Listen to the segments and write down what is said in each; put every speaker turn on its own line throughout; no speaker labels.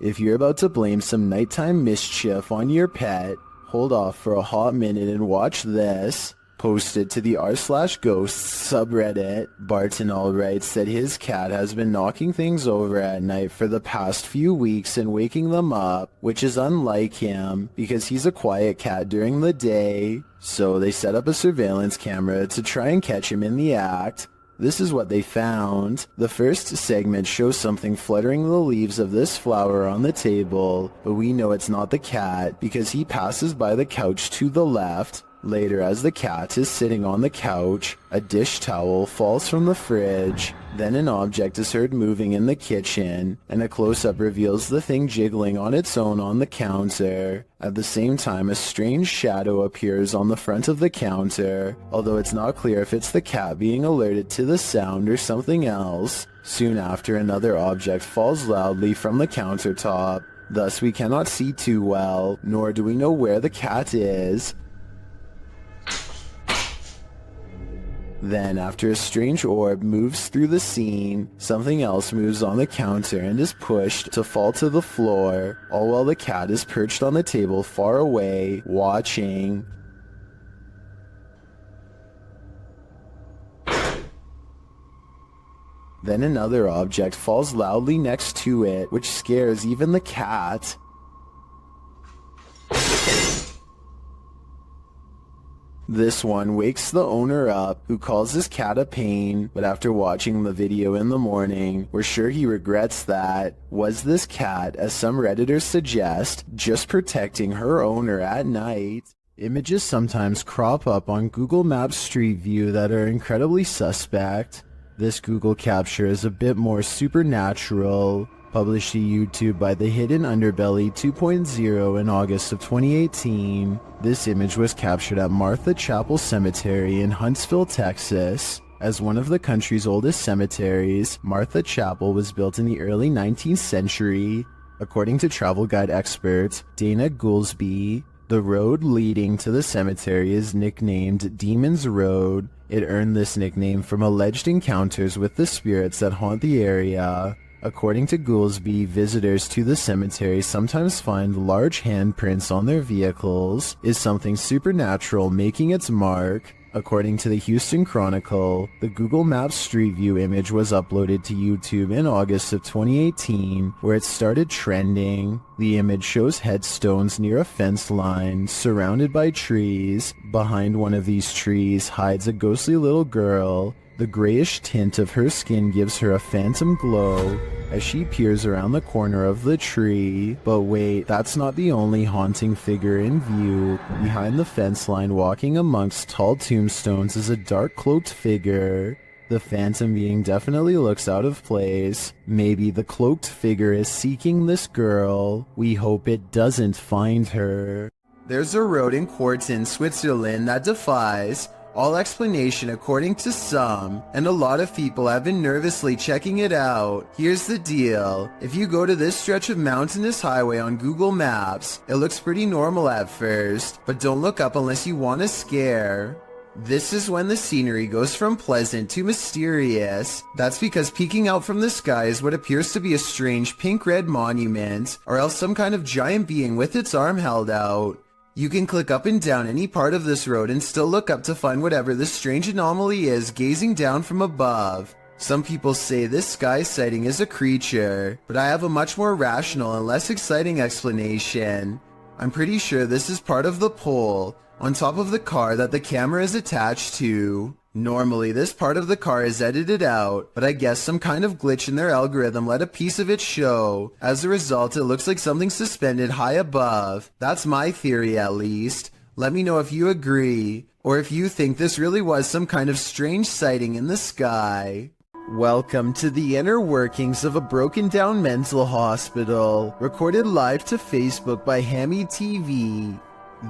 If you're about to blame some nighttime mischief on your pet, hold off for a hot minute and watch this. Posted to the r/ghosts subreddit, Barton writes that his cat has been knocking things over at night for the past few weeks and waking them up, which is unlike him because he's a quiet cat during the day. So they set up a surveillance camera to try and catch him in the act. This is what they found. The first segment shows something fluttering the leaves of this flower on the table, but we know it's not the cat because he passes by the couch to the left. Later, as the cat is sitting on the couch, a dish towel falls from the fridge. Then an object is heard moving in the kitchen, and a close-up reveals the thing jiggling on its own on the counter. At the same time, a strange shadow appears on the front of the counter, although it's not clear if it's the cat being alerted to the sound or something else. Soon after, another object falls loudly from the countertop. Thus, we cannot see too well, nor do we know where the cat is. Then, after a strange orb moves through the scene, something else moves on the counter and is pushed to fall to the floor, all while the cat is perched on the table far away, watching. Then another object falls loudly next to it, which scares even the cat. This one wakes the owner up, who calls his cat a pain, but after watching the video in the morning, we're sure he regrets that. Was this cat, as some Redditors suggest, just protecting her owner at night? Images sometimes crop up on Google Maps Street View that are incredibly suspect. This Google capture is a bit more supernatural. Published to YouTube by The Hidden Underbelly 2.0 in August of 2018. This image was captured at Martha Chapel Cemetery in Huntsville, Texas. As one of the country's oldest cemeteries, Martha Chapel was built in the early 19th century. According to travel guide expert Dana Goolsby, the road leading to the cemetery is nicknamed Demon's Road. It earned this nickname from alleged encounters with the spirits that haunt the area. According to Goolsby, visitors to the cemetery sometimes find large handprints on their vehicles. Is something supernatural making its mark? According to the Houston Chronicle, the Google Maps Street View image was uploaded to YouTube in August of 2018, where it started trending. The image shows headstones near a fence line, surrounded by trees. Behind one of these trees hides a ghostly little girl. The grayish tint of her skin gives her a phantom glow as she peers around the corner of the tree. But wait, that's not the only haunting figure in view. Behind the fence line, walking amongst tall tombstones, is a dark cloaked figure. The phantom being definitely looks out of place. Maybe the cloaked figure is seeking this girl. We hope it doesn't find her. There's a road in Quarten, Switzerland that defies all explanation according to some, and a lot of people have been nervously checking it out. Here's the deal. If you go to this stretch of mountainous highway on Google Maps, it looks pretty normal at first, but don't look up unless you want a scare. This is when the scenery goes from pleasant to mysterious. That's because peeking out from the sky is what appears to be a strange pink-red monument, or else some kind of giant being with its arm held out. You can click up and down any part of this road and still look up to find whatever this strange anomaly is gazing down from above. Some people say this sky sighting is a creature, but I have a much more rational and less exciting explanation. I'm pretty sure this is part of the pole on top of the car that the camera is attached to. Normally, this part of the car is edited out, but I guess some kind of glitch in their algorithm let a piece of it show. As a result, it looks like something suspended high above. That's my theory, at least. Let me know if you agree, or if you think this really was some kind of strange sighting in the sky. Welcome to the inner workings of a broken down mental hospital, recorded live to Facebook by Hammy TV.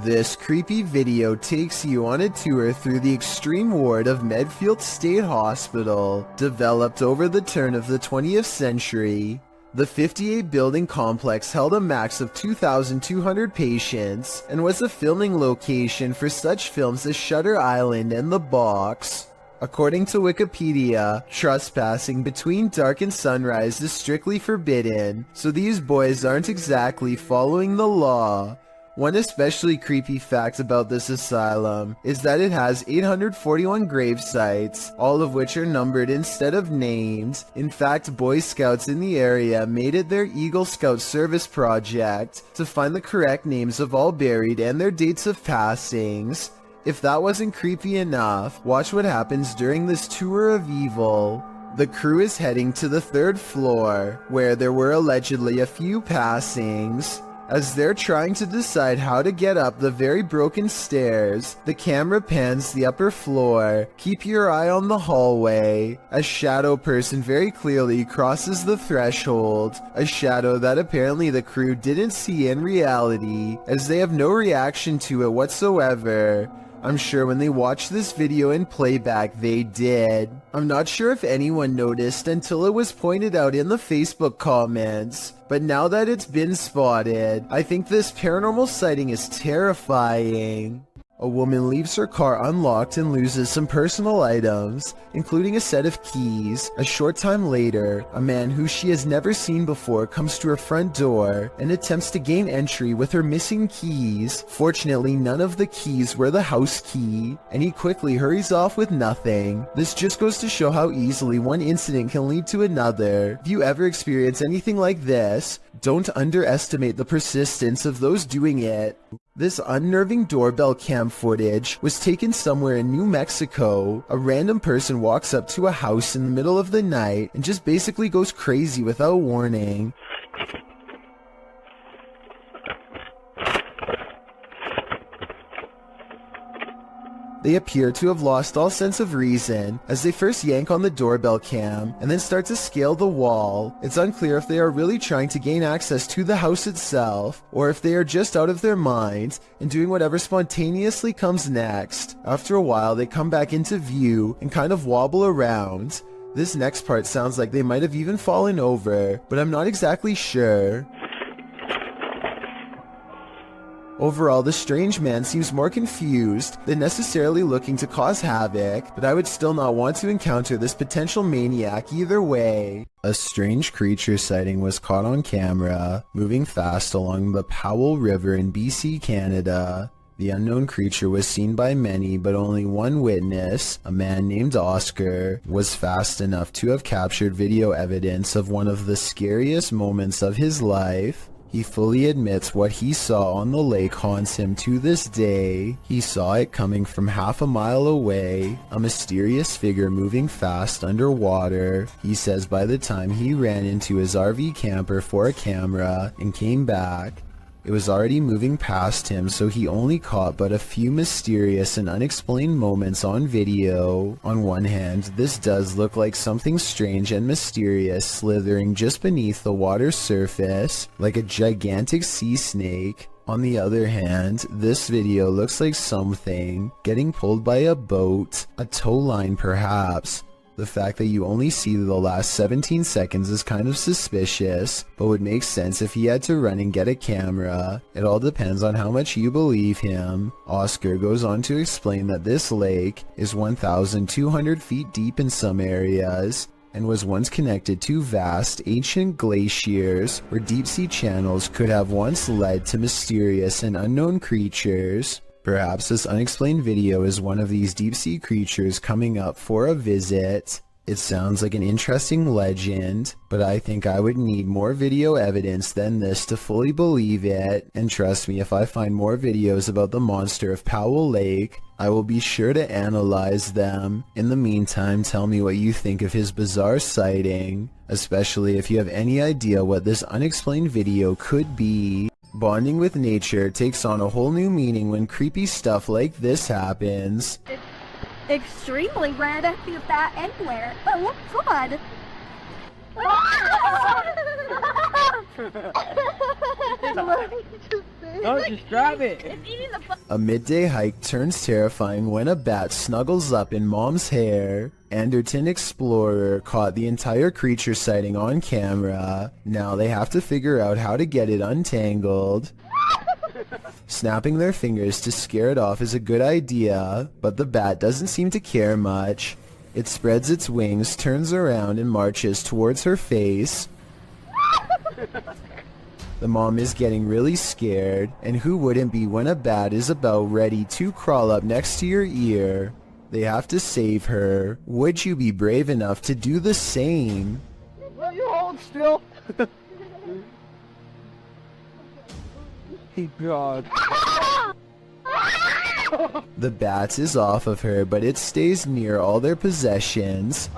This creepy video takes you on a tour through the extreme ward of Medfield State Hospital, developed over the turn of the 20th century. The 58-building complex held a max of 2,200 patients and was a filming location for such films as Shutter Island and The Box. According to Wikipedia, trespassing between dark and sunrise is strictly forbidden, so these boys aren't exactly following the law. One especially creepy fact about this asylum is that it has 841 grave sites, all of which are numbered instead of named. In fact, Boy Scouts in the area made it their Eagle Scout service project to find the correct names of all buried and their dates of passings. If that wasn't creepy enough, watch what happens during this tour of evil. The crew is heading to the 3rd floor, where there were allegedly a few passings. As they're trying to decide how to get up the very broken stairs, the camera pans the upper floor. Keep your eye on the hallway. A shadow person very clearly crosses the threshold, a shadow that apparently the crew didn't see in reality, as they have no reaction to it whatsoever. I'm sure when they watched this video in playback they did. I'm not sure if anyone noticed until it was pointed out in the Facebook comments, but now that it's been spotted, I think this paranormal sighting is terrifying. A woman leaves her car unlocked and loses some personal items, including a set of keys. A short time later, a man who she has never seen before comes to her front door and attempts to gain entry with her missing keys. Fortunately, none of the keys were the house key, and he quickly hurries off with nothing. This just goes to show how easily one incident can lead to another. If you ever experience anything like this, don't underestimate the persistence of those doing it. This unnerving doorbell cam footage was taken somewhere in New Mexico. A random person walks up to a house in the middle of the night and just basically goes crazy without warning. They appear to have lost all sense of reason as they first yank on the doorbell cam and then start to scale the wall. It's unclear if they are really trying to gain access to the house itself or if they are just out of their minds and doing whatever spontaneously comes next. After a while, they come back into view and kind of wobble around. This next part sounds like they might have even fallen over, but I'm not exactly sure. Overall, the strange man seems more confused than necessarily looking to cause havoc, but I would still not want to encounter this potential maniac either way. A strange creature sighting was caught on camera, moving fast along the Powell River in BC, Canada. The unknown creature was seen by many, but only one witness, a man named Oscar, was fast enough to have captured video evidence of one of the scariest moments of his life. He fully admits what he saw on the lake haunts him to this day. He saw it coming from half a mile away, a mysterious figure moving fast underwater. He says by the time he ran into his RV camper for a camera and came back, it was already moving past him, so he only caught but a few mysterious and unexplained moments on video. On one hand, this does look like something strange and mysterious slithering just beneath the water's surface, like a gigantic sea snake. On the other hand, this video looks like something getting pulled by a boat, a tow line perhaps. The fact that you only see the last 17 seconds is kind of suspicious, but would make sense if he had to run and get a camera. It all depends on how much you believe him. Oscar goes on to explain that this lake is 1,200 feet deep in some areas, and was once connected to vast ancient glaciers where deep-sea channels could have once led to mysterious and unknown creatures. Perhaps this unexplained video is one of these deep-sea creatures coming up for a visit. It sounds like an interesting legend, but I think I would need more video evidence than this to fully believe it. And trust me, if I find more videos about the monster of Powell Lake, I will be sure to analyze them. In the meantime, tell me what you think of his bizarre sighting, especially if you have any idea what this unexplained video could be. Bonding with nature takes on a whole new meaning when creepy stuff like this happens.
It's extremely rare to see that anywhere. But look good.
Don't just grab it.
It's eating the
A midday hike turns terrifying when a bat snuggles up in mom's hair. Anderton Explorer caught the entire creature sighting on camera. Now they have to figure out how to get it untangled. Snapping their fingers to scare it off is a good idea, but the bat doesn't seem to care much. It spreads its wings, turns around, and marches towards her face. The mom is getting really scared, and who wouldn't be when a bat is about ready to crawl up next to your ear? They have to save her. Would you be brave enough to do the same?
You hold still. Hey, God.
The bat is off of her, but it stays near all their possessions.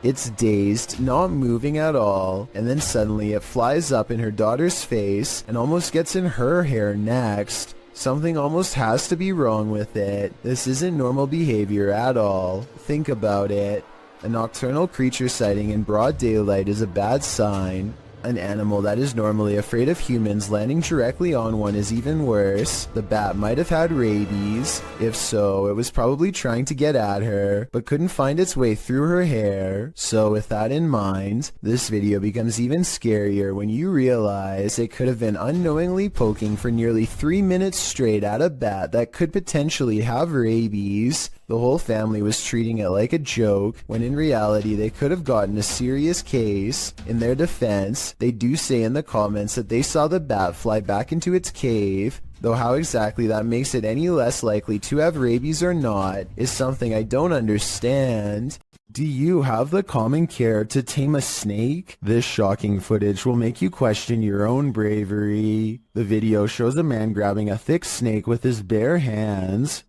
It's dazed, not moving at all, and then suddenly it flies up in her daughter's face and almost gets in her hair next. Something almost has to be wrong with it. This isn't normal behavior at all. Think about it. A nocturnal creature sighting in broad daylight is a bad sign. An animal that is normally afraid of humans landing directly on one is even worse. The bat might have had rabies. If so, it was probably trying to get at her, but couldn't find its way through her hair. So with that in mind, this video becomes even scarier when you realize it could have been unknowingly poking for nearly 3 minutes straight at a bat that could potentially have rabies. The whole family was treating it like a joke, when in reality they could have gotten a serious case. In their defense, they do say in the comments that they saw the bat fly back into its cave, though how exactly that makes it any less likely to have rabies or not is something I don't understand. Do you have the common care to tame a snake? This shocking footage will make you question your own bravery. The video shows a man grabbing a thick snake with his bare hands.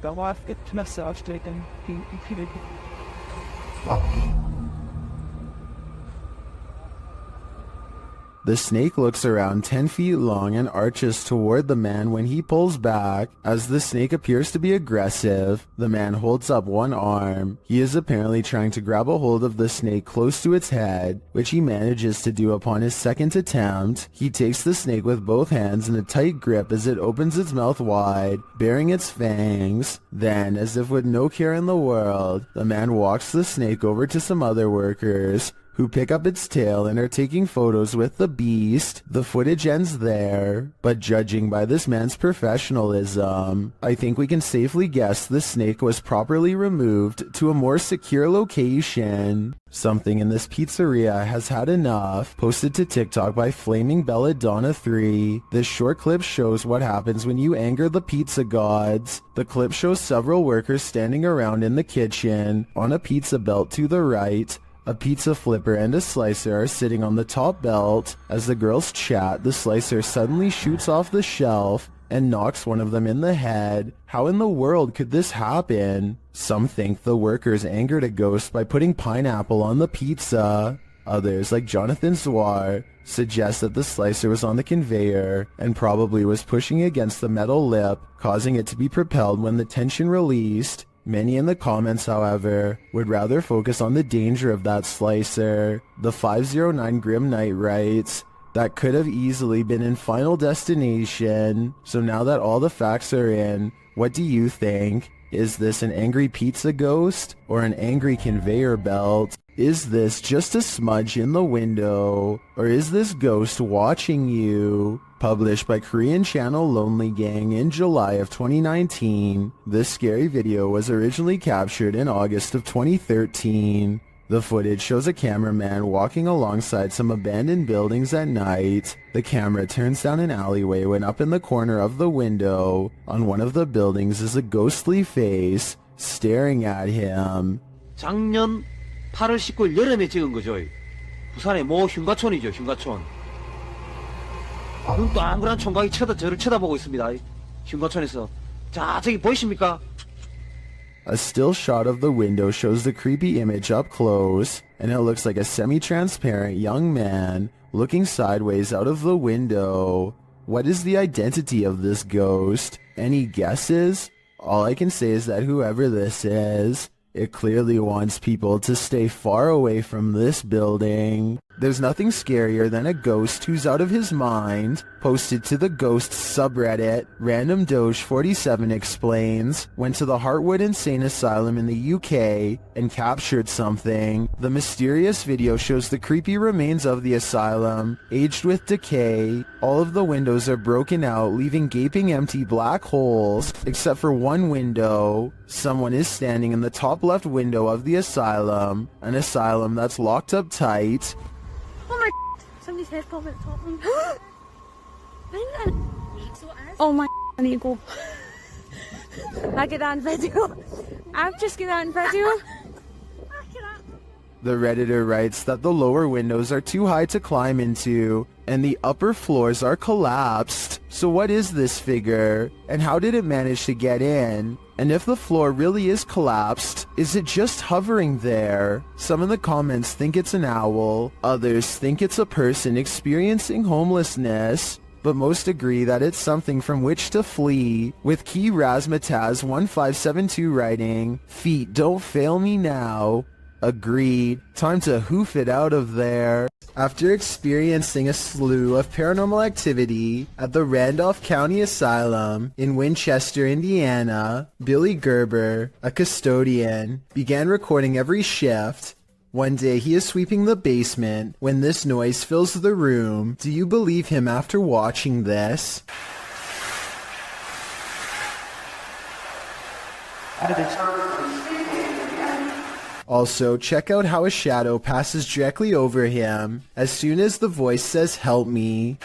Dann war es jetzt Messer aufstecken.
The snake looks around 10 feet long and arches toward the man when he pulls back. As the snake appears to be aggressive, the man holds up one arm. He is apparently trying to grab a hold of the snake close to its head, which he manages to do upon his second attempt. He takes the snake with both hands in a tight grip as it opens its mouth wide, baring its fangs. Then, as if with no care in the world, the man walks the snake over to some other workers, who pick up its tail and are taking photos with the beast. The footage ends there, but judging by this man's professionalism, I think we can safely guess the snake was properly removed to a more secure location. Something in this pizzeria has had enough. Posted to TikTok by Flaming Belladonna3. This short clip shows what happens when you anger the pizza gods. The clip shows several workers standing around in the kitchen. On a pizza belt to the right, a pizza flipper and a slicer are sitting on the top belt. As the girls chat, the slicer suddenly shoots off the shelf and knocks one of them in the head. How in the world could this happen? Some think the workers angered a ghost by putting pineapple on the pizza. Others, like Jonathan Zwar, suggest that the slicer was on the conveyor and probably was pushing against the metal lip, causing it to be propelled when the tension released. Many in the comments, however, would rather focus on the danger of that slicer. The 509 Grim Knight writes, "That could have easily been in Final Destination." So now that all the facts are in, what do you think? Is this an angry pizza ghost or an angry conveyor belt? Is this just a smudge in the window, or is this ghost watching you? Published by Korean channel Lonely Gang in July of 2019, this scary video was originally captured in August of 2013. The footage shows a cameraman walking alongside some abandoned buildings at night. The camera turns down an alleyway when up in the corner of the window, on one of the buildings, is a ghostly face staring at him.
작년 8월 19일 여름에 찍은 거죠. 부산의 모 흉가촌이죠, 흉가촌. 눈 동그란 총각이 저를 쳐다보고 있습니다. 흉가촌에서. 자, 저기 보이십니까?
A still shot of the window shows the creepy image up close, and it looks like a semi-transparent young man looking sideways out of the window. What is the identity of this ghost? Any guesses? All I can say is that whoever this is, it clearly wants people to stay far away from this building. There's nothing scarier than a ghost who's out of his mind, posted to the Ghosts subreddit. Random Doge 47 explains, went to the Heartwood Insane Asylum in the UK and captured something. The mysterious video shows the creepy remains of the asylum, aged with decay. All of the windows are broken out, leaving gaping empty black holes, except for one window. Someone is standing in the top left window of the asylum, an asylum that's locked up tight.
Oh my somebody's head popped at the top of me. Oh my I need to go. I get that on video. I've just got that on video.
The Redditor writes that the lower windows are too high to climb into, and the upper floors are collapsed. So what is this figure, and how did it manage to get in? And if the floor really is collapsed, is it just hovering there? Some in the comments think it's an owl, others think it's a person experiencing homelessness, but most agree that it's something from which to flee, with Key Razmataz1572 writing, "Feet don't fail me now." Agreed. Time to hoof it out of there. After experiencing a slew of paranormal activity at the Randolph County Asylum in Winchester, Indiana, Billy Gerber, a custodian, began recording every shift. One day he is sweeping the basement when this noise fills the room. Do you believe him after watching this? Also, check out how a shadow passes directly over him as soon as the voice says "help me."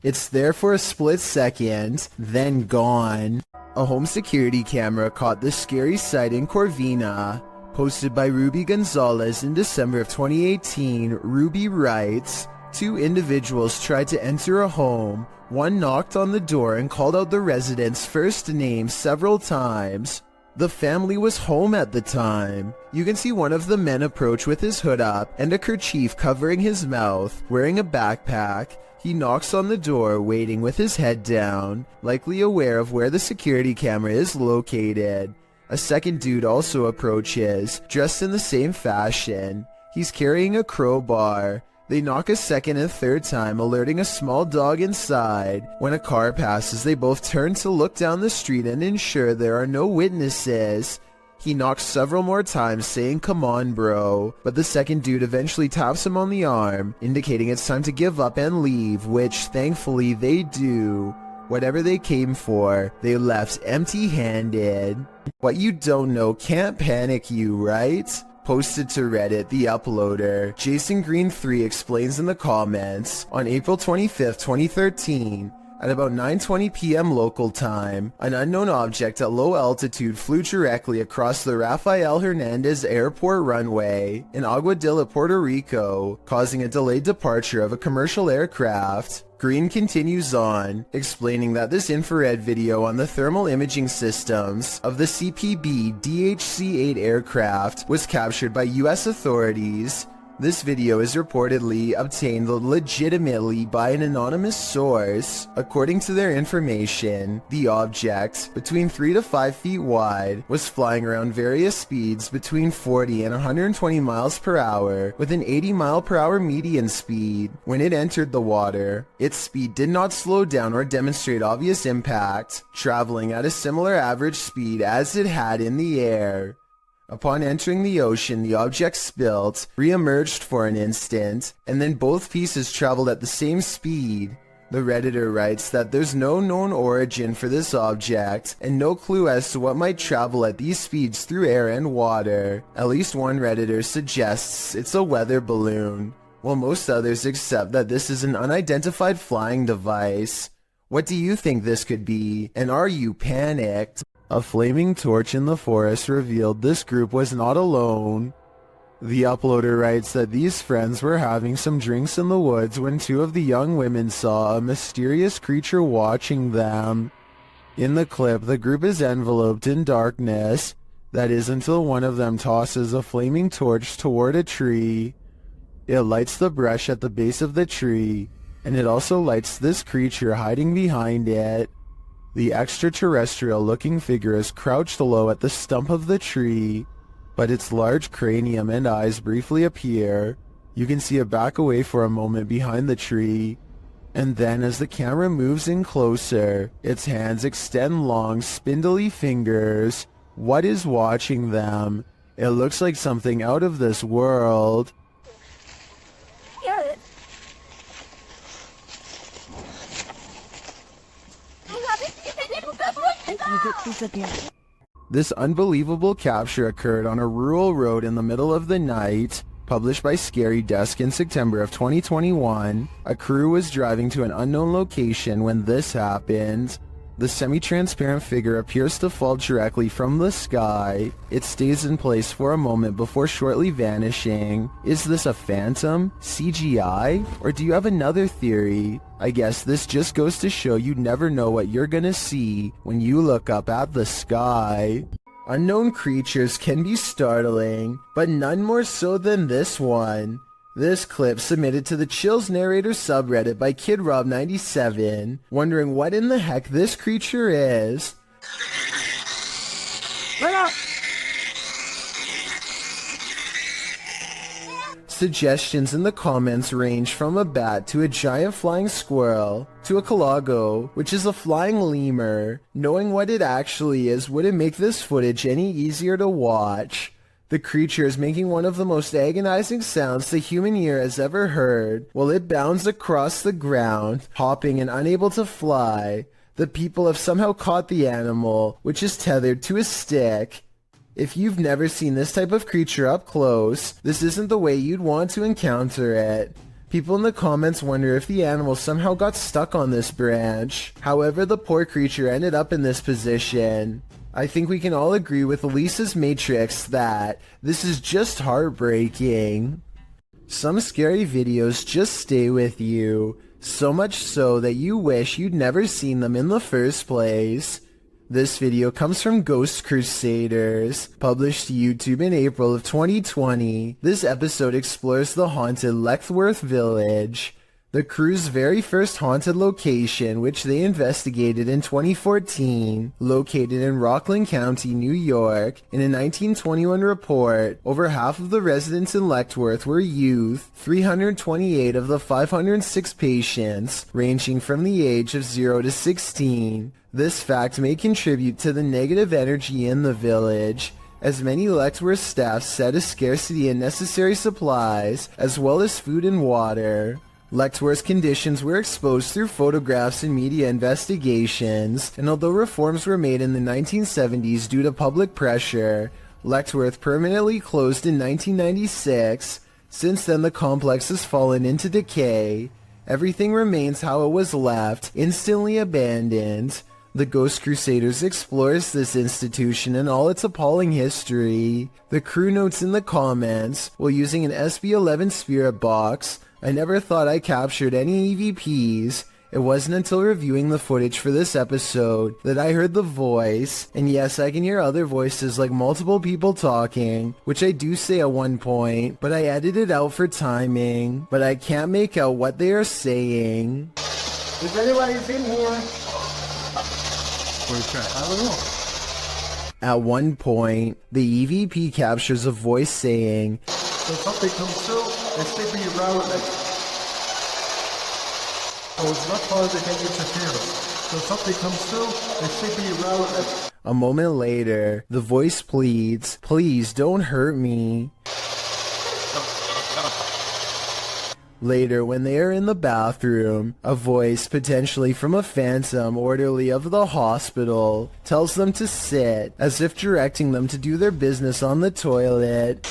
It's there for a split second, then gone. A home security camera caught this scary sight in Corvina. Posted by Ruby Gonzalez in December of 2018, Ruby writes, "Two individuals tried to enter a home. One knocked on the door and called out the resident's first name several times. The family was home at the time. You can see one of the men approach with his hood up and a kerchief covering his mouth, wearing a backpack. He knocks on the door, waiting with his head down, likely aware of where the security camera is located. A second dude also approaches, dressed in the same fashion. He's carrying a crowbar. They knock a second and third time, alerting a small dog inside. When a car passes, they both turn to look down the street and ensure there are no witnesses. He knocks several more times, saying, 'Come on, bro.' But the second dude eventually taps him on the arm, indicating it's time to give up and leave, which thankfully they do. Whatever they came for, they left empty-handed. What you don't know can't panic you, right?" Posted to Reddit, the uploader, Jason Green 3 explains in the comments, on April 25th, 2013, at about 9:20 p.m. local time, an unknown object at low altitude flew directly across the Rafael Hernandez Airport runway in Aguadilla, Puerto Rico, causing a delayed departure of a commercial aircraft. Green continues on, explaining that this infrared video on the thermal imaging systems of the CPB DHC-8 aircraft was captured by U.S. authorities. This video is reportedly obtained legitimately by an anonymous source. According to their information, the object, between 3 to 5 feet wide, was flying around various speeds between 40 and 120 miles per hour, with an 80 mile per hour median speed. When it entered the water, its speed did not slow down or demonstrate obvious impact, traveling at a similar average speed as it had in the air. Upon entering the ocean, the object spilt, re-emerged for an instant, and then both pieces traveled at the same speed. The Redditor writes that there's no known origin for this object, and no clue as to what might travel at these speeds through air and water. At least one Redditor suggests it's a weather balloon, while most others accept that this is an unidentified flying device. What do you think this could be, and are you panicked? A flaming torch in the forest revealed this group was not alone. The uploader writes that these friends were having some drinks in the woods when two of the young women saw a mysterious creature watching them. In the clip, the group is enveloped in darkness, that is until one of them tosses a flaming torch toward a tree. It lights the brush at the base of the tree, and it also lights this creature hiding behind it. The extraterrestrial-looking figure is crouched low at the stump of the tree, but its large cranium and eyes briefly appear. You can see it back away for a moment behind the tree, and then as the camera moves in closer, its hands extend long, spindly fingers. What is watching them? It looks like something out of this world. This unbelievable capture occurred on a rural road in the middle of the night. Published by Scary Desk in September of 2021, a crew was driving to an unknown location when this happened. The semi-transparent figure appears to fall directly from the sky. It stays in place for a moment before shortly vanishing. Is this a phantom, CGI, or do you have another theory? I guess this just goes to show you never know what you're gonna see when you look up at the sky. Unknown creatures can be startling, but none more so than this one. This clip submitted to the Chills Narrator subreddit by KidRob97, wondering what in the heck this creature is. Suggestions in the comments range from a bat to a giant flying squirrel to a calago, which is a flying lemur. Knowing what it actually is wouldn't make this footage any easier to watch. The creature is making one of the most agonizing sounds the human ear has ever heard while it bounds across the ground, hopping and unable to fly. The people have somehow caught the animal, which is tethered to a stick. If you've never seen this type of creature up close, this isn't the way you'd want to encounter it. People in the comments wonder if the animal somehow got stuck on this branch. However, the poor creature ended up in this position. I think we can all agree with Lisa's Matrix that this is just heartbreaking. Some scary videos just stay with you, so much so that you wish you'd never seen them in the first place. This video comes from Ghost Crusaders, published to YouTube in April of 2020. This episode explores the haunted Leckworth Village, the crew's very first haunted location, which they investigated in 2014. Located in Rockland County, New York, in a 1921 report, over half of the residents in Leckworth were youth, 328 of the 506 patients, ranging from the age of 0 to 16. This fact may contribute to the negative energy in the village, as many Leckworth staff said a scarcity in necessary supplies, as well as food and water. Leckworth's conditions were exposed through photographs and media investigations, and although reforms were made in the 1970s due to public pressure, Leckworth permanently closed in 1996. Since then, the complex has fallen into decay. Everything remains how it was left, instantly abandoned. The Ghost Crusaders explores this institution and all its appalling history. The crew notes in the comments, while using an SB11 spirit box, I never thought I captured any EVPs. It wasn't until reviewing the footage for this episode that I heard the voice, and yes, I can hear other voices like multiple people talking, which I do say at one point, but I edited out for timing, but I can't make out what they are saying.
Is anybody in here? I don't know.
At one point, the EVP captures a voice saying,
So something comes through and sleeping around it. So it's not causing any interference. So something comes through and sleeping around it.
A moment later, the voice pleads, "Please don't hurt me." Later, when they are in the bathroom, a voice, potentially from a phantom orderly of the hospital, tells them to sit, as if directing them to do their business on the toilet.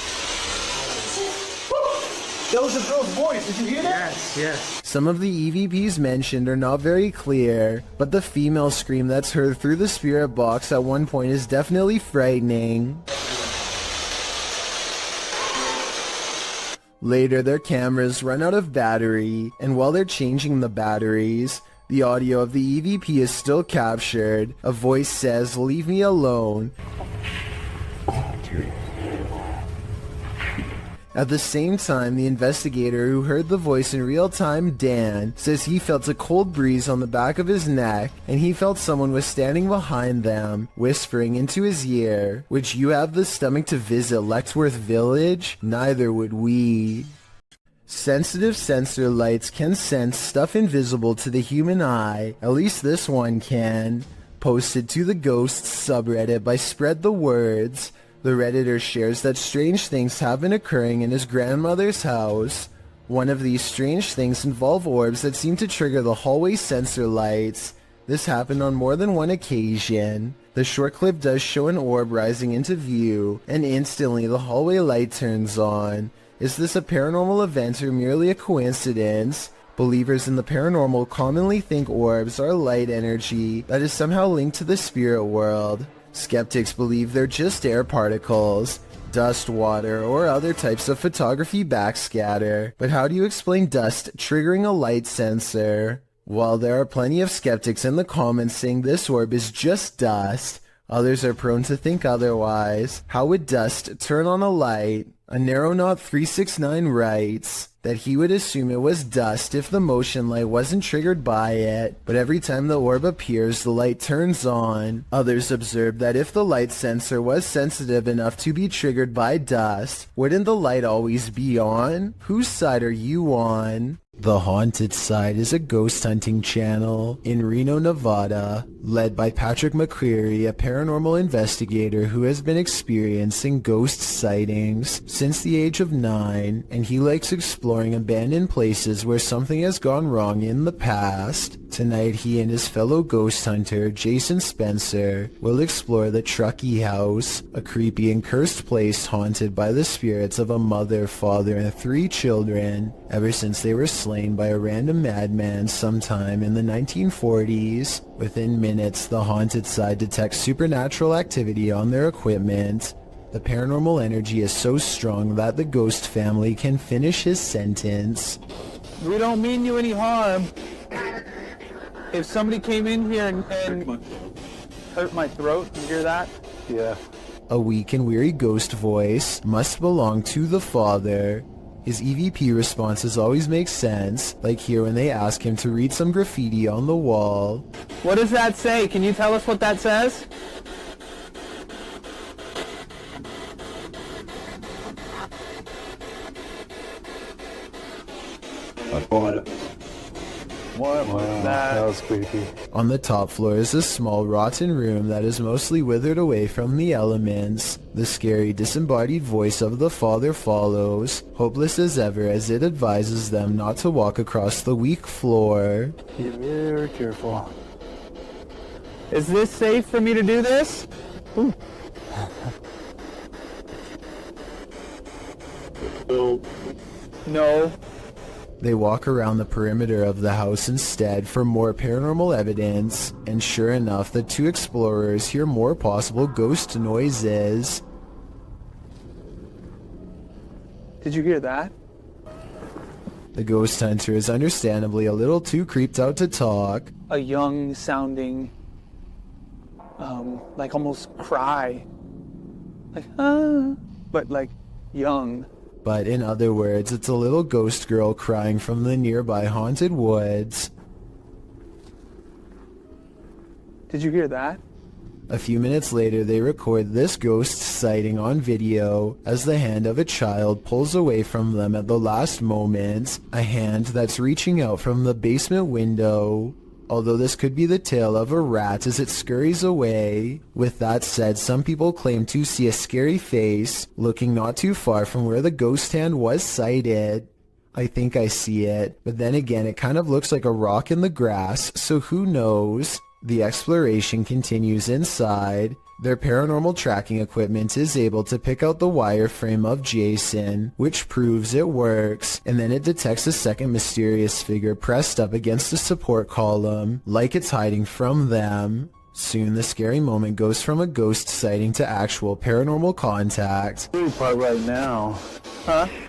That was a girl's voice. Did you hear that?
Yes.
Some of the EVPs mentioned are not very clear, but the female scream that's heard through the spirit box at one point is definitely frightening. Later, their cameras run out of battery, and while they're changing the batteries, the audio of the EVP is still captured. A voice says, "Leave me alone." At the same time, the investigator who heard the voice in real time, Dan, says he felt a cold breeze on the back of his neck, and he felt someone was standing behind them, whispering into his ear, "Would you have the stomach to visit Leckworth Village? Neither would we." Sensitive sensor lights can sense stuff invisible to the human eye. At least this one can. Posted to the Ghosts subreddit by Spread the Words, the Redditor shares that strange things have been occurring in his grandmother's house. One of these strange things involve orbs that seem to trigger the hallway sensor lights. This happened on more than one occasion. The short clip does show an orb rising into view, and instantly the hallway light turns on. Is this a paranormal event or merely a coincidence? Believers in the paranormal commonly think orbs are light energy that is somehow linked to the spirit world. Skeptics believe they're just air particles, dust, water, or other types of photography backscatter. But how do you explain dust triggering a light sensor? While there are plenty of skeptics in the comments saying this orb is just dust, others are prone to think otherwise. How would dust turn on a light? A Narrowknot369 writes that he would assume it was dust if the motion light wasn't triggered by it, but every time the orb appears, the light turns on. Others observed that if the light sensor was sensitive enough to be triggered by dust, wouldn't the light always be on? Whose side are you on? The Haunted Side is a ghost hunting channel in Reno, Nevada, led by Patrick McCreary, a paranormal investigator who has been experiencing ghost sightings since the age of 9, and he likes exploring abandoned places where something has gone wrong in the past. Tonight, he and his fellow ghost hunter, Jason Spencer, will explore the Truckee House, a creepy and cursed place haunted by the spirits of a mother, father, and 3 children, ever since they were slain by a random madman sometime in the 1940s. Within minutes, the Haunted Side detects supernatural activity on their equipment. The paranormal energy is so strong that the ghost family can finish his sentence.
We don't mean you any harm. If somebody came in here and hurt my throat, you hear that?
Yeah.
A weak and weary ghost voice must belong to the father. His EVP responses always make sense, like here when they ask him to read some graffiti on the wall.
What does that say? Can you tell us what that says?
That was creepy.
On the top floor is a small rotten room that is mostly withered away from the elements. The scary disembodied voice of the father follows, hopeless as ever as it advises them not to walk across the weak floor.
Be very careful.
Is this safe for me to do this? No.
They walk around the perimeter of the house instead for more paranormal evidence, and sure enough, the 2 explorers hear more possible ghost noises.
Did you hear that?
The ghost hunter is understandably a little too creeped out to talk.
A young sounding, like almost cry. Like, but like young.
But in other words, it's a little ghost girl crying from the nearby haunted woods.
Did you hear that?
A few minutes later, they record this ghost sighting on video as the hand of a child pulls away from them at the last moment, a hand that's reaching out from the basement window. Although this could be the tail of a rat as it scurries away. With that said, some people claim to see a scary face looking not too far from where the ghost hand was sighted. I think I see it, but then again it kind of looks like a rock in the grass, so who knows? The exploration continues inside. Their paranormal tracking equipment is able to pick out the wireframe of Jason, which proves it works, and then it detects a second mysterious figure pressed up against the support column, like it's hiding from them. Soon the scary moment goes from a ghost sighting to actual paranormal contact.
The part right now,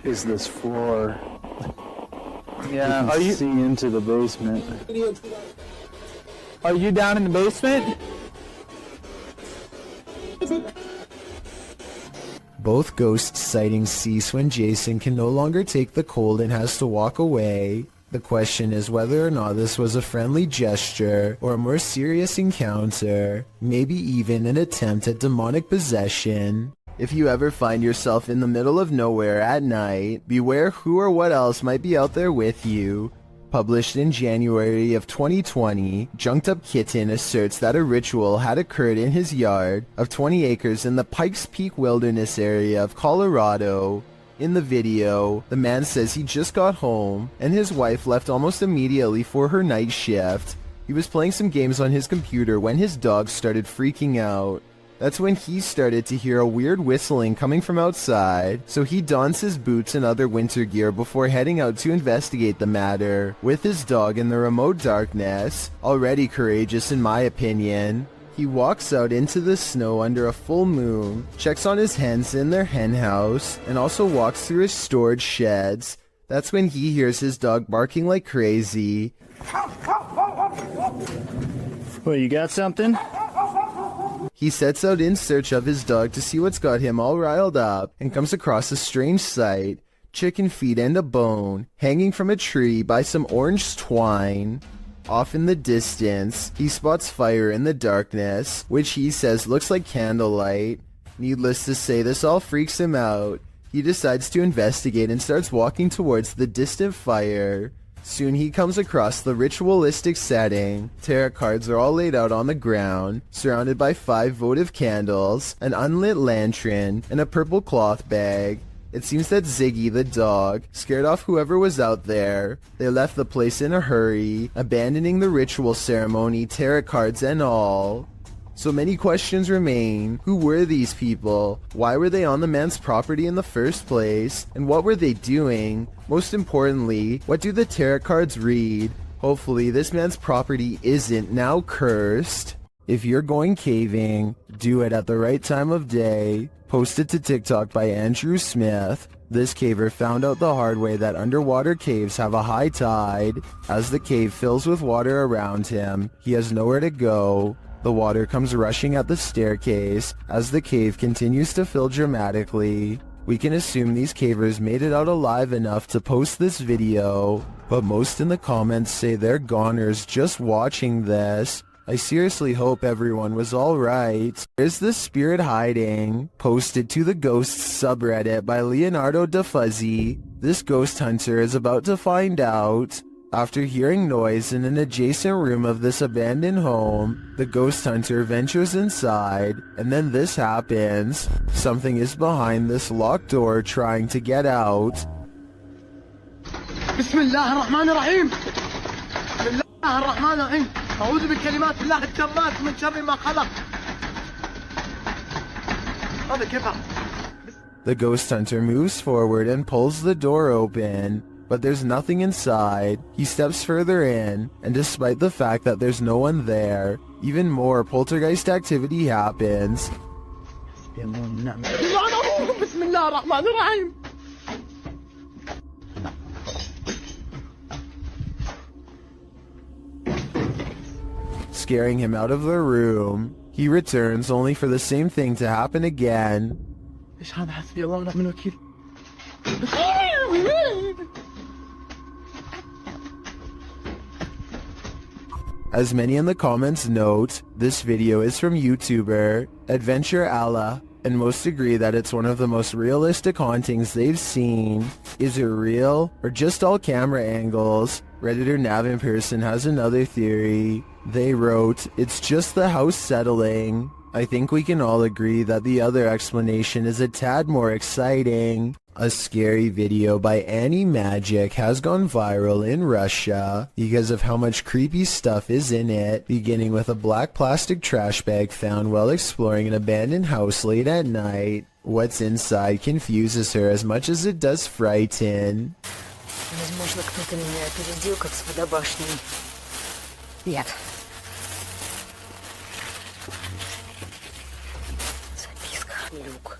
is this floor.
Yeah.
You can see into the basement.
Are you down in the basement?
Both ghost sightings cease when Jason can no longer take the cold and has to walk away. The question is whether or not this was a friendly gesture or a more serious encounter, maybe even an attempt at demonic possession. If you ever find yourself in the middle of nowhere at night, beware who or what else might be out there with you. Published in January of 2020, Junked Up Kitten asserts that a ritual had occurred in his yard of 20 acres in the Pikes Peak Wilderness area of Colorado. In the video, the man says he just got home, and his wife left almost immediately for her night shift. He was playing some games on his computer when his dog started freaking out. That's when he started to hear a weird whistling coming from outside, so he dons his boots and other winter gear before heading out to investigate the matter, with his dog in the remote darkness, already courageous in my opinion. He walks out into the snow under a full moon, checks on his hens in their hen house, and also walks through his storage sheds. That's when he hears his dog barking like crazy.
Well, you got something?
He sets out in search of his dog to see what's got him all riled up and comes across a strange sight, chicken feet and a bone, hanging from a tree by some orange twine. Off in the distance, he spots fire in the darkness, which he says looks like candlelight. Needless to say, this all freaks him out. He decides to investigate and starts walking towards the distant fire. Soon he comes across the ritualistic setting. Tarot cards are all laid out on the ground, surrounded by 5 votive candles, an unlit lantern, and a purple cloth bag. It seems that Ziggy the dog scared off whoever was out there. They left the place in a hurry, abandoning the ritual ceremony, tarot cards and all. So many questions remain. Who were these people? Why were they on the man's property in the first place? And what were they doing? Most importantly, what do the tarot cards read? Hopefully this man's property isn't now cursed. If you're going caving, do it at the right time of day. Posted to TikTok by Andrew Smith. This caver found out the hard way that underwater caves have a high tide. As the cave fills with water around him, he has nowhere to go. The water comes rushing at the staircase as the cave continues to fill dramatically. We can assume these cavers made it out alive enough to post this video, but most in the comments say they're goners just watching this. I seriously hope everyone was alright. There's the spirit hiding, posted to the Ghosts subreddit by Leonardo DeFuzzy. This ghost hunter is about to find out. After hearing noise in an adjacent room of this abandoned home, the ghost hunter ventures inside, and then this happens. Something is behind this locked door trying to get out.
Bismillahirrahmanirrahim. Bismillahirrahmanirrahim. أعوذ بكلمات الله التامات من شر ما خلق. هذا كيف؟
The ghost hunter moves forward and pulls the door open, but there's nothing inside. He steps further in, and despite the fact that there's no one there, even more poltergeist activity happens. Scaring him out of the room. He returns only for the same thing to happen again. As many in the comments note, this video is from YouTuber Adventure Allah, and most agree that it's one of the most realistic hauntings they've seen. Is it real, or just all camera angles? Redditor NavInPerson has another theory. They wrote, it's just the house settling. I think we can all agree that the other explanation is a tad more exciting. A scary video by Annie Magic has gone viral in Russia because of how much creepy stuff is in it, beginning with a black plastic trash bag found while exploring an abandoned house late at night. What's inside confuses her as much as it does frighten.
Возможно, кто-то меня опередил, как с водобашней. Нет. Записка. Люк.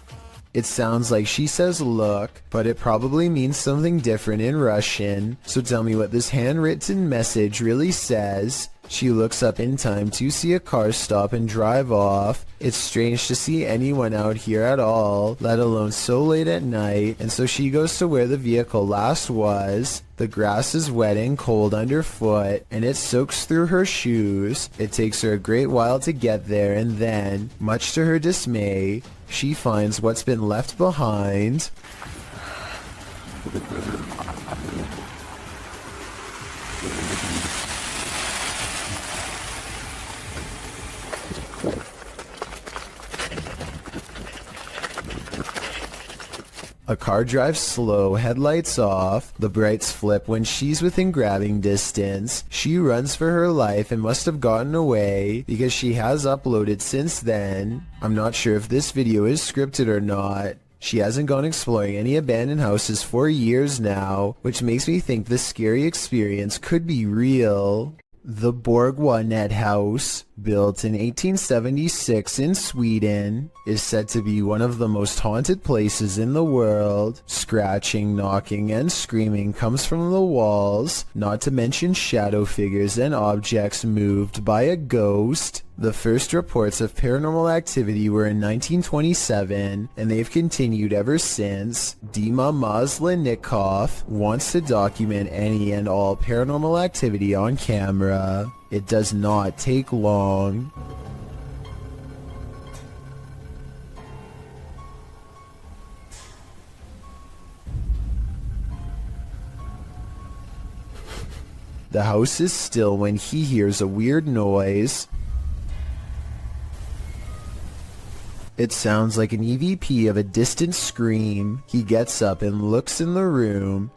It sounds like she says look, but it probably means something different in Russian. So tell me what this handwritten message really says. She looks up in time to see a car stop and drive off. It's strange to see anyone out here at all, let alone so late at night, and so she goes to where the vehicle last was. The grass is wet and cold underfoot, and it soaks through her shoes. It takes her a great while to get there, and then, much to her dismay, she finds what's been left behind. A car drives slow, headlights off. The brights flip when she's within grabbing distance. She runs for her life and must have gotten away because she has uploaded since then. I'm not sure if this video is scripted or not. She hasn't gone exploring any abandoned houses for years now, which makes me think this scary experience could be real. The Borgwanet House, built in 1876 in Sweden, is said to be one of the most haunted places in the world. Scratching, knocking, and screaming comes from the walls, not to mention shadow figures and objects moved by a ghost. The first reports of paranormal activity were in 1927, and they've continued ever since. Dima Maslenikov wants to document any and all paranormal activity on camera. It does not take long. The house is still when he hears a weird noise. It sounds like an EVP of a distant scream. He gets up and looks in the room.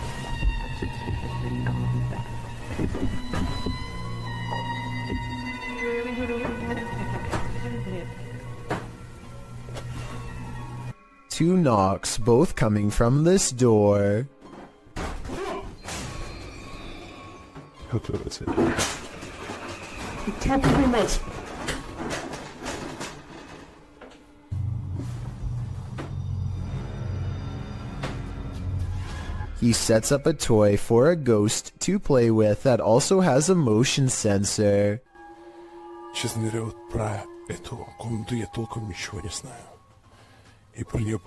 Two knocks, both coming from this door. He sets up a toy for a ghost to play with that also has a motion sensor.
Честно говоря, вот про эту комнату я толком ничего не знаю. И про нее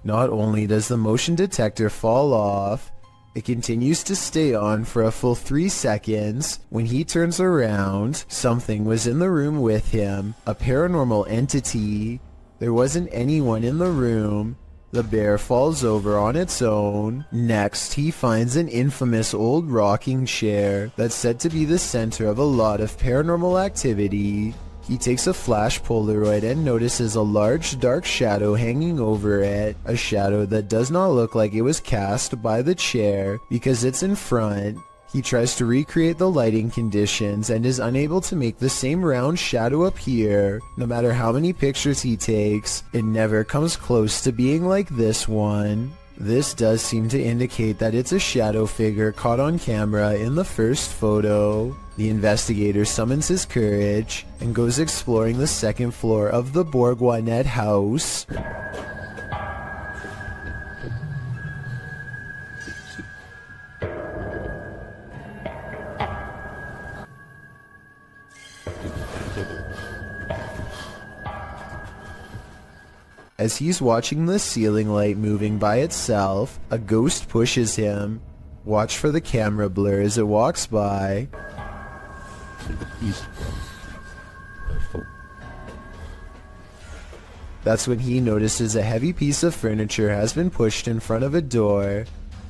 Not only does the motion detector fall off, it continues to stay on for a full 3 seconds. When he turns around, something was in the room with him, a paranormal entity. There wasn't anyone in the room. The bear falls over on its own. Next, he finds an infamous old rocking chair that's said to be the center of a lot of paranormal activity. He takes a flash Polaroid and notices a large dark shadow hanging over it, a shadow that does not look like it was cast by the chair because it's in front. He tries to recreate the lighting conditions and is unable to make the same round shadow appear. No matter how many pictures he takes, it never comes close to being like this one. This does seem to indicate that it's a shadow figure caught on camera in the first photo. The investigator summons his courage and goes exploring the second floor of the Borgwanet house. As he's watching the ceiling light moving by itself, a ghost pushes him. Watch for the camera blur as it walks by. That's when he notices a heavy piece of furniture has been pushed in front of a door.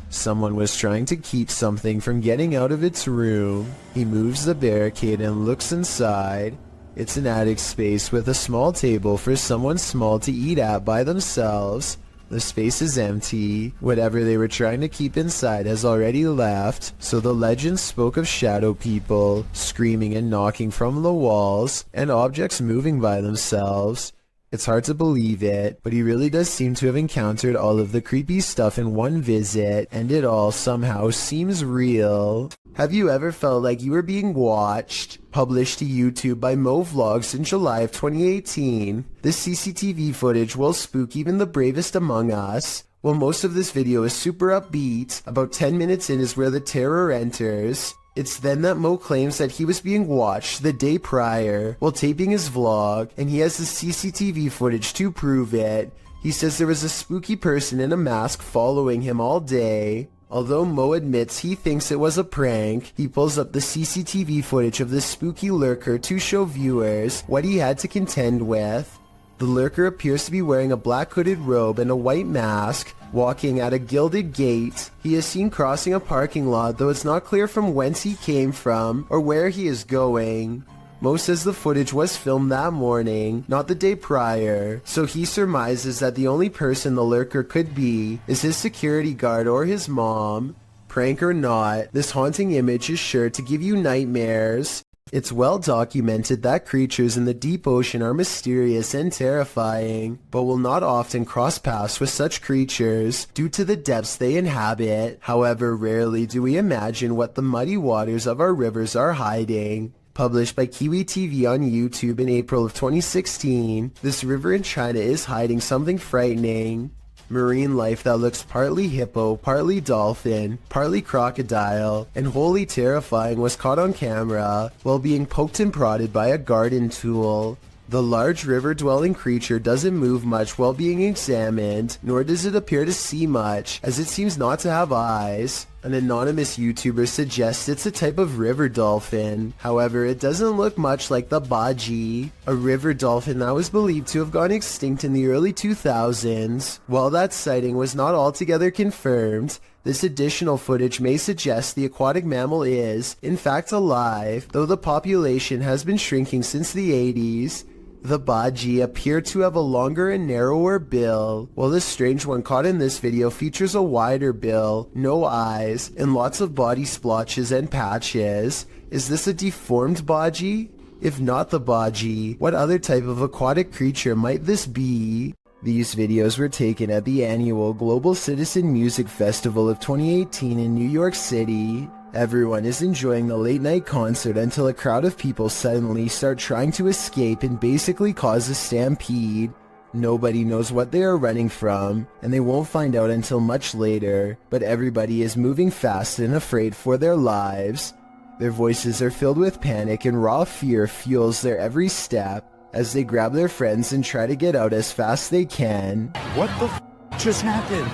Someone was trying to keep something from getting out of its room. He moves the barricade and looks inside. It's an attic space with a small table for someone small to eat at by themselves. The space is empty. Whatever they were trying to keep inside has already left, so the legend spoke of shadow people, screaming and knocking from the walls, and objects moving by themselves. It's hard to believe it, but he really does seem to have encountered all of the creepy stuff in one visit, and it all somehow seems real. Have you ever felt like you were being watched? Published to YouTube by Mo Vlogs in July of 2018. This CCTV footage will spook even the bravest among us. While most of this video is super upbeat, about 10 minutes in is where the terror enters. It's then that Mo claims that he was being watched the day prior while taping his vlog, and he has the CCTV footage to prove it. He says there was a spooky person in a mask following him all day. Although Mo admits he thinks it was a prank, he pulls up the CCTV footage of the spooky lurker to show viewers what he had to contend with. The lurker appears to be wearing a black hooded robe and a white mask, walking at a gilded gate. He is seen crossing a parking lot, though it's not clear from whence he came from or where he is going. Mo says the footage was filmed that morning, not the day prior, so he surmises that the only person the lurker could be is his security guard or his mom. Prank or not, this haunting image is sure to give you nightmares. It's well documented that creatures in the deep ocean are mysterious and terrifying, but will not often cross paths with such creatures due to the depths they inhabit. However, rarely do we imagine what the muddy waters of our rivers are hiding. Published by Kiwi TV on YouTube in April of 2016, this river in China is hiding something frightening. Marine life that looks partly hippo, partly dolphin, partly crocodile, and wholly terrifying was caught on camera while being poked and prodded by a garden tool. The large river-dwelling creature doesn't move much while being examined, nor does it appear to see much, as it seems not to have eyes. An anonymous YouTuber suggests it's a type of river dolphin. However, it doesn't look much like the baji, a river dolphin that was believed to have gone extinct in the early 2000s. While that sighting was not altogether confirmed, this additional footage may suggest the aquatic mammal is, in fact, alive, though the population has been shrinking since the 80s. The baji appear to have a longer and narrower bill, while the strange one caught in this video features a wider bill, no eyes, and lots of body splotches and patches. Is this a deformed baji? If not the baji, what other type of aquatic creature might this be? These videos were taken at the annual Global Citizen Music Festival of 2018 in New York City. Everyone is enjoying the late night concert until a crowd of people suddenly start trying to escape and basically cause a stampede. Nobody knows what they are running from, and they won't find out until much later, but everybody is moving fast and afraid for their lives. Their voices are filled with panic and raw fear fuels their every step as they grab their friends and try to get out as fast as they can.
What the just happened?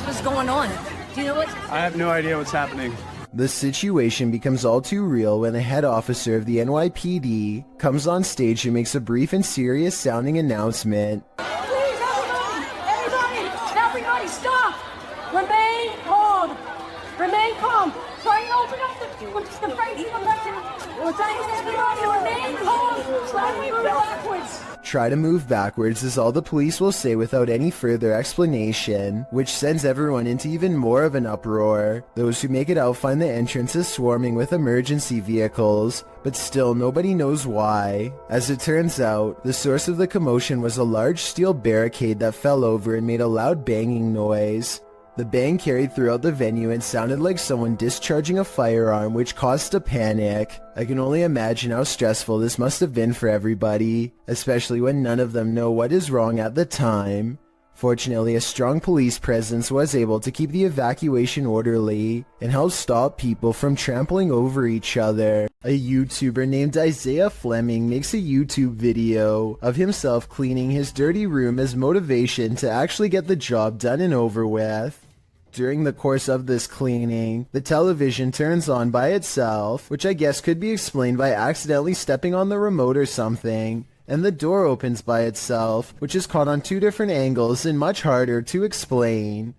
What's going on? Do you know what?
I have no idea what's happening.
The situation becomes all too real when a head officer of the NYPD comes on stage and makes a brief and serious sounding announcement.
Please, everybody, stop! Remain calm! Remain calm! Try and open up the brakes of the button! We're trying to everybody remain calm! Try to move backwards!
Try to move backwards is all the police will say without any further explanation, which sends everyone into even more of an uproar. Those who make it out find the entrance is swarming with emergency vehicles, but still nobody knows why. As it turns out, the source of the commotion was a large steel barricade that fell over and made a loud banging noise. The bang carried throughout the venue and sounded like someone discharging a firearm, which caused a panic. I can only imagine how stressful this must have been for everybody, especially when none of them know what is wrong at the time. Fortunately, a strong police presence was able to keep the evacuation orderly and help stop people from trampling over each other. A YouTuber named Isaiah Fleming makes a YouTube video of himself cleaning his dirty room as motivation to actually get the job done and over with. During the course of this cleaning, the television turns on by itself, which I guess could be explained by accidentally stepping on the remote or something, and the door opens by itself, which is caught on two different angles and much harder to explain.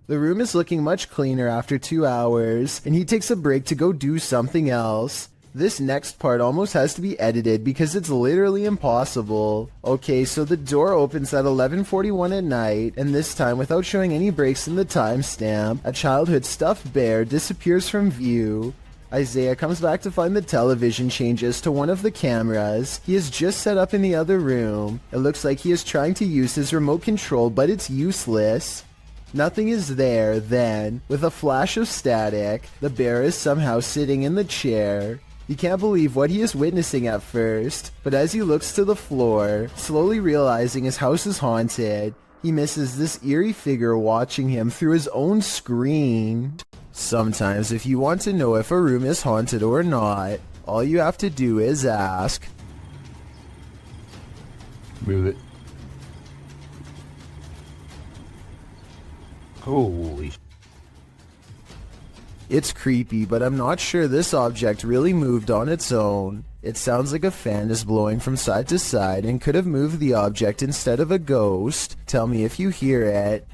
The room is looking much cleaner after 2 hours, and he takes a break to go do something else. This next part almost has to be edited because it's literally impossible. Okay, so the door opens at 11:41 at night, and this time without showing any breaks in the timestamp, a childhood stuffed bear disappears from view. Isaiah comes back to find the television changes to one of the cameras he has just set up in the other room. It looks like he is trying to use his remote control, but it's useless. Nothing is there then. With a flash of static, the bear is somehow sitting in the chair. He can't believe what he is witnessing at first, but as he looks to the floor, slowly realizing his house is haunted, he misses this eerie figure watching him through his own screen. Sometimes if you want to know if a room is haunted or not, all you have to do is ask.
Move it. Holy.
It's creepy, but I'm not sure this object really moved on its own. It sounds like a fan is blowing from side to side and could have moved the object instead of a ghost. Tell me if you hear it.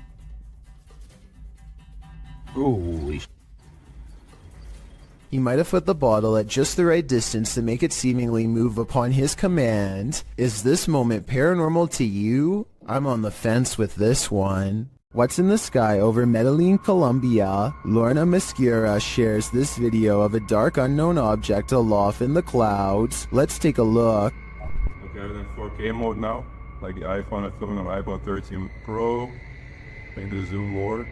Holy.
He might have put the bottle at just the right distance to make it seemingly move upon his command. Is this moment paranormal to you? I'm on the fence with this one. What's in the sky over Medellin, Colombia? Lorna Mascara shares this video of a dark unknown object aloft in the clouds. Let's take a look.
Okay, we're in 4K mode now. Like the iPhone, I'm filming on iPhone 13 Pro. Maybe the zoom more.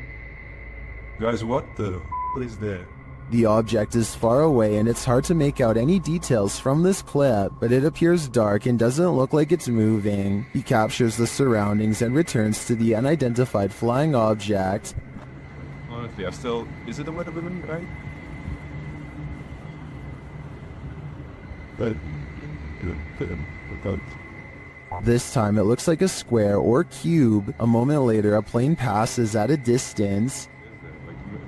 Guys, what the is that?
The object is far away and it's hard to make out any details from this clip, but it appears dark and doesn't look like it's moving. He captures the surroundings and returns to the unidentified flying object.
Honestly, I still... Is it a weather balloon, right? But...
This time it looks like a square or cube. A moment later a plane passes at a distance.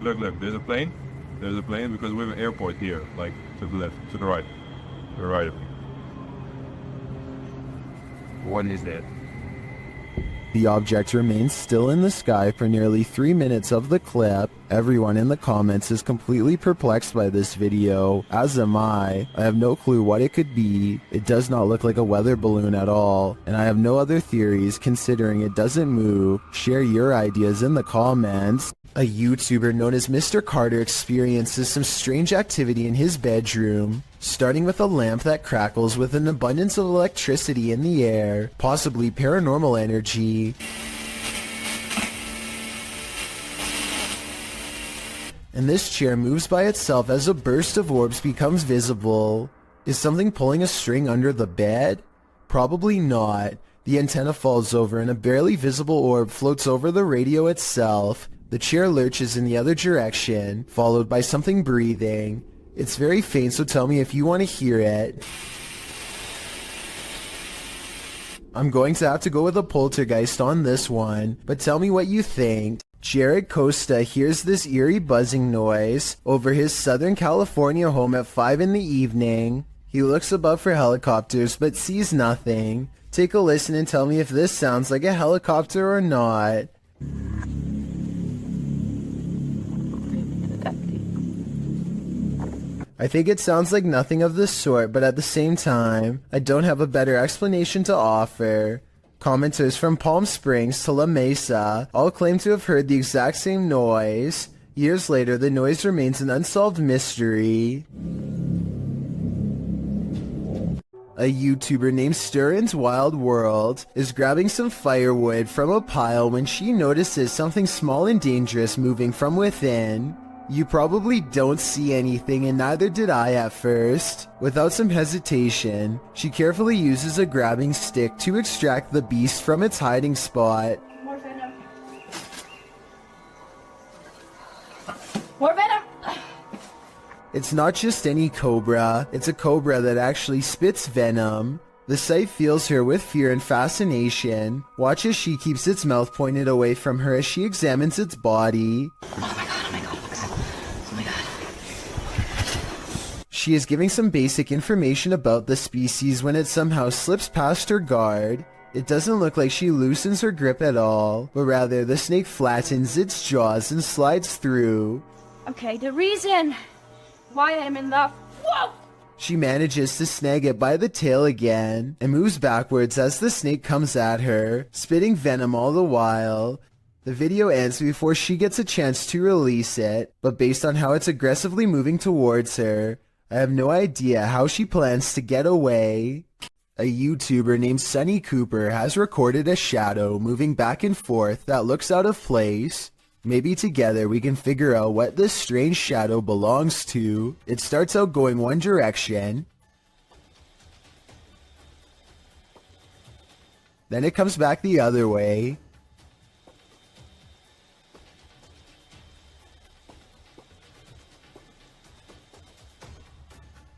Look, there's a plane. There's a plane because we have an airport here, like to the left, to the right. To the right of me. What is that?
The object remains still in the sky for nearly 3 minutes of the clip. Everyone in the comments is completely perplexed by this video, as am I. I have no clue what it could be. It does not look like a weather balloon at all, and I have no other theories considering it doesn't move. Share your ideas in the comments. A YouTuber known as Mr. Carter experiences some strange activity in his bedroom, starting with a lamp that crackles with an abundance of electricity in the air, possibly paranormal energy. And this chair moves by itself as a burst of orbs becomes visible. Is something pulling a string under the bed? Probably not. The antenna falls over and a barely visible orb floats over the radio itself. The chair lurches in the other direction, followed by something breathing. It's very faint, so tell me if you want to hear it. I'm going to have to go with a poltergeist on this one, but tell me what you think. Jared Costa hears this eerie buzzing noise over his Southern California home at 5 in the evening. He looks above for helicopters but sees nothing. Take a listen and tell me if this sounds like a helicopter or not. I think it sounds like nothing of the sort, but at the same time, I don't have a better explanation to offer. Commenters from Palm Springs to La Mesa all claim to have heard the exact same noise. Years later, the noise remains an unsolved mystery. A YouTuber named Sturin's Wild World is grabbing some firewood from a pile when she notices something small and dangerous moving from within. You probably don't see anything, and neither did I at first. Without some hesitation, she carefully uses a grabbing stick to extract the beast from its hiding spot.
More venom. More venom.
It's not just any cobra, it's a cobra that actually spits venom. The sight fills her with fear and fascination. Watch as she keeps its mouth pointed away from her as she examines its body. She is giving some basic information about the species when it somehow slips past her guard. It doesn't look like she loosens her grip at all, but rather the snake flattens its jaws and slides through.
Okay, the reason why I'm in the... Whoa!
She manages to snag it by the tail again, and moves backwards as the snake comes at her, spitting venom all the while. The video ends before she gets a chance to release it, but based on how it's aggressively moving towards her, I have no idea how she plans to get away. A YouTuber named Sunny Cooper has recorded a shadow moving back and forth that looks out of place. Maybe together we can figure out what this strange shadow belongs to. It starts out going one direction, then it comes back the other way,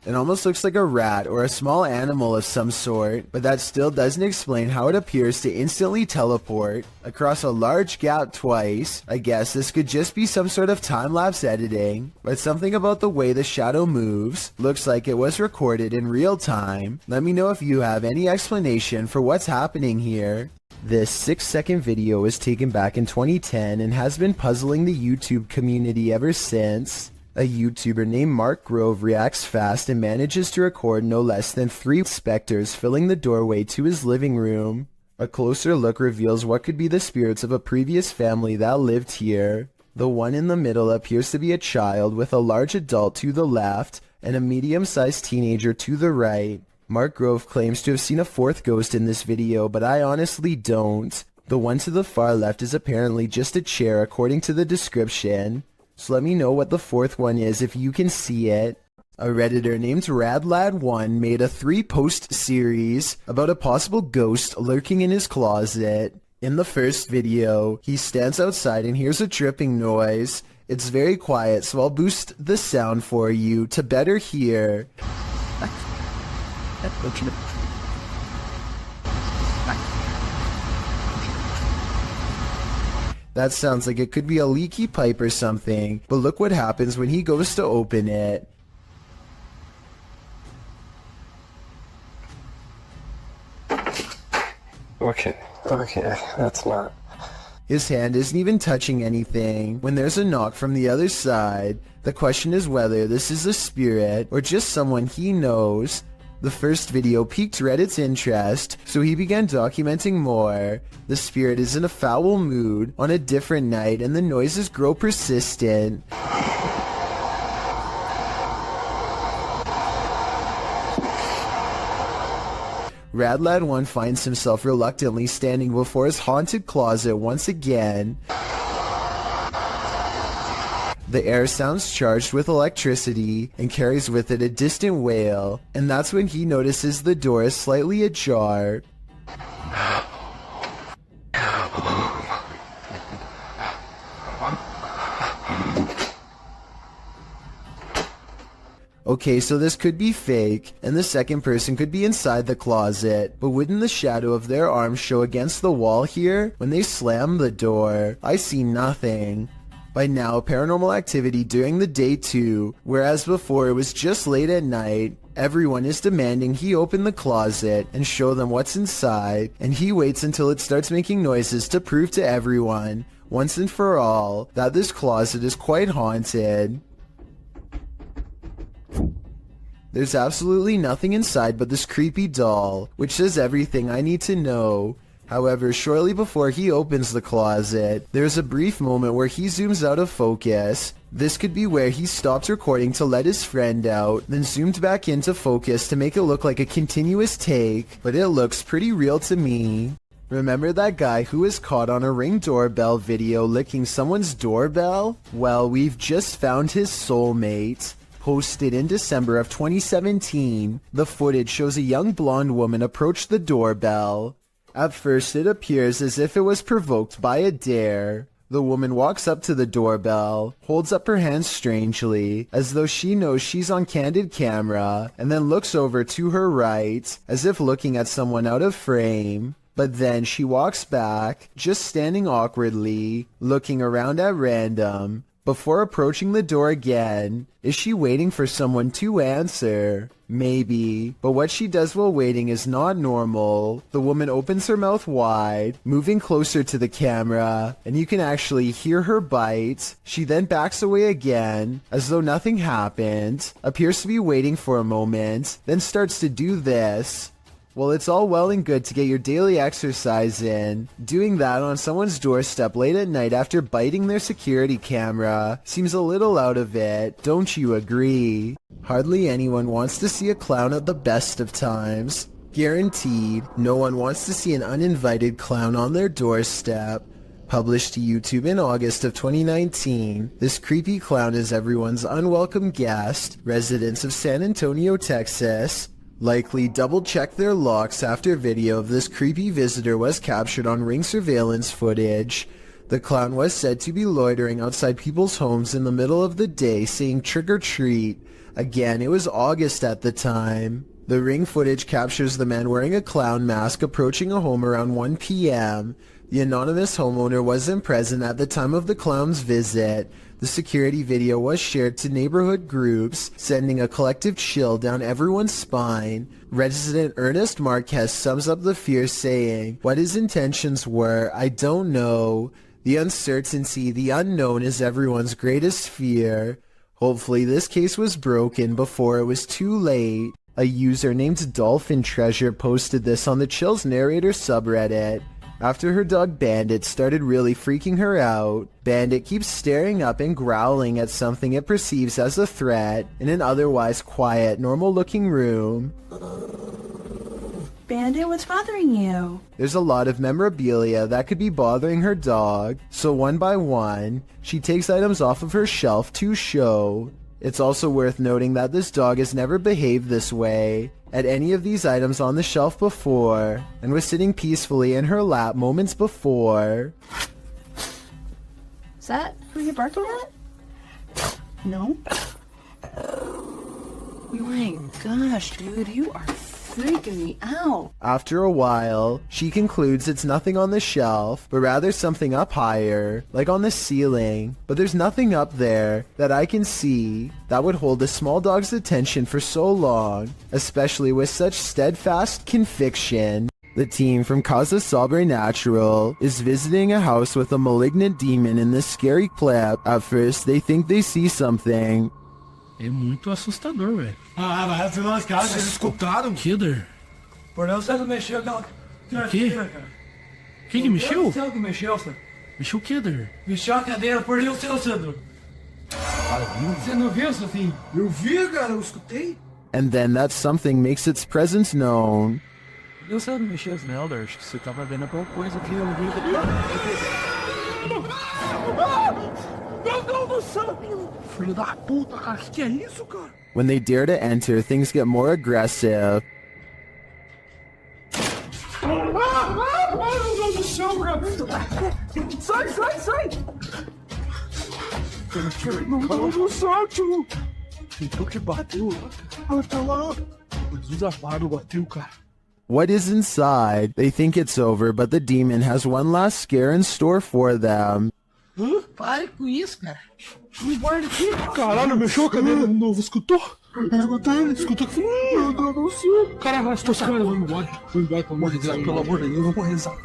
It almost looks like a rat or a small animal of some sort, but that still doesn't explain how it appears to instantly teleport across a large gap twice. I guess this could just be some sort of time-lapse editing, but something about the way the shadow moves looks like it was recorded in real time. Let me know if you have any explanation for what's happening here. This 6-second video was taken back in 2010 and has been puzzling the YouTube community ever since. A YouTuber named Mark Grove reacts fast and manages to record no less than 3 specters filling the doorway to his living room. A closer look reveals what could be the spirits of a previous family that lived here. The one in the middle appears to be a child with a large adult to the left and a medium-sized teenager to the right. Mark Grove claims to have seen a 4th ghost in this video, but I honestly don't. The one to the far left is apparently just a chair according to the description, so let me know what the 4th one is if you can see it. A Redditor named RadLad1 made a 3-post series about a possible ghost lurking in his closet. In the first video, he stands outside and hears a dripping noise. It's very quiet, so I'll boost the sound for you to better hear. That sounds like it could be a leaky pipe or something, but look what happens when he goes to open it.
Okay, that's not...
His hand isn't even touching anything when there's a knock from the other side. The question is whether this is a spirit or just someone he knows. The first video piqued Reddit's interest, so he began documenting more. The spirit is in a foul mood on a different night and the noises grow persistent. RadLad1 finds himself reluctantly standing before his haunted closet once again. The air sounds charged with electricity and carries with it a distant wail, and that's when he notices the door is slightly ajar. Okay, so this could be fake, and the second person could be inside the closet, but wouldn't the shadow of their arm show against the wall here when they slam the door? I see nothing. By now, paranormal activity during the day too, whereas before it was just late at night. Everyone is demanding he open the closet and show them what's inside, and he waits until it starts making noises to prove to everyone, once and for all, that this closet is quite haunted. There's absolutely nothing inside but this creepy doll, which says everything I need to know. However, shortly before he opens the closet, there's a brief moment where he zooms out of focus. This could be where he stopped recording to let his friend out, then zoomed back into focus to make it look like a continuous take, but it looks pretty real to me. Remember that guy who was caught on a Ring doorbell video licking someone's doorbell? Well, we've just found his soulmate. Posted in December of 2017, the footage shows a young blonde woman approach the doorbell. At first, it appears as if it was provoked by a dare. The woman walks up to the doorbell, holds up her hands strangely, as though she knows she's on candid camera, and then looks over to her right, as if looking at someone out of frame. But then she walks back, just standing awkwardly, looking around at random, before approaching the door again. Is she waiting for someone to answer? Maybe, but what she does while waiting is not normal. The woman opens her mouth wide, moving closer to the camera, and you can actually hear her bite. She then backs away again, as though nothing happened, appears to be waiting for a moment, then starts to do this. Well, it's all well and good to get your daily exercise in. Doing that on someone's doorstep late at night after biting their security camera seems a little out of it, don't you agree? Hardly anyone wants to see a clown at the best of times. Guaranteed, no one wants to see an uninvited clown on their doorstep. Published to YouTube in August of 2019, this creepy clown is everyone's unwelcome guest, residents of San Antonio, Texas. Likely double-checked their locks after video of this creepy visitor was captured on Ring surveillance footage. The clown was said to be loitering outside people's homes in the middle of the day saying trick or treat, Again, it was August at the time. The ring footage captures the man wearing a clown mask approaching a home around 1 p.m. The anonymous homeowner wasn't present at the time of the clown's visit. The security video was shared to neighborhood groups, sending a collective chill down everyone's spine. Resident Ernest Marquez sums up the fear saying, "What his intentions were, I don't know. The uncertainty, the unknown is everyone's greatest fear. Hopefully this case was broken before it was too late." A user named Dolphin Treasure posted this on the Chills Narrator subreddit. After her dog Bandit started really freaking her out, Bandit keeps staring up and growling at something it perceives as a threat in an otherwise quiet, normal-looking room.
Bandit, what's bothering you?
There's a lot of memorabilia that could be bothering her dog, so one by one, she takes items off of her shelf to show. It's also worth noting that this dog has never behaved this way at any of these items on the shelf before, and was sitting peacefully in her lap moments before.
Is that who you're barking at? No? Oh my gosh, dude, you are freaking me out.
After a while, she concludes it's nothing on the shelf, but rather something up higher, like on the ceiling. But there's nothing up there that I can see that would hold a small dog's attention for so long, especially with such steadfast conviction. The team from Casa Sobrenatural is visiting a house with a malignant demon in this scary clip. At first, they think they see something.
É muito assustador, velho.
Ah, mas afinal as caras, vocês escutaram?
Killer.
Por não, você não mexeu, não.
O quê? Quem que mexeu?
Você que mexeu, senhor.
Mexeu o quê, Der?
Mexeu a cadeira, por Deus, seu Sandro. Você não viu, Sofinho? Eu vi, cara, eu escutei.
And then that something makes its presence known.
Eu sei não mexeu assim, não, Der. Acho que você tava vendo alguma coisa aqui. Eu vi.
Meu Deus do céu! Filho da puta, cara, que é isso, cara?
When they dare to enter, things get more aggressive.
Meu Deus do céu, cara! Sai, sai, sai! Meu Deus do céu, tio! Então que bateu? Olha, tá lá! Jesus amado, bateu, cara.
What is inside? They think it's over, but the demon has one last scare in store for them.
Hã? Pare com isso, cara. Me guarda aqui. Caralho, mexeu a cadeira de novo. Escutou? Escutou que meu Deus do céu. Caralho, estou sacando. Vamos embora. Vamos embora, pelo amor de Deus. Pelo amor de Deus, vamos rezar.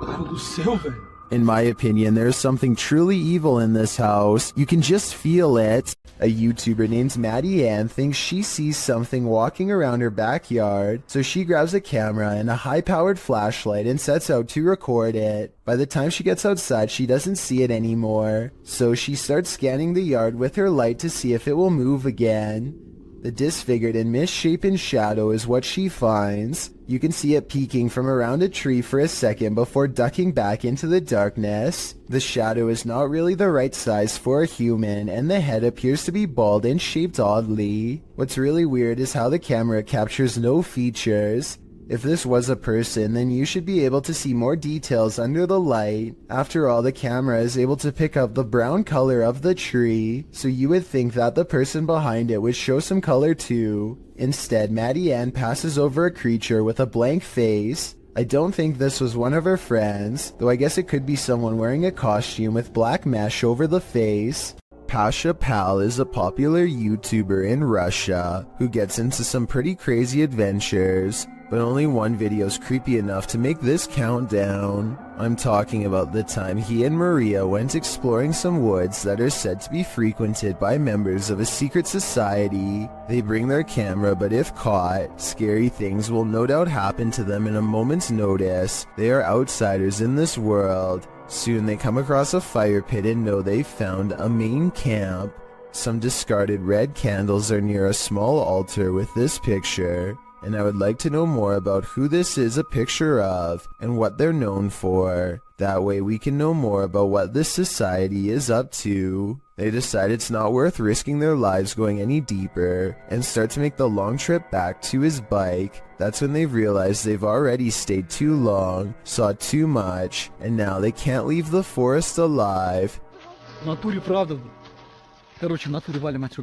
Cara do céu, velho.
In my opinion, there's something truly evil in this house. You can just feel it. A YouTuber named Maddie Ann thinks she sees something walking around her backyard, so she grabs a camera and a high-powered flashlight and sets out to record it. By the time she gets outside, she doesn't see it anymore, so she starts scanning the yard with her light to see if it will move again. The disfigured and misshapen shadow is what she finds. You can see it peeking from around a tree for a second before ducking back into the darkness. The shadow is not really the right size for a human, and the head appears to be bald and shaped oddly. What's really weird is how the camera captures no features. If this was a person, then you should be able to see more details under the light. After all, the camera is able to pick up the brown color of the tree, so you would think that the person behind it would show some color too. Instead, Maddie Ann passes over a creature with a blank face. I don't think this was one of her friends, though I guess it could be someone wearing a costume with black mesh over the face. Pasha Pal is a popular YouTuber in Russia who gets into some pretty crazy adventures, but only one video's creepy enough to make this count down. I'm talking about the time he and Maria went exploring some woods that are said to be frequented by members of a secret society. They bring their camera, but if caught, scary things will no doubt happen to them in a moment's notice. They are outsiders in this world. Soon they come across a fire pit and know they've found a main camp. Some discarded red candles are near a small altar with this picture, and I would like to know more about who this is a picture of and what they're known for. That way we can know more about what this society is up to. They decide it's not worth risking their lives going any deeper and start to make the long trip back to his bike. That's when they realize they've already stayed too long, saw too much, and now they can't leave the forest alive.
В натуре правда. Короче, в натуре Валя, мать.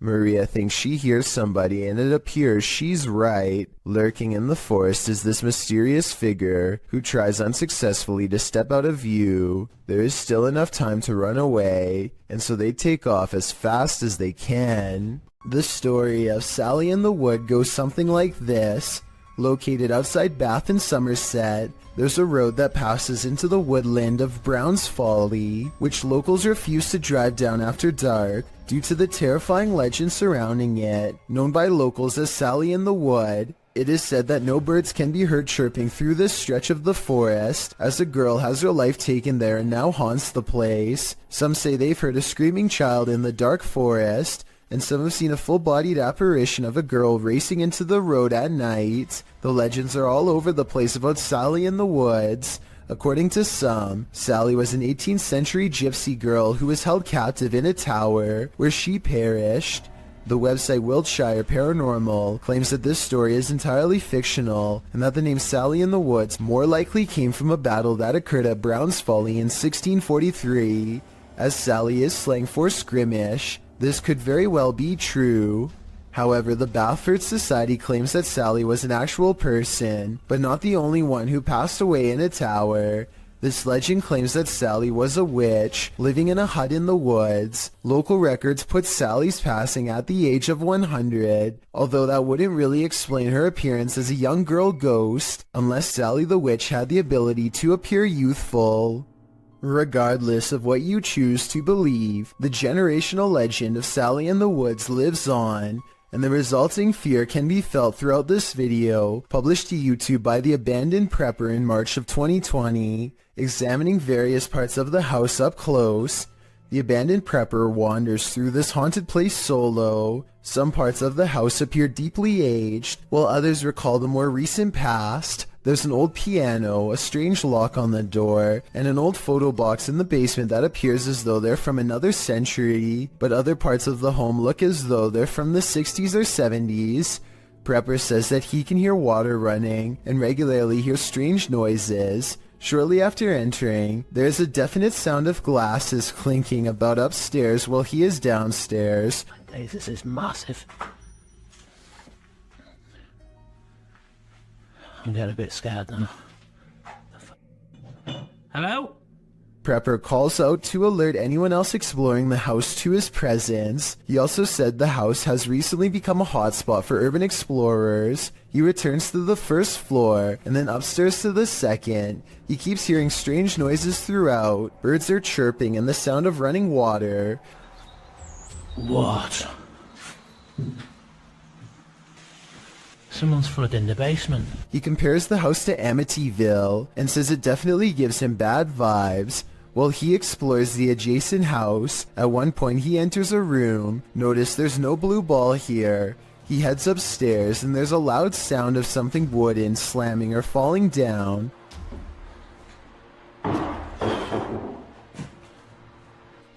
Maria thinks she hears somebody, and it appears she's right. Lurking in the forest is this mysterious figure who tries unsuccessfully to step out of view. There is still enough time to run away, and so they take off as fast as they can. The story of Sally in the Wood goes something like this. Located outside Bath in Somerset, there's a road that passes into the woodland of Brown's Folly, which locals refuse to drive down after dark due to the terrifying legend surrounding it, known by locals as Sally in the Wood. It is said that no birds can be heard chirping through this stretch of the forest, as a girl has her life taken there and now haunts the place. Some say they've heard a screaming child in the dark forest, and some have seen a full-bodied apparition of a girl racing into the road at night. The legends are all over the place about Sally in the Woods. According to some, Sally was an 18th century gypsy girl who was held captive in a tower, where she perished. The website Wiltshire Paranormal claims that this story is entirely fictional, and that the name Sally in the Woods more likely came from a battle that occurred at Brown's Folly in 1643. As Sally is slang for skirmish, this could very well be true. However, the Bathford Society claims that Sally was an actual person, but not the only one who passed away in a tower. This legend claims that Sally was a witch, living in a hut in the woods. Local records put Sally's passing at the age of 100, although that wouldn't really explain her appearance as a young girl ghost, unless Sally the witch had the ability to appear youthful. Regardless of what you choose to believe, the generational legend of Sally in the Woods lives on, and the resulting fear can be felt throughout this video, published to YouTube by the Abandoned Prepper in March of 2020, examining various parts of the house up close. The Abandoned Prepper wanders through this haunted place solo. Some parts of the house appear deeply aged, while others recall the more recent past. There's an old piano, a strange lock on the door, and an old photo box in the basement that appears as though they're from another century, but other parts of the home look as though they're from the 60s or 70s. Prepper says that he can hear water running and regularly hears strange noises. Shortly after entering, there's a definite sound of glasses clinking about upstairs while he is downstairs.
Hey, this is massive. I'm getting a bit scared now. Hello?
Prepper calls out to alert anyone else exploring the house to his presence. He also said the house has recently become a hotspot for urban explorers. He returns to the first floor, and then upstairs to the second. He keeps hearing strange noises throughout. Birds are chirping and the sound of running water.
What? Someone's flooding the basement.
He compares the house to Amityville and says it definitely gives him bad vibes. While he explores the adjacent house, at one point he enters a room. Notice there's no blue ball here. He heads upstairs and there's a loud sound of something wooden slamming or falling down.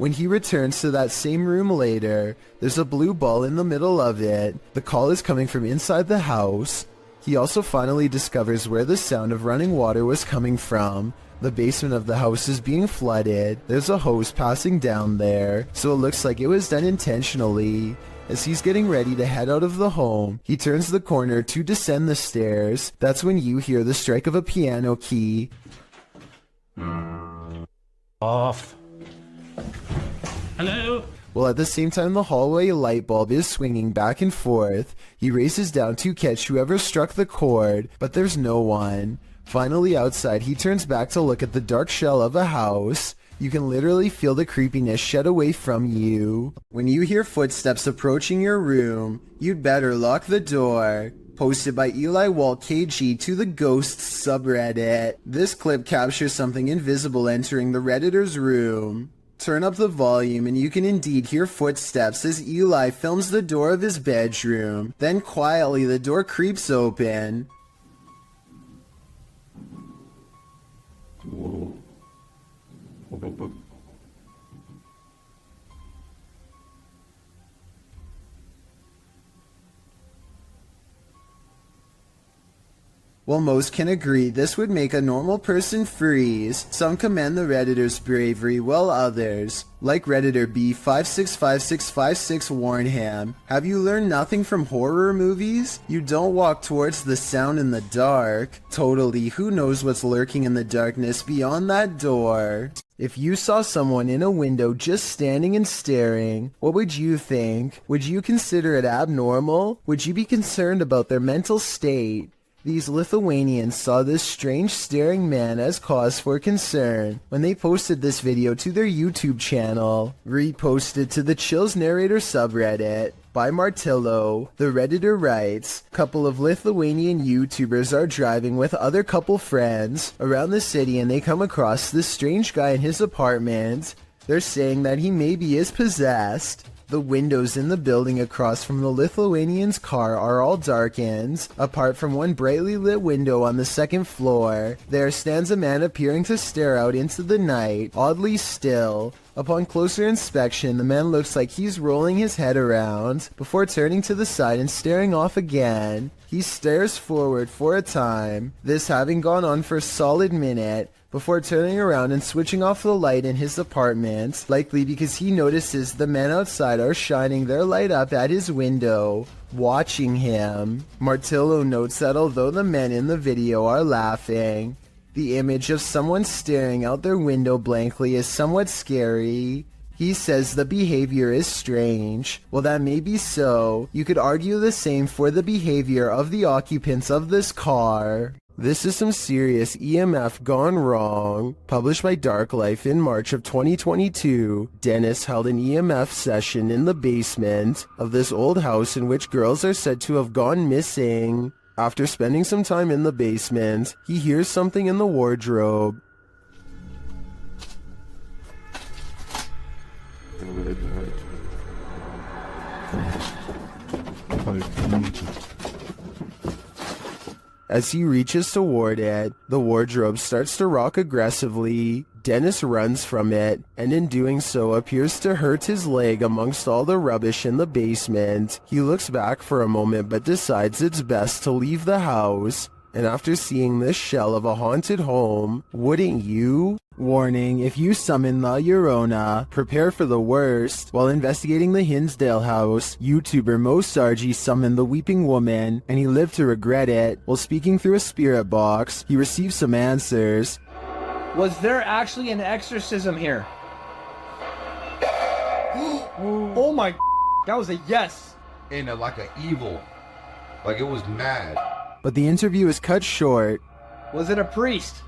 When he returns to that same room later, there's a blue ball in the middle of it. The call is coming from inside the house. He also finally discovers where the sound of running water was coming from. The basement of the house is being flooded. There's a hose passing down there, so it looks like it was done intentionally. As he's getting ready to head out of the home, he turns the corner to descend the stairs. That's when you hear the strike of a piano key.
Off. Hello?
Well, at the same time the hallway light bulb is swinging back and forth. He races down to catch whoever struck the cord, but there's no one. Finally outside, he turns back to look at the dark shell of a house. You can literally feel the creepiness shed away from you. When you hear footsteps approaching your room, you'd better lock the door. Posted by Eli Walt KG to the Ghosts subreddit. This clip captures something invisible entering the Redditor's room. Turn up the volume and you can indeed hear footsteps as Eli films the door of his bedroom. Then quietly the door creeps open. While most can agree this would make a normal person freeze, some commend the Redditor's bravery, while others, like Redditor B565656 warn him, have you learned nothing from horror movies? You don't walk towards the sound in the dark. Totally, who knows what's lurking in the darkness beyond that door? If you saw someone in a window just standing and staring, what would you think? Would you consider it abnormal? Would you be concerned about their mental state? These Lithuanians saw this strange staring man as cause for concern when they posted this video to their YouTube channel. Reposted to the Chills Narrator subreddit. By Martillo, the Redditor writes, couple of Lithuanian YouTubers are driving with other couple friends around the city and they come across this strange guy in his apartment. They're saying that he maybe is possessed. The windows in the building across from the Lithuanian's car are all darkened, apart from one brightly lit window on the second floor. There stands a man appearing to stare out into the night, oddly still. Upon closer inspection, the man looks like he's rolling his head around, before turning to the side and staring off again. He stares forward for a time, this having gone on for a solid minute, before turning around and switching off the light in his apartment, likely because he notices the men outside are shining their light up at his window, watching him. Martillo notes that although the men in the video are laughing, the image of someone staring out their window blankly is somewhat scary. He says the behavior is strange. Well, that may be so. You could argue the same for the behavior of the occupants of this car. This is some serious EMF gone wrong. Published by Dark Life in March of 2022, Dennis held an EMF session in the basement of this old house in which girls are said to have gone missing. After spending some time in the basement, he hears something in the wardrobe. As he reaches toward it, the wardrobe starts to rock aggressively. Dennis runs from it, and in doing so appears to hurt his leg amongst all the rubbish in the basement. He looks back for a moment but decides it's best to leave the house. And after seeing this shell of a haunted home, wouldn't you? Warning, if you summon La Llorona, prepare for the worst. While investigating the Hinsdale house, YouTuber Mo Sargi summoned the Weeping Woman, and he lived to regret it. While speaking through a spirit box, he received some answers.
Was there actually an exorcism here? Oh my, that was a yes.
And like an evil, like it was mad.
But the interview is cut short.
Was it a priest?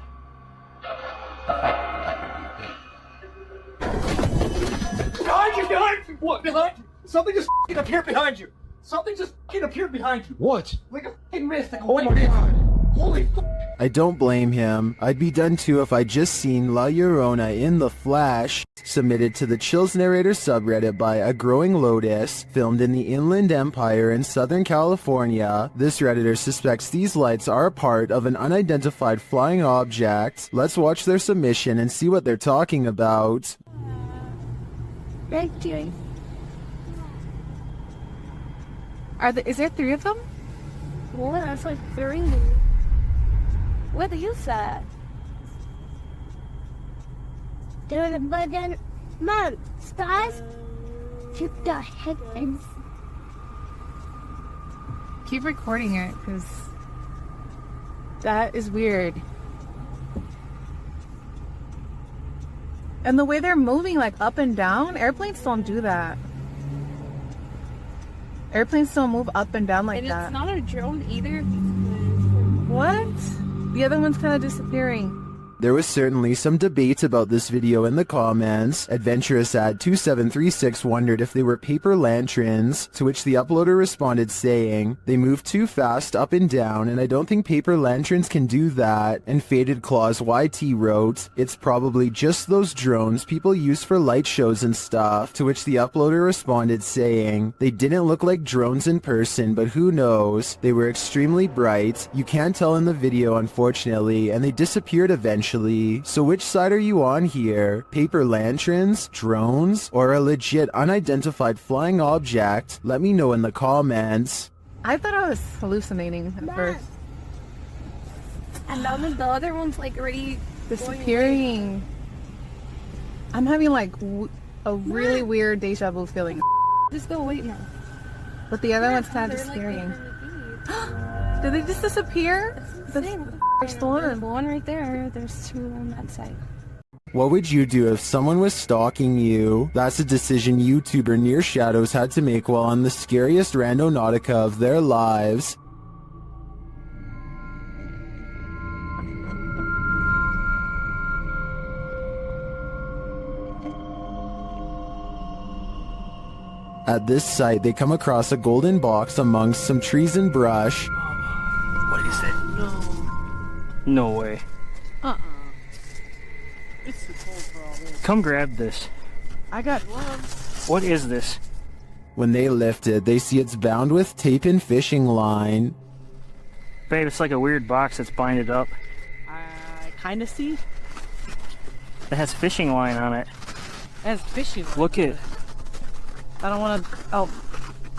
Behind you, behind you! What? Behind you? Something just appeared behind you. Something just appeared behind you.
What?
Like a f***ing mist. Like, oh my god. Holy f***.
I don't blame him. I'd be done too if I'd just seen La Llorona in the flesh. Submitted to the Chills Narrator subreddit by A Growing Lotus, filmed in the Inland Empire in Southern California. This Redditor suspects these lights are a part of an unidentified flying object. Let's watch their submission and see what they're talking about.
Thank you. Is there 3 of them? Well, that's like 3. What do you say? But then, Mom, stars keep the headphones.
Keep recording it, because that is weird. And the way they're moving, like, up and down, airplanes don't do that. Airplanes don't move up and down like that.
And it's not a drone either.
What? The other one's kind of disappearing.
There was certainly some debate about this video in the comments. Adventurous at 2736 wondered if they were paper lanterns, to which the uploader responded saying, they move too fast up and down and I don't think paper lanterns can do that. And Faded Claws YT wrote, it's probably just those drones people use for light shows and stuff, to which the uploader responded saying, they didn't look like drones in person, but who knows, they were extremely bright, you can't tell in the video unfortunately, and they disappeared eventually. So which side are you on here? Paper lanterns, drones, or a legit unidentified flying object? Let me know in the comments.
I thought I was hallucinating at first.
And then the other one's like already
disappearing. I'm having like a really weird deja vu feeling.
Just go wait now.
But the other one's kind of disappearing. Did they just disappear?
There's the one right there. There's two on that side.
What would you do if someone was stalking you? That's a decision YouTuber Near Shadows had to make while on the scariest randonautica of their lives. At this site, they come across a golden box amongst some trees and brush.
What is it?
No way.
It's the cold problem.
Come grab this.
I got gloves.
What is this?
When they lift it, they see it's bound with tape and fishing line.
Babe, it's like a weird box that's binded up.
I kind of see.
It has fishing line on it.
It has fishing line.
Look at.
I don't want to. Oh.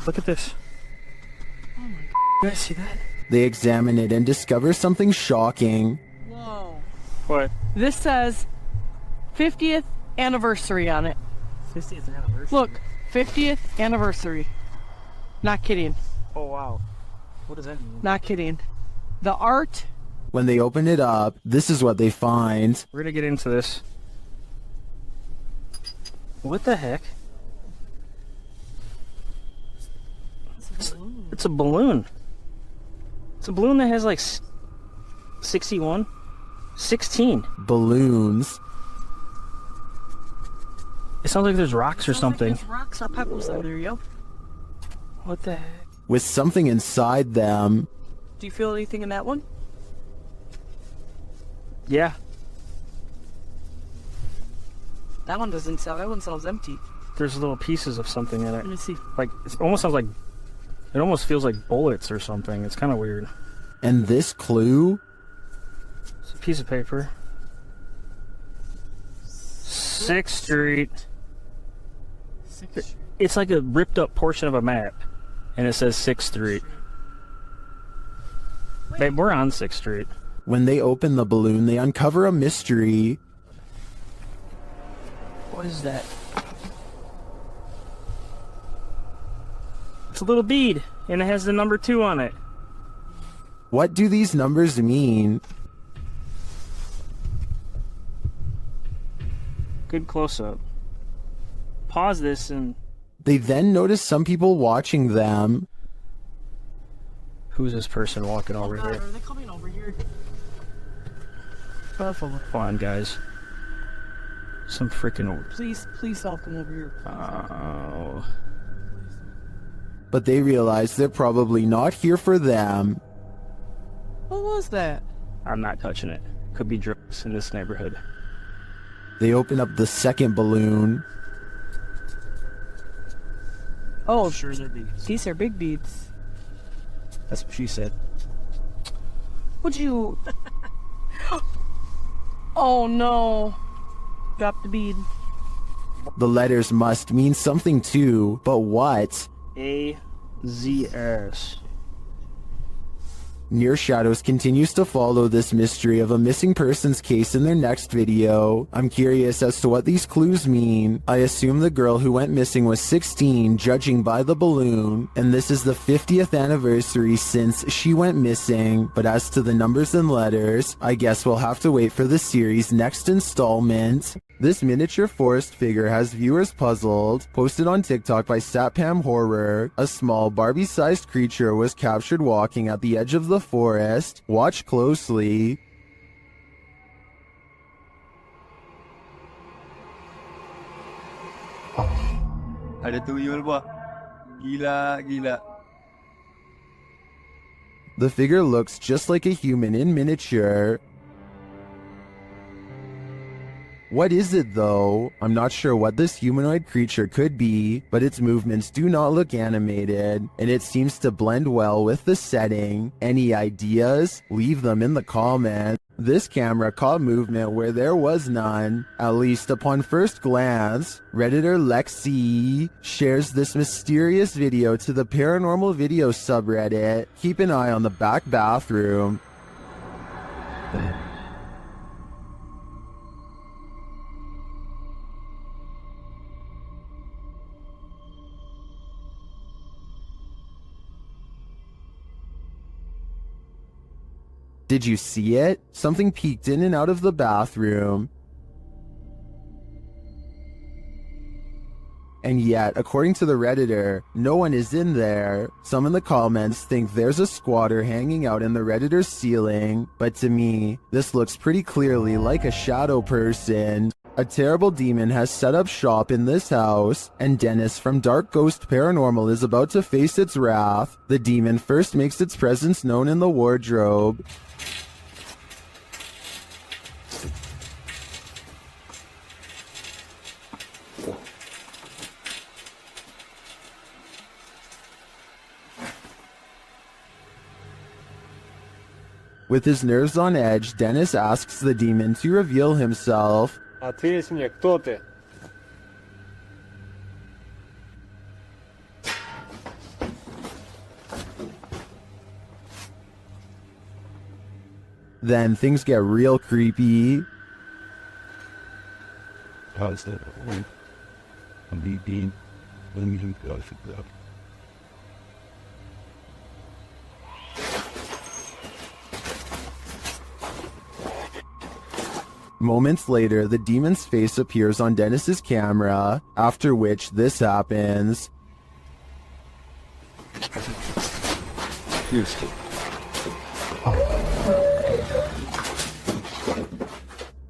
Look at this.
Oh my God.
You guys see that?
They examine it and discover something shocking.
Whoa.
What?
This says 50th anniversary on it.
50th anniversary?
Look, 50th anniversary. Not kidding.
Oh, wow. What does that mean?
Not kidding. The art.
When they open it up, this is what they find.
We're gonna get into this. What the heck? It's a balloon. It's a balloon that has like 61? 16.
Balloons.
It sounds like there's rocks or something.
Like there's rocks or pebbles out there, yo.
What the heck?
With something inside them.
Do you feel anything in that one?
Yeah.
That one doesn't sound. That one sounds empty.
There's little pieces of something in it.
Let me see.
Like, it almost sounds like, it almost feels like bullets or something. It's kind of weird.
And this clue?
It's a piece of paper. 6th Street. It's like a ripped up portion of a map. And it says 6th Street. Babe, we're on 6th Street.
When they open the balloon, they uncover a mystery.
What is that? It's a little bead, and it has the number 2 on it.
What do these numbers mean?
Good close-up. Pause this and...
They then notice some people watching them.
Who's this person walking over here?
Are they coming over here?
Come on, guys. Some freaking...
Please don't come over here.
Oh.
But they realize they're probably not here for them.
What was that?
I'm not touching it. Could be drugs in this neighborhood.
They open up the second balloon.
Oh, sure they're beads. These are big beads.
That's what she said.
Would you... Oh no. Drop the bead.
The letters must mean something too, but what?
A-Z-S.
Near Shadows continues to follow this mystery of a missing persons case in their next video. I'm curious as to what these clues mean. I assume the girl who went missing was 16, judging by the balloon, and this is the 50th anniversary since she went missing. But as to the numbers and letters, I guess we'll have to wait for the series' next installment. This miniature forest figure has viewers puzzled. Posted on TikTok by Satpam Horror, a small Barbie-sized creature was captured walking at the edge of the forest. Watch closely.
Ada tuyul ba? Gila.
The figure looks just like a human in miniature. What is it though? I'm not sure what this humanoid creature could be, but its movements do not look animated, and it seems to blend well with the setting. Any ideas? Leave them in the comments. This camera caught movement where there was none, at least upon first glance. Redditor Lexi shares this mysterious video to the paranormal video subreddit. Keep an eye on the back bathroom. Did you see it? Something peeked in and out of the bathroom. And yet, according to the Redditor, no one is in there. Some in the comments think there's a squatter hanging out in the Redditor's ceiling, but to me, this looks pretty clearly like a shadow person. A terrible demon has set up shop in this house, and Dennis from Dark Ghost Paranormal is about to face its wrath. The demon first makes its presence known in the wardrobe. With his nerves on edge, Dennis asks the demon to reveal himself.
Ответь мне, кто ты?
Then things get real creepy.
How's that? I'm being. Let me look at that.
Moments later, the demon's face appears on Dennis's camera, after which this happens.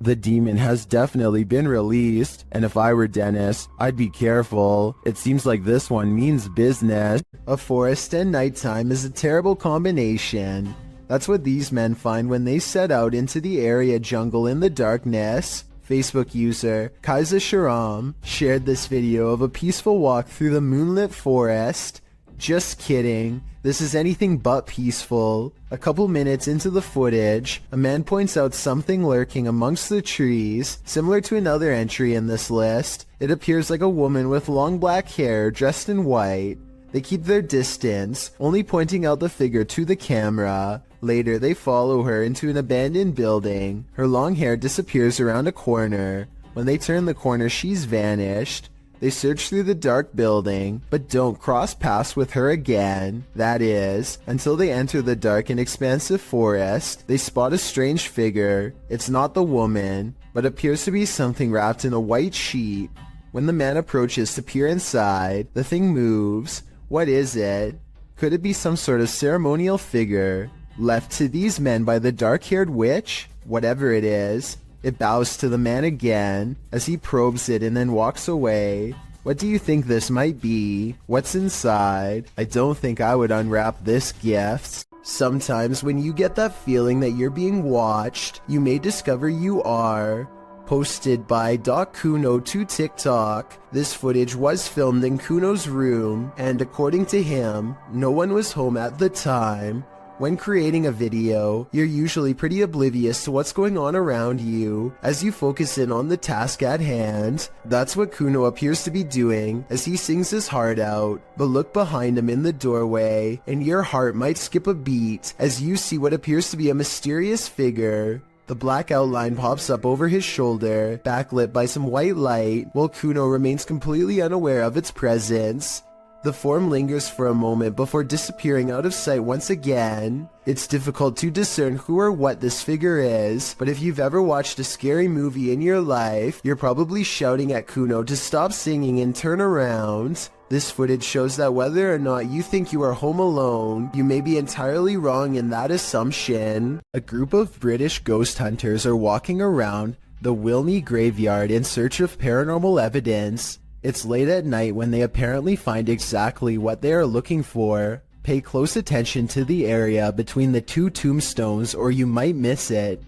The demon has definitely been released, and if I were Dennis, I'd be careful. It seems like this one means business. A forest and nighttime is a terrible combination. That's what these men find when they set out into the area jungle in the darkness. Facebook user Kaiser Sharam shared this video of a peaceful walk through the moonlit forest. Just kidding, this is anything but peaceful. A couple minutes into the footage, a man points out something lurking amongst the trees, similar to another entry in this list. It appears like a woman with long black hair dressed in white. They keep their distance, only pointing out the figure to the camera. Later, they follow her into an abandoned building. Her long hair disappears around a corner. When they turn the corner, she's vanished. They search through the dark building, but don't cross paths with her again. That is, until they enter the dark and expansive forest. They spot a strange figure. It's not the woman, but appears to be something wrapped in a white sheet. When the man approaches to peer inside, the thing moves. What is it? Could it be some sort of ceremonial figure? Left to these men by the dark-haired witch? Whatever it is, it bows to the man again as he probes it and then walks away. What do you think this might be? What's inside? I don't think I would unwrap this gift. Sometimes when you get that feeling that you're being watched, you may discover you are. Posted by Doc Kuno to TikTok. This footage was filmed in Kuno's room, and according to him, no one was home at the time. When creating a video, you're usually pretty oblivious to what's going on around you as you focus in on the task at hand. That's what Kuno appears to be doing as he sings his heart out. But look behind him in the doorway, and your heart might skip a beat as you see what appears to be a mysterious figure. The black outline pops up over his shoulder, backlit by some white light, while Kuno remains completely unaware of its presence. The form lingers for a moment before disappearing out of sight once again. It's difficult to discern who or what this figure is, but if you've ever watched a scary movie in your life, you're probably shouting at Kuno to stop singing and turn around. This footage shows that whether or not you think you are home alone, you may be entirely wrong in that assumption. A group of British ghost hunters are walking around the Wilney graveyard in search of paranormal evidence. It's late at night when they apparently find exactly what they are looking for. Pay close attention to the area between the two tombstones or you might miss it.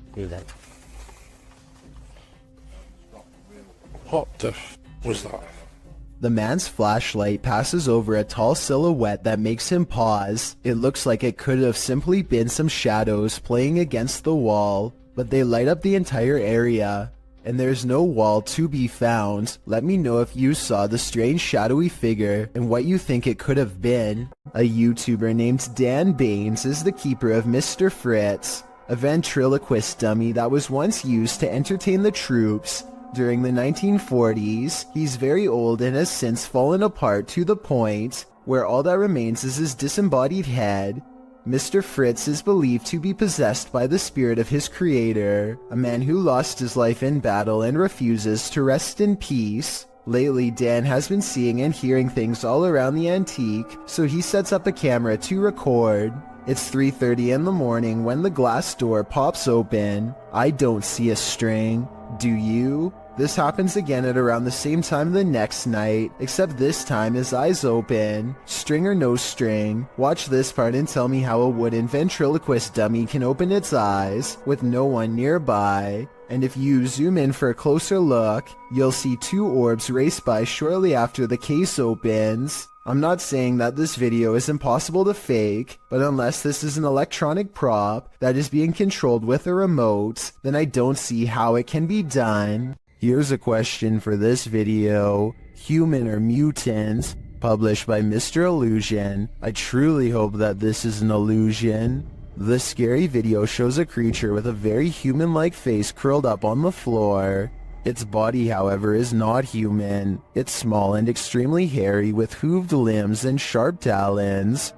What the was that?
The man's flashlight passes over a tall silhouette that makes him pause. It looks like it could have simply been some shadows playing against the wall, but they light up the entire area. And there's no wall to be found. Let me know if you saw the strange shadowy figure and what you think it could have been. A YouTuber named Dan Baines is the keeper of Mr. Fritz. a ventriloquist dummy that was once used to entertain the troops during the 1940s. He's very old and has since fallen apart to the point where all that remains is his disembodied head. Mr. Fritz is believed to be possessed by the spirit of his creator, a man who lost his life in battle and refuses to rest in peace. Lately, Dan has been seeing and hearing things all around the antique, so he sets up a camera to record. It's 3:30 in the morning when the glass door pops open. I don't see a string. Do you? This happens again at around the same time the next night, except this time his eyes open. String or no string, watch this part and tell me how a wooden ventriloquist dummy can open its eyes with no one nearby. And if you zoom in for a closer look, you'll see two orbs race by shortly after the case opens. I'm not saying that this video is impossible to fake, but unless this is an electronic prop that is being controlled with a remote, then I don't see how it can be done. Here's a question for this video: human or mutant? Published by Mr. Illusion. I truly hope that this is an illusion. The scary video shows a creature with a very human-like face curled up on the floor. Its body, however, is not human. It's small and extremely hairy with hooved limbs and sharp talons.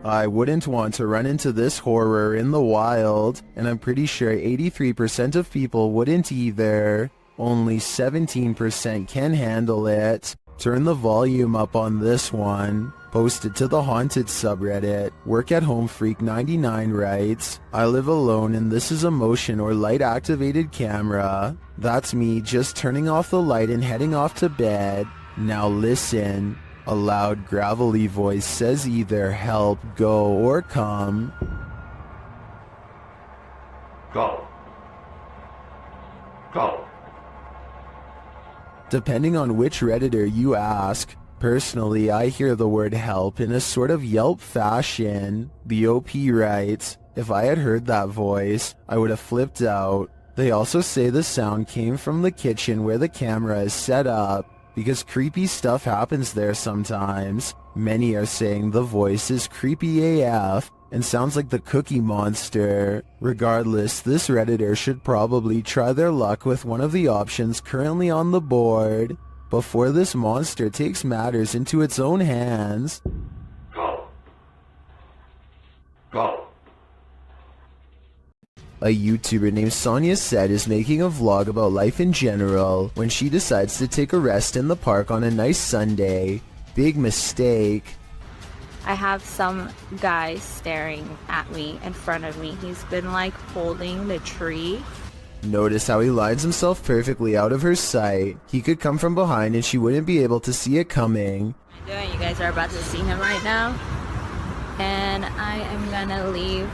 I wouldn't want to run into this horror in the wild, and I'm pretty sure 83% of people wouldn't either. Only 17% can handle it. Turn the volume up on this one. Posted to the Haunted subreddit. Work at Home Freak 99 writes, I live alone and this is a motion or light activated camera. That's me just turning off the light and heading off to bed. Now listen. A loud gravelly voice says either help, go, or come.
Go. Go.
Depending on which Redditor you ask, personally I hear the word help in a sort of Yelp fashion. The OP writes, if I had heard that voice, I would have flipped out. They also say the sound came from the kitchen where the camera is set up, because creepy stuff happens there sometimes. Many are saying the voice is creepy AF and sounds like the Cookie Monster. Regardless, this Redditor should probably try their luck with one of the options currently on the board before this monster takes matters into its own hands.
Go. Go.
A YouTuber named Sonia Said is making a vlog about life in general when she decides to take a rest in the park on a nice Sunday. Big mistake.
I have some guy staring at me in front of me. He's been like holding the tree.
Notice how he lines himself perfectly out of her sight. He could come from behind and she wouldn't be able to see it coming.
You guys are about to see him right now. And I am gonna leave.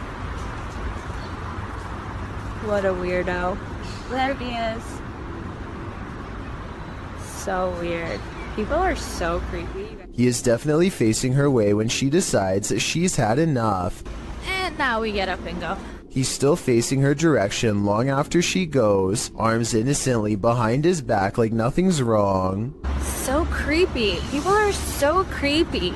What a weirdo. There he is. So weird. People are so creepy.
He is definitely facing her way when she decides that she's had enough.
And now we get up and go.
He's still facing her direction long after she goes, arms innocently behind his back like nothing's wrong.
So creepy. People are so creepy.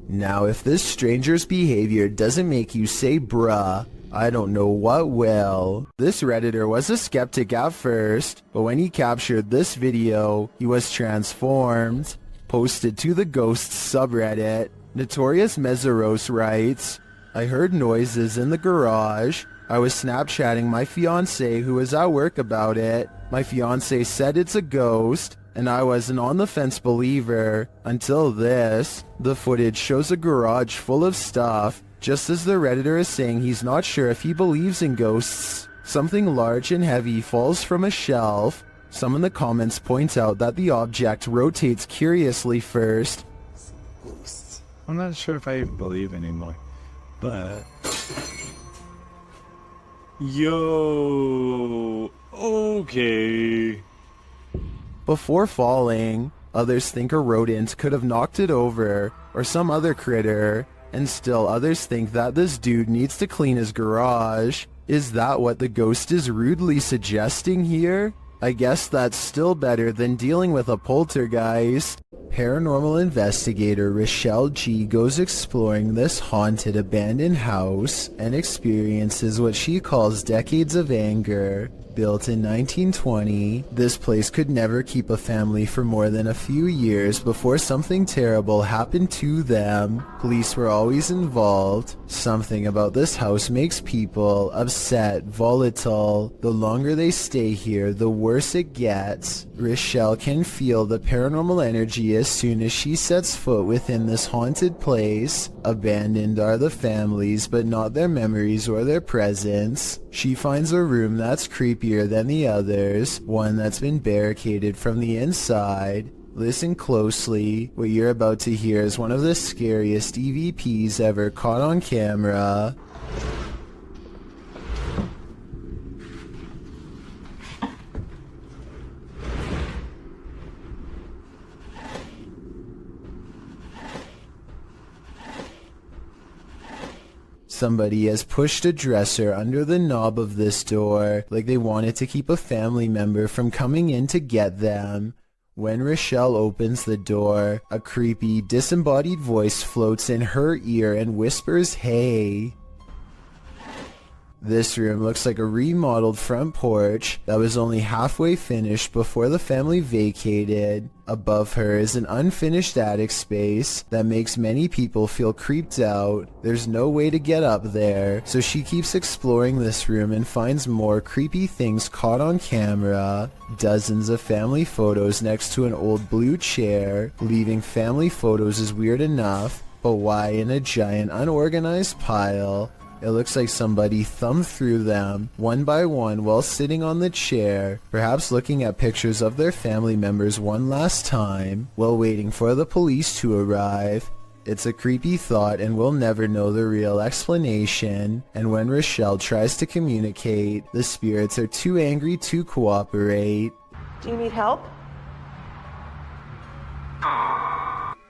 Now if this stranger's behavior doesn't make you say bruh, I don't know what will. This Redditor was a skeptic at first, but when he captured this video, he was transformed. Posted to the Ghosts subreddit, Notorious Meseros writes, I heard noises in the garage. I was Snapchatting my fiancé who was at work about it. My fiancé said it's a ghost, and I was an on-the-fence believer until this. The footage shows a garage full of stuff. Just as the Redditor is saying he's not sure if he believes in ghosts, something large and heavy falls from a shelf. Some in the comments point out that the object rotates curiously first.
I'm not sure if I believe anymore, but... Yo... Okay...
Before falling, others think a rodent could have knocked it over, or some other critter, and still others think that this dude needs to clean his garage. Is that what the ghost is rudely suggesting here? I guess that's still better than dealing with a poltergeist. Paranormal investigator Rochelle G goes exploring this haunted abandoned house and experiences what she calls decades of anger. Built in 1920, this place could never keep a family for more than a few years before something terrible happened to them. Police were always involved. Something about this house makes people upset, volatile. The longer they stay here, the worse it gets. Rochelle can feel the paranormal energy as soon as she sets foot within this haunted place. Abandoned are the families, but not their memories or their presence. She finds a room that's creepier than the others, one that's been barricaded from the inside. Listen closely. What you're about to hear is one of the scariest EVPs ever caught on camera. Somebody has pushed a dresser under the knob of this door, like they wanted to keep a family member from coming in to get them. When Rochelle opens the door, a creepy, disembodied voice floats in her ear and whispers, "Hey." This room looks like a remodeled front porch that was only halfway finished before the family vacated. Above her is an unfinished attic space that makes many people feel creeped out. There's no way to get up there, so she keeps exploring this room and finds more creepy things caught on camera. Dozens of family photos next to an old blue chair. Leaving family photos is weird enough, but why in a giant unorganized pile? It looks like somebody thumbed through them, one by one, while sitting on the chair, perhaps looking at pictures of their family members one last time, while waiting for the police to arrive. It's a creepy thought and we'll never know the real explanation, and when Rochelle tries to communicate, the spirits are too angry to cooperate.
Do you need help?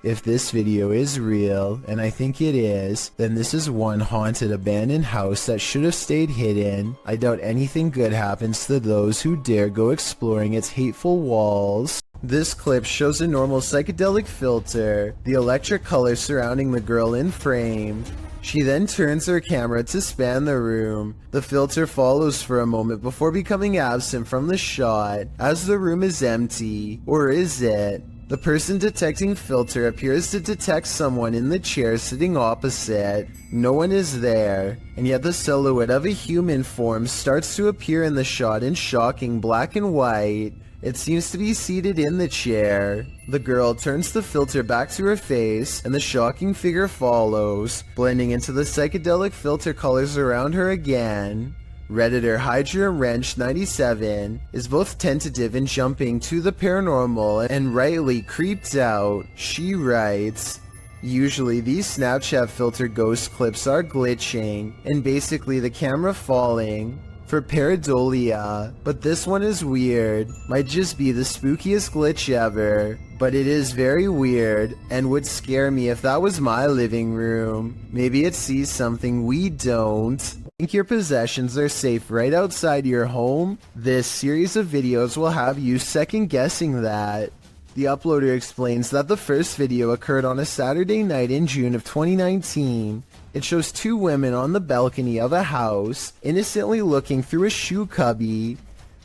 If this video is real, and I think it is, then this is one haunted abandoned house that should have stayed hidden. I doubt anything good happens to those who dare go exploring its hateful walls. This clip shows a normal psychedelic filter, the electric color surrounding the girl in frame. She then turns her camera to span the room. The filter follows for a moment before becoming absent from the shot, as the room is empty. Or is it? The person detecting filter appears to detect someone in the chair sitting opposite. No one is there, and yet the silhouette of a human form starts to appear in the shot in shocking black and white. It seems to be seated in the chair. The girl turns the filter back to her face, and the shocking figure follows, blending into the psychedelic filter colors around her again. Redditor Hydra Wrench 97 is both tentative and jumping to the paranormal and rightly creeped out. She writes, "Usually these Snapchat filter ghost clips are glitching and basically the camera falling for pareidolia, but this one is weird. Might just be the spookiest glitch ever, but it is very weird and would scare me if that was my living room. Maybe it sees something we don't. Think your possessions are safe right outside your home? This series of videos will have you second guessing that." The uploader explains that the first video occurred on a Saturday night in June of 2019. It shows two women on the balcony of a house, innocently looking through a shoe cubby.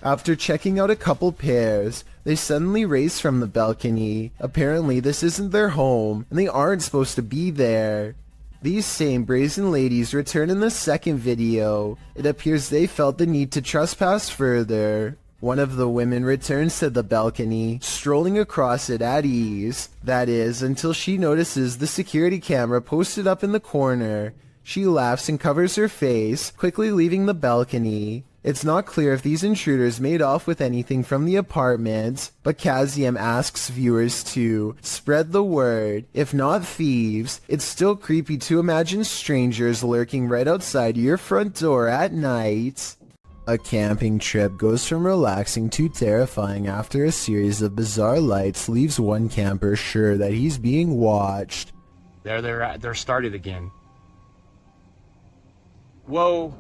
After checking out a couple pairs, they suddenly race from the balcony. Apparently this isn't their home, and they aren't supposed to be there. These same brazen ladies return in the second video. It appears they felt the need to trespass further. One of the women returns to the balcony, strolling across it at ease. That is, until she notices the security camera posted up in the corner. She laughs and covers her face, quickly leaving the balcony. It's not clear if these intruders made off with anything from the apartment, but Kazium asks viewers to spread the word. If not thieves, it's still creepy to imagine strangers lurking right outside your front door at night. A camping trip goes from relaxing to terrifying after a series of bizarre lights leaves one camper sure that he's being watched.
They're started again. Whoa.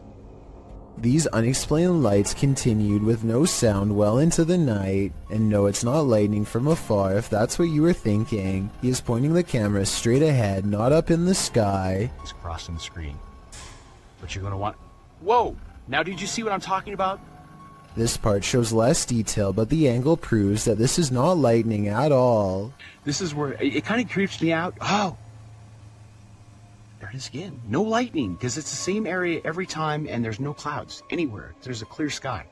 These unexplained lights continued with no sound well into the night, and no, it's not lightning from afar if that's what you were thinking. He is pointing the camera straight ahead, not up in the sky.
It's crossing the screen. But you're gonna want... Whoa! Now did you see what I'm talking about?
This part shows less detail, but the angle proves that this is not lightning at all.
This is where it kind of creeps me out. Oh! There it is again. No lightning, because it's the same area every time and there's no clouds anywhere. There's a clear sky.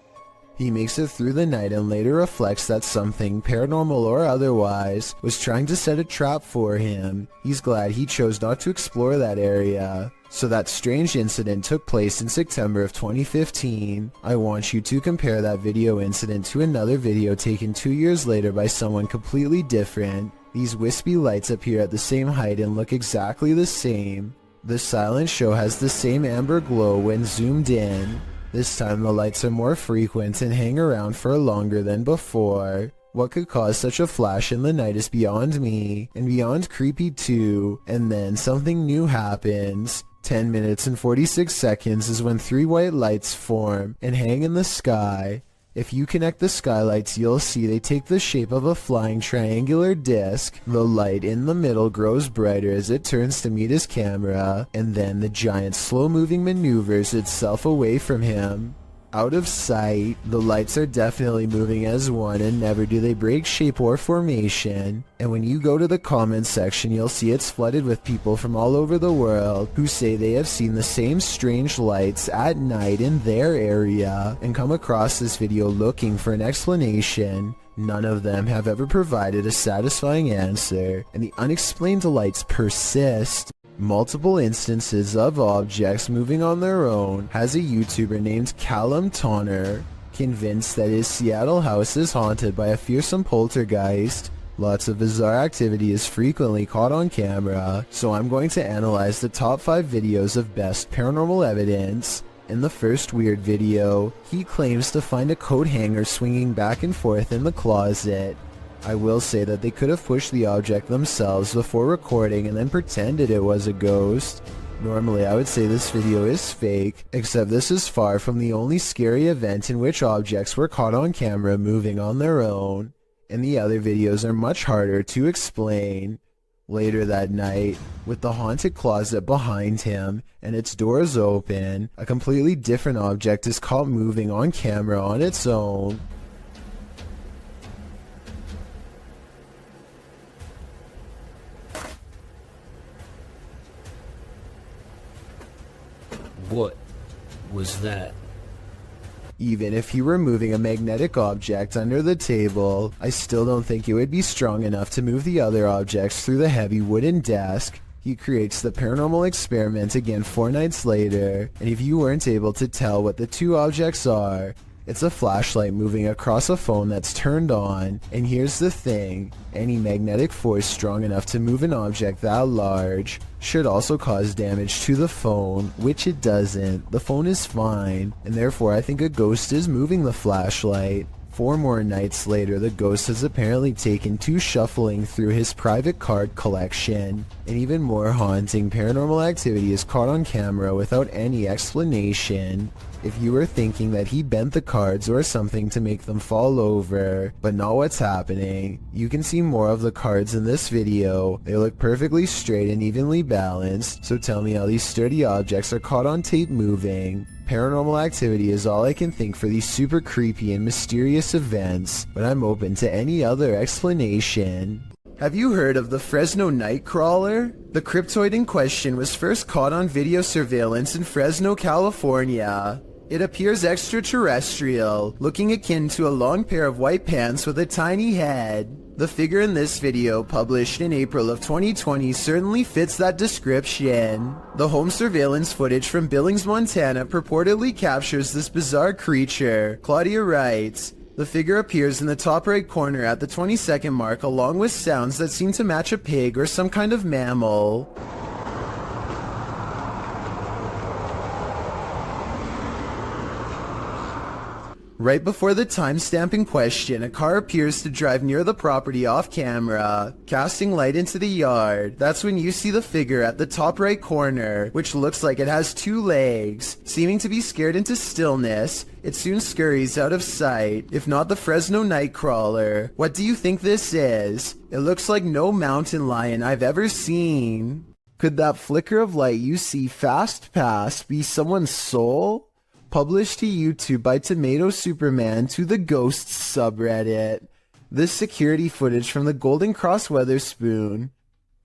He makes it through the night and later reflects that something, paranormal or otherwise, was trying to set a trap for him. He's glad he chose not to explore that area. So that strange incident took place in September of 2015. I want you to compare that video incident to another video taken 2 years later by someone completely different. These wispy lights appear at the same height and look exactly the same. The silent show has the same amber glow when zoomed in. This time the lights are more frequent and hang around for longer than before. What could cause such a flash in the night is beyond me, and beyond creepy too. And then something new happens. 10 minutes and 46 seconds is when 3 white lights form and hang in the sky. If you connect the skylights, you'll see they take the shape of a flying triangular disc. The light in the middle grows brighter as it turns to meet his camera, and then the giant slow-moving maneuvers itself away from him. Out of sight, the lights are definitely moving as one, and never do they break shape or formation. And when you go to the comments section, you'll see it's flooded with people from all over the world who say they have seen the same strange lights at night in their area and come across this video looking for an explanation. None of them have ever provided a satisfying answer, and the unexplained lights persist. Multiple instances of objects moving on their own has a YouTuber named Callum Tonner, convinced that his Seattle house is haunted by a fearsome poltergeist. Lots of bizarre activity is frequently caught on camera, so I'm going to analyze the top 5 videos of best paranormal evidence. In the first weird video, he claims to find a coat hanger swinging back and forth in the closet. I will say that they could have pushed the object themselves before recording and then pretended it was a ghost. Normally I would say this video is fake, except this is far from the only scary event in which objects were caught on camera moving on their own, and the other videos are much harder to explain. Later that night, with the haunted closet behind him and its doors open, a completely different object is caught moving on camera on its own.
What was that?
Even if he were moving a magnetic object under the table, I still don't think it would be strong enough to move the other objects through the heavy wooden desk. He creates the paranormal experiment again 4 nights later, and if you weren't able to tell what the 2 objects are, it's a flashlight moving across a phone that's turned on. And here's the thing, any magnetic force strong enough to move an object that large should also cause damage to the phone, which it doesn't. The phone is fine, and therefore I think a ghost is moving the flashlight. 4 more nights later, the ghost has apparently taken to shuffling through his private card collection. And even more haunting, paranormal activity is caught on camera without any explanation. If you were thinking that he bent the cards or something to make them fall over, but not what's happening, you can see more of the cards in this video. They look perfectly straight and evenly balanced, so tell me how these sturdy objects are caught on tape moving. Paranormal activity is all I can think for these super creepy and mysterious events, but I'm open to any other explanation. Have you heard of the Fresno Nightcrawler? The cryptoid in question was first caught on video surveillance in Fresno, California. It appears extraterrestrial, looking akin to a long pair of white pants with a tiny head. The figure in this video, published in April of 2020, certainly fits that description. The home surveillance footage from Billings, Montana purportedly captures this bizarre creature. Claudia writes, "The figure appears in the top right corner at the 20-second mark along with sounds that seem to match a pig or some kind of mammal." Right before the timestamp in question, a car appears to drive near the property off camera, casting light into the yard. That's when you see the figure at the top right corner, which looks like it has 2 legs. Seeming to be scared into stillness, it soon scurries out of sight, if not the Fresno Nightcrawler. What do you think this is? It looks like no mountain lion I've ever seen. Could that flicker of light you see fast past be someone's soul? Published to YouTube by Tomato Superman to the Ghosts subreddit. This security footage from the Golden Cross Weatherspoon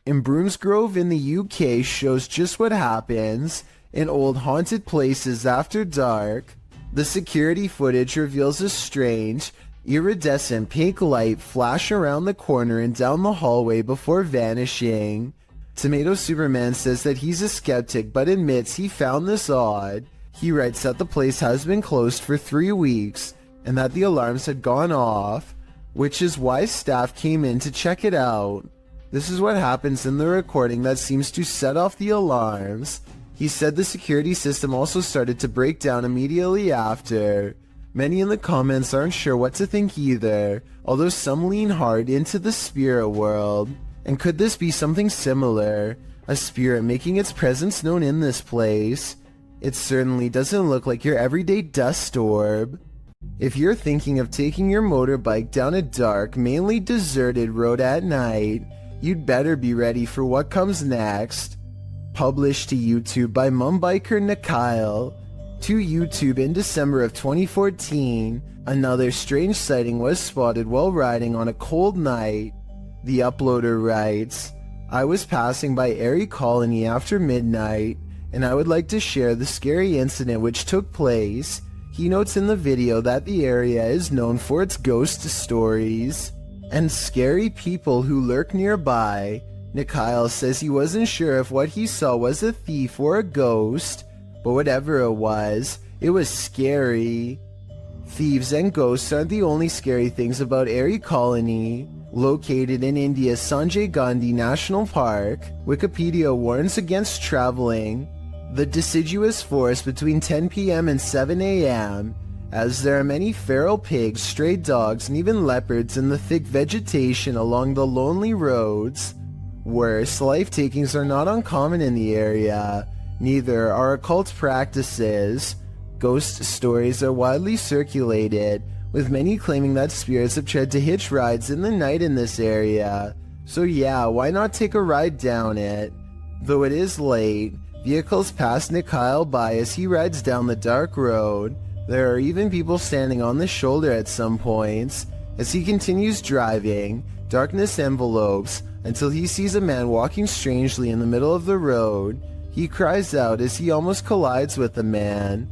in Broomsgrove in the UK shows just what happens in old haunted places after dark. The security footage reveals a strange, iridescent pink light flash around the corner and down the hallway before vanishing. Tomato Superman says that he's a skeptic but admits he found this odd. He writes that the place has been closed for 3 weeks and that the alarms had gone off, which is why staff came in to check it out. This is what happens in the recording that seems to set off the alarms. He said the security system also started to break down immediately after. Many in the comments aren't sure what to think either, although some lean hard into the spirit world. And could this be something similar? A spirit making its presence known in this place? It certainly doesn't look like your everyday dust orb. If you're thinking of taking your motorbike down a dark, mainly deserted road at night, you'd better be ready for what comes next. Published to YouTube by Mumbiker Nikyle. To YouTube in December of 2014, another strange sighting was spotted while riding on a cold night. The uploader writes, I was passing by Erie Colony after midnight, and I would like to share the scary incident which took place. He notes in the video that the area is known for its ghost stories and scary people who lurk nearby. Nikyle says he wasn't sure if what he saw was a thief or a ghost, but whatever it was scary. Thieves and ghosts aren't the only scary things about Erie Colony. Located in India's Sanjay Gandhi National Park, Wikipedia warns against traveling the deciduous forest between 10 p.m. and 7 a.m., as there are many feral pigs, stray dogs, and even leopards in the thick vegetation along the lonely roads. Worse, life takings are not uncommon in the area. Neither are occult practices. Ghost stories are widely circulated, with many claiming that spirits have tried to hitch rides in the night in this area. So yeah, why not take a ride down it? Though it is late, vehicles pass Nikyle by as he rides down the dark road. There are even people standing on the shoulder at some points. As he continues driving, darkness envelopes until he sees a man walking strangely in the middle of the road. He cries out as he almost collides with the man.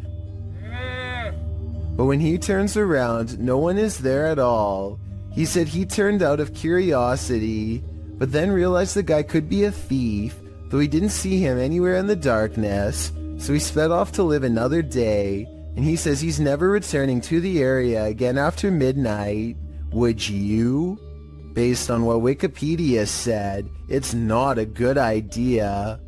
But when he turns around, no one is there at all. He said he turned out of curiosity, but then realized the guy could be a thief, though he didn't see him anywhere in the darkness, so he sped off to live another day, and he says he's never returning to the area again after midnight. Would you? Based on what Wikipedia said, it's not a good idea.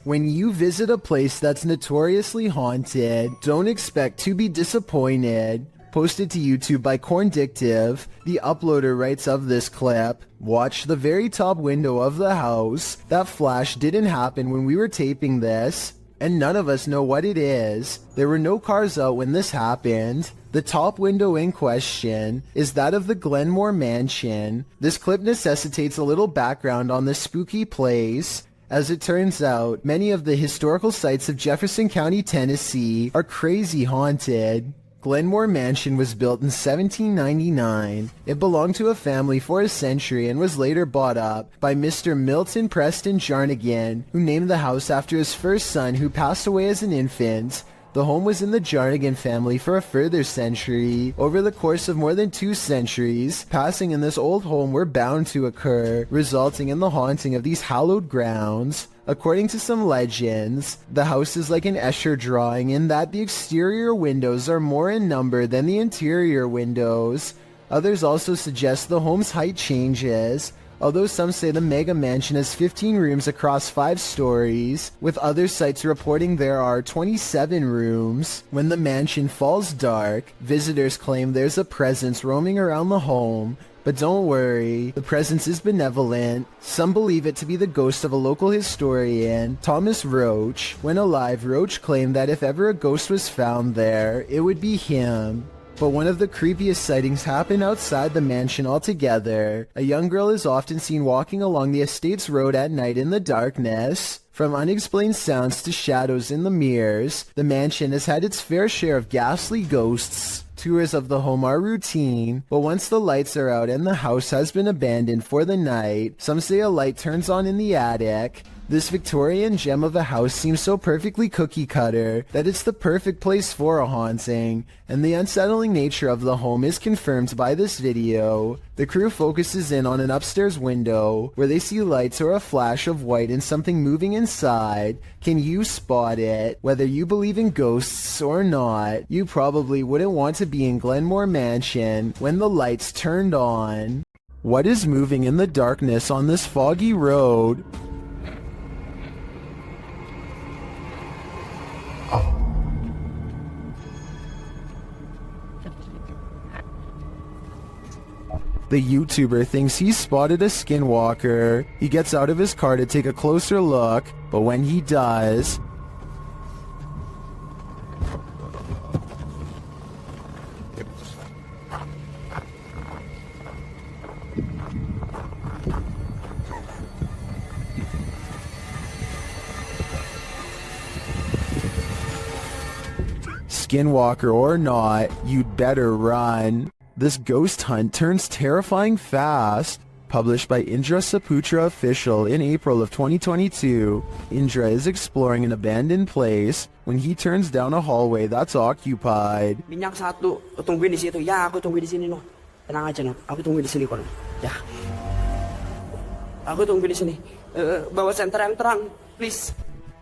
When you visit a place that's notoriously haunted, don't expect to be disappointed. Posted to YouTube by Corndictive, the uploader writes of this clip, watch the very top window of the house. That flash didn't happen when we were taping this, and none of us know what it is. There were no cars out when this happened. The top window in question is that of the Glenmore Mansion. This clip necessitates a little background on this spooky place. As it turns out, many of the historical sites of Jefferson County, Tennessee are crazy haunted. Glenmore Mansion was built in 1799. It belonged to a family for a century and was later bought up by Mr. Milton Preston Jarnigan, who named the house after his first son who passed away as an infant. The home was in the Jarnigan family for a further century. Over the course of more than 2 centuries, passing in this old home were bound to occur, resulting in the haunting of these hallowed grounds. According to some legends, the house is like an Escher drawing in that the exterior windows are more in number than the interior windows. Others also suggest the home's height changes. although some say the mega mansion has 15 rooms across 5 stories, with other sites reporting there are 27 rooms. When the mansion falls dark, visitors claim there's a presence roaming around the home. But don't worry, the presence is benevolent. Some believe it to be the ghost of a local historian, Thomas Roach. When alive, Roach claimed that if ever a ghost was found there, it would be him. But one of the creepiest sightings happened outside the mansion altogether. A young girl is often seen walking along the estate's road at night in the darkness. From unexplained sounds to shadows in the mirrors, the mansion has had its fair share of ghastly ghosts. Tours of the home are routine, but once the lights are out and the house has been abandoned for the night, some say a light turns on in the attic. This Victorian gem of a house seems so perfectly cookie-cutter that it's the perfect place for a haunting, and the unsettling nature of the home is confirmed by this video. The crew focuses in on an upstairs window, where they see lights or a flash of white and something moving inside. Can you spot it? Whether you believe in ghosts or not, you probably wouldn't want to be in Glenmore Mansion when the lights turned on. What is moving in the darkness on this foggy road? The YouTuber thinks he's spotted a skinwalker. He gets out of his car to take a closer look, but when he does, skinwalker or not, you'd better run. This ghost hunt turns terrifying fast. Published by Indra Saputra Official in April of 2022, Indra is exploring an abandoned place when he turns down a hallway that's occupied.
Minyak satu, tungguin di situ. Ya, aku tungguin di sini, no. Tenang aja, no. Aku tungguin di sini, kono. Ya. Aku tungguin di sini. Bawa senter yang terang, please.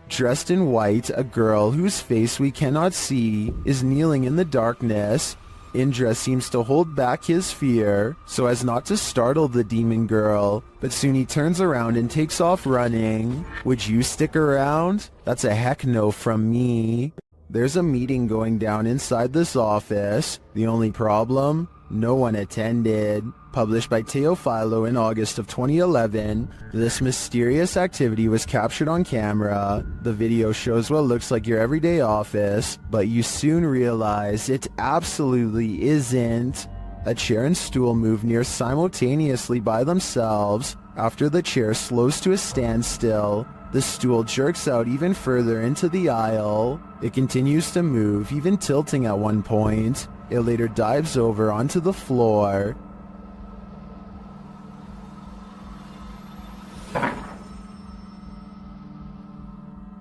Dressed in white, a girl whose face we cannot see is kneeling in the darkness. Indra seems to hold back his fear so as not to startle the demon girl, but soon he turns around and takes off running. Would you stick around? That's a heck no from me. There's a meeting going down inside this office. The only problem? No one attended. Published by Teofilo in August of 2011, this mysterious activity was captured on camera. The video shows what looks like your everyday office, but you soon realize it absolutely isn't. A chair and stool move near simultaneously by themselves. After the chair slows to a standstill, the stool jerks out even further into the aisle. It continues to move, even tilting at one point. It later dives over onto the floor.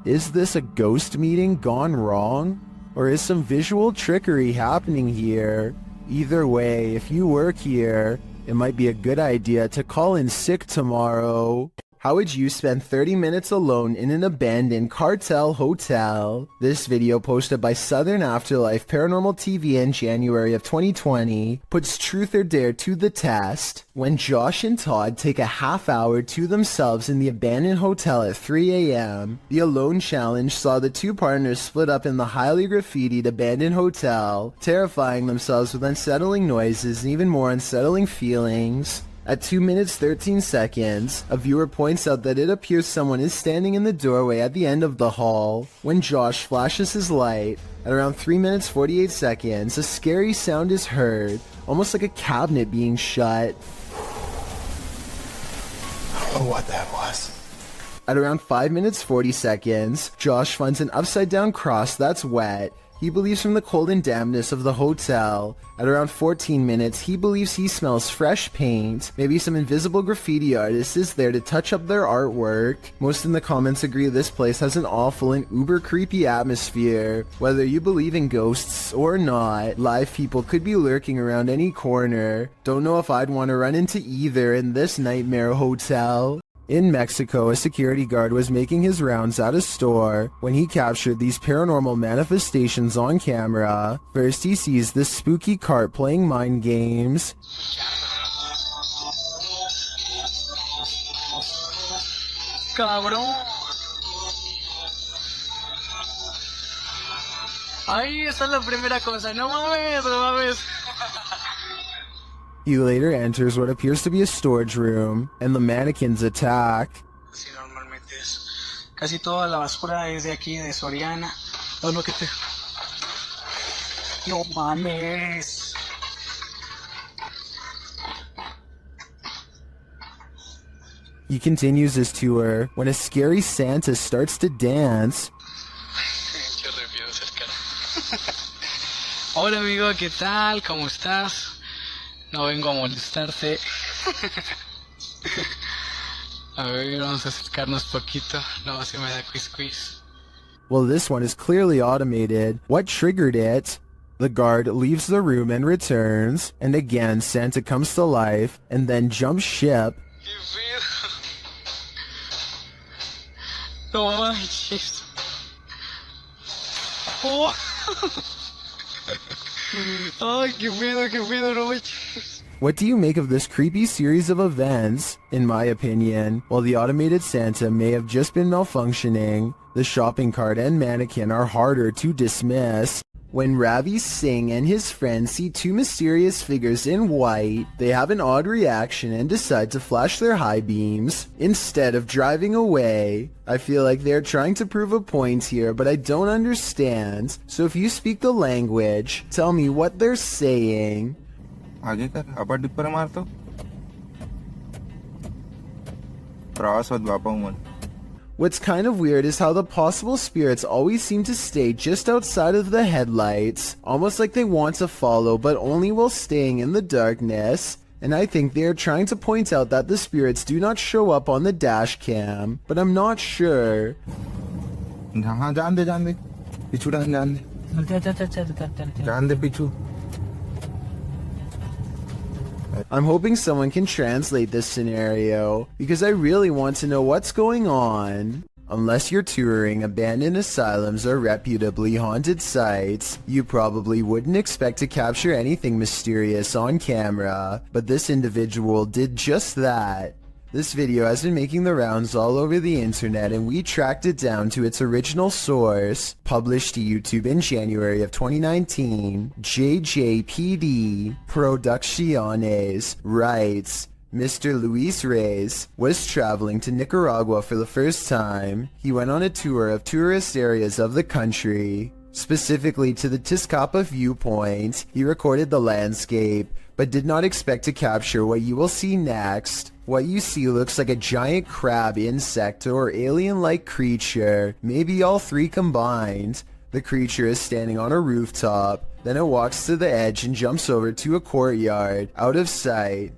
Is this a ghost meeting gone wrong? Or is some visual trickery happening here? Either way, if you work here, it might be a good idea to call in sick tomorrow. How would you spend 30 minutes alone in an abandoned cartel hotel? This video, posted by Southern Afterlife Paranormal TV in January of 2020, puts truth or dare to the test. When Josh and Todd take a half hour to themselves in the abandoned hotel at 3 a.m., the Alone Challenge saw the two partners split up in the highly graffitied abandoned hotel, terrifying themselves with unsettling noises and even more unsettling feelings. At 2 minutes 13 seconds, a viewer points out that it appears someone is standing in the doorway at the end of the hall. When Josh flashes his light, at around 3 minutes 48 seconds, a scary sound is heard, almost like a cabinet being shut.
I don't know what that was.
At around 5 minutes 40 seconds, Josh finds an upside down cross that's wet. He believes from the cold and dampness of the hotel. At around 14 minutes, he believes he smells fresh paint. Maybe some invisible graffiti artist is there to touch up their artwork. Most in the comments agree this place has an awful and uber creepy atmosphere. Whether you believe in ghosts or not, live people could be lurking around any corner. Don't know if I'd want to run into either in this nightmare hotel. In Mexico, a security guard was making his rounds at a store when he captured these paranormal manifestations on camera. First, he sees this spooky cart playing mind games.
Cabrón. Ay, esa es la primera cosa. No mames, no mames.
He later enters what appears to be a storage room, and the mannequins attack.
Sí, normalmente es. Casi toda la basura es de aquí, de Soriana. Oh, no, que te... No mames.
He continues his tour when a scary Santa starts to dance.
Hola amigo, ¿qué tal? ¿Cómo estás? No vengo a molestarte. A ver, vamos a acercarnos poquito. No, se me da quiz.
Well, this one is clearly automated. What triggered it? The guard leaves the room and returns, and again Santa comes to life and then jumps ship.
No manches. Oh. Ay, qué pedo, no manches.
What do you make of this creepy series of events? In my opinion, while the automated Santa may have just been malfunctioning, the shopping cart and mannequin are harder to dismiss. When Ravi Singh and his friends see two mysterious figures in white, they have an odd reaction and decide to flash their high beams instead of driving away. I feel like they're trying to prove a point here, but I don't understand. So if you speak the language, tell me what they're saying.
आगे कर अपर dipper मार तो प्रवास मत बापा मन.
What's kind of weird is how the possible spirits always seem to stay just outside of the headlights, almost like they want to follow but only while staying in the darkness. And I think they are trying to point out that the spirits do not show up on the dash cam, but I'm not sure.
हाँ जान दे पिछू जान दे पिछू.
I'm hoping someone can translate this scenario, because I really want to know what's going on. Unless you're touring abandoned asylums or reputably haunted sites, you probably wouldn't expect to capture anything mysterious on camera, but this individual did just that. This video has been making the rounds all over the internet, and we tracked it down to its original source. Published to YouTube in January of 2019, JJPD Producciones writes, Mr. Luis Reyes was traveling to Nicaragua for the first time. He went on a tour of tourist areas of the country, specifically to the Tizcapa viewpoint. He recorded the landscape, but did not expect to capture what you will see next. What you see looks like a giant crab insect or alien-like creature, maybe all three combined. The creature is standing on a rooftop, then it walks to the edge and jumps over to a courtyard, out of sight.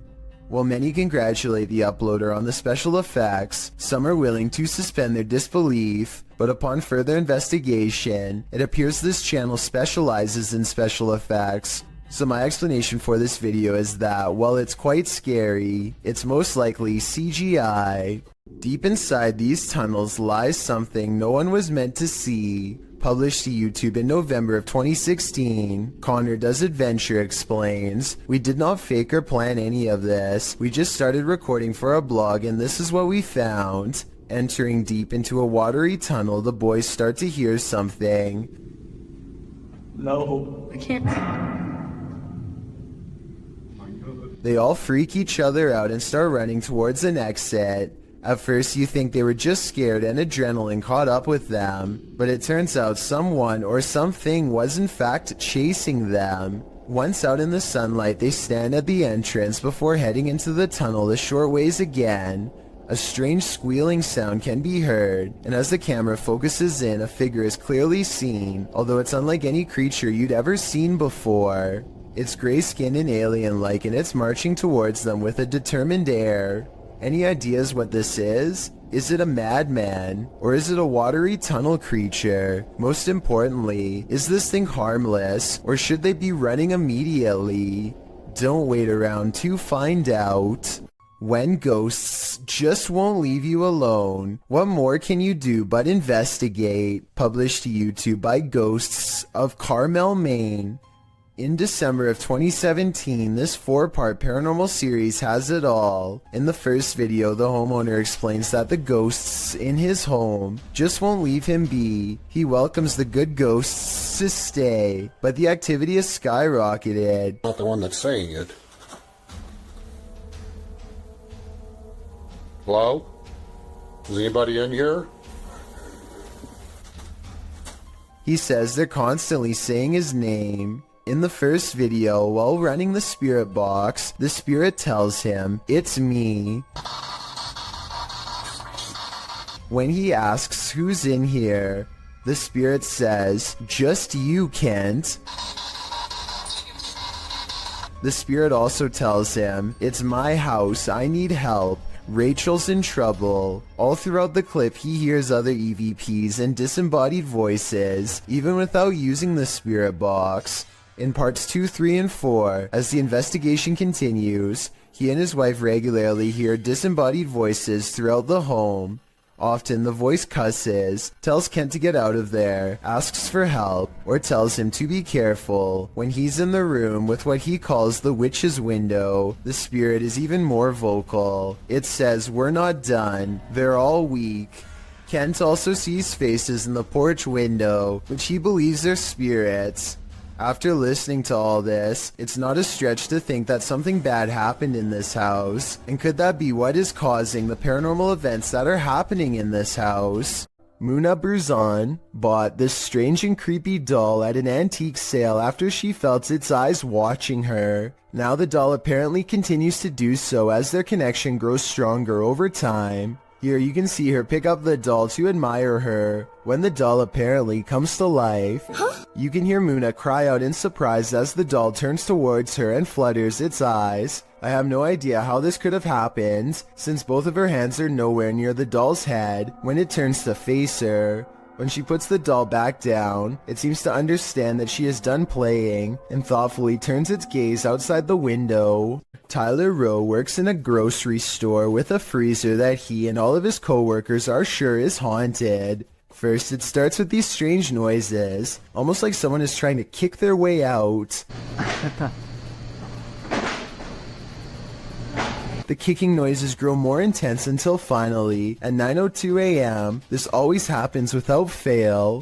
While many congratulate the uploader on the special effects, some are willing to suspend their disbelief, but upon further investigation, it appears this channel specializes in special effects. So my explanation for this video is that, while it's quite scary, it's most likely CGI. Deep inside these tunnels lies something no one was meant to see. Published to YouTube in November of 2016, Connor Does Adventure explains, "We did not fake or plan any of this. We just started recording for a blog and this is what we found." Entering deep into a watery tunnel, the boys start to hear something.
No, I can't.
They all freak each other out and start running towards an exit. At first you think they were just scared and adrenaline caught up with them, but it turns out someone or something was in fact chasing them. Once out in the sunlight, they stand at the entrance before heading into the tunnel a short ways again. A strange squealing sound can be heard, and as the camera focuses in, a figure is clearly seen, although it's unlike any creature you'd ever seen before. It's gray-skinned and alien-like, and it's marching towards them with a determined air. Any ideas what this is? Is it a madman? Or is it a watery tunnel creature? Most importantly, is this thing harmless? Or should they be running immediately? Don't wait around to find out. When ghosts just won't leave you alone, what more can you do but investigate? Published to YouTube by Ghosts of Carmel, Maine. In December of 2017, this 4-part paranormal series has it all. In the first video, the homeowner explains that the ghosts in his home just won't leave him be. He welcomes the good ghosts to stay, but the activity has skyrocketed.
Not the one that's saying it. Hello? Is anybody in here?
He says they're constantly saying his name. In the first video, while running the spirit box, the spirit tells him, "It's me." When he asks who's in here, the spirit says, "Just you, Kent." The spirit also tells him, "It's my house, I need help. Rachel's in trouble." All throughout the clip, he hears other EVPs and disembodied voices, even without using the spirit box. In parts 2, 3, and 4, as the investigation continues, he and his wife regularly hear disembodied voices throughout the home. Often the voice cusses, tells Kent to get out of there, asks for help, or tells him to be careful. When he's in the room with what he calls the witch's window, the spirit is even more vocal. It says, "We're not done. They're all weak." Kent also sees faces in the porch window, which he believes are spirits. After listening to all this, it's not a stretch to think that something bad happened in this house. And could that be what is causing the paranormal events that are happening in this house? Muna Bruzan bought this strange and creepy doll at an antique sale after she felt its eyes watching her. Now the doll apparently continues to do so as their connection grows stronger over time. Here you can see her pick up the doll to admire her. When the doll apparently comes to life, you can hear Muna cry out in surprise as the doll turns towards her and flutters its eyes. I have no idea how this could have happened, since both of her hands are nowhere near the doll's head when it turns to face her. When she puts the doll back down, it seems to understand that she is done playing and thoughtfully turns its gaze outside the window. Tyler Rowe works in a grocery store with a freezer that he and all of his co-workers are sure is haunted. First, it starts with these strange noises, almost like someone is trying to kick their way out. The kicking noises grow more intense until finally, at 9:02 a.m., this always happens without fail.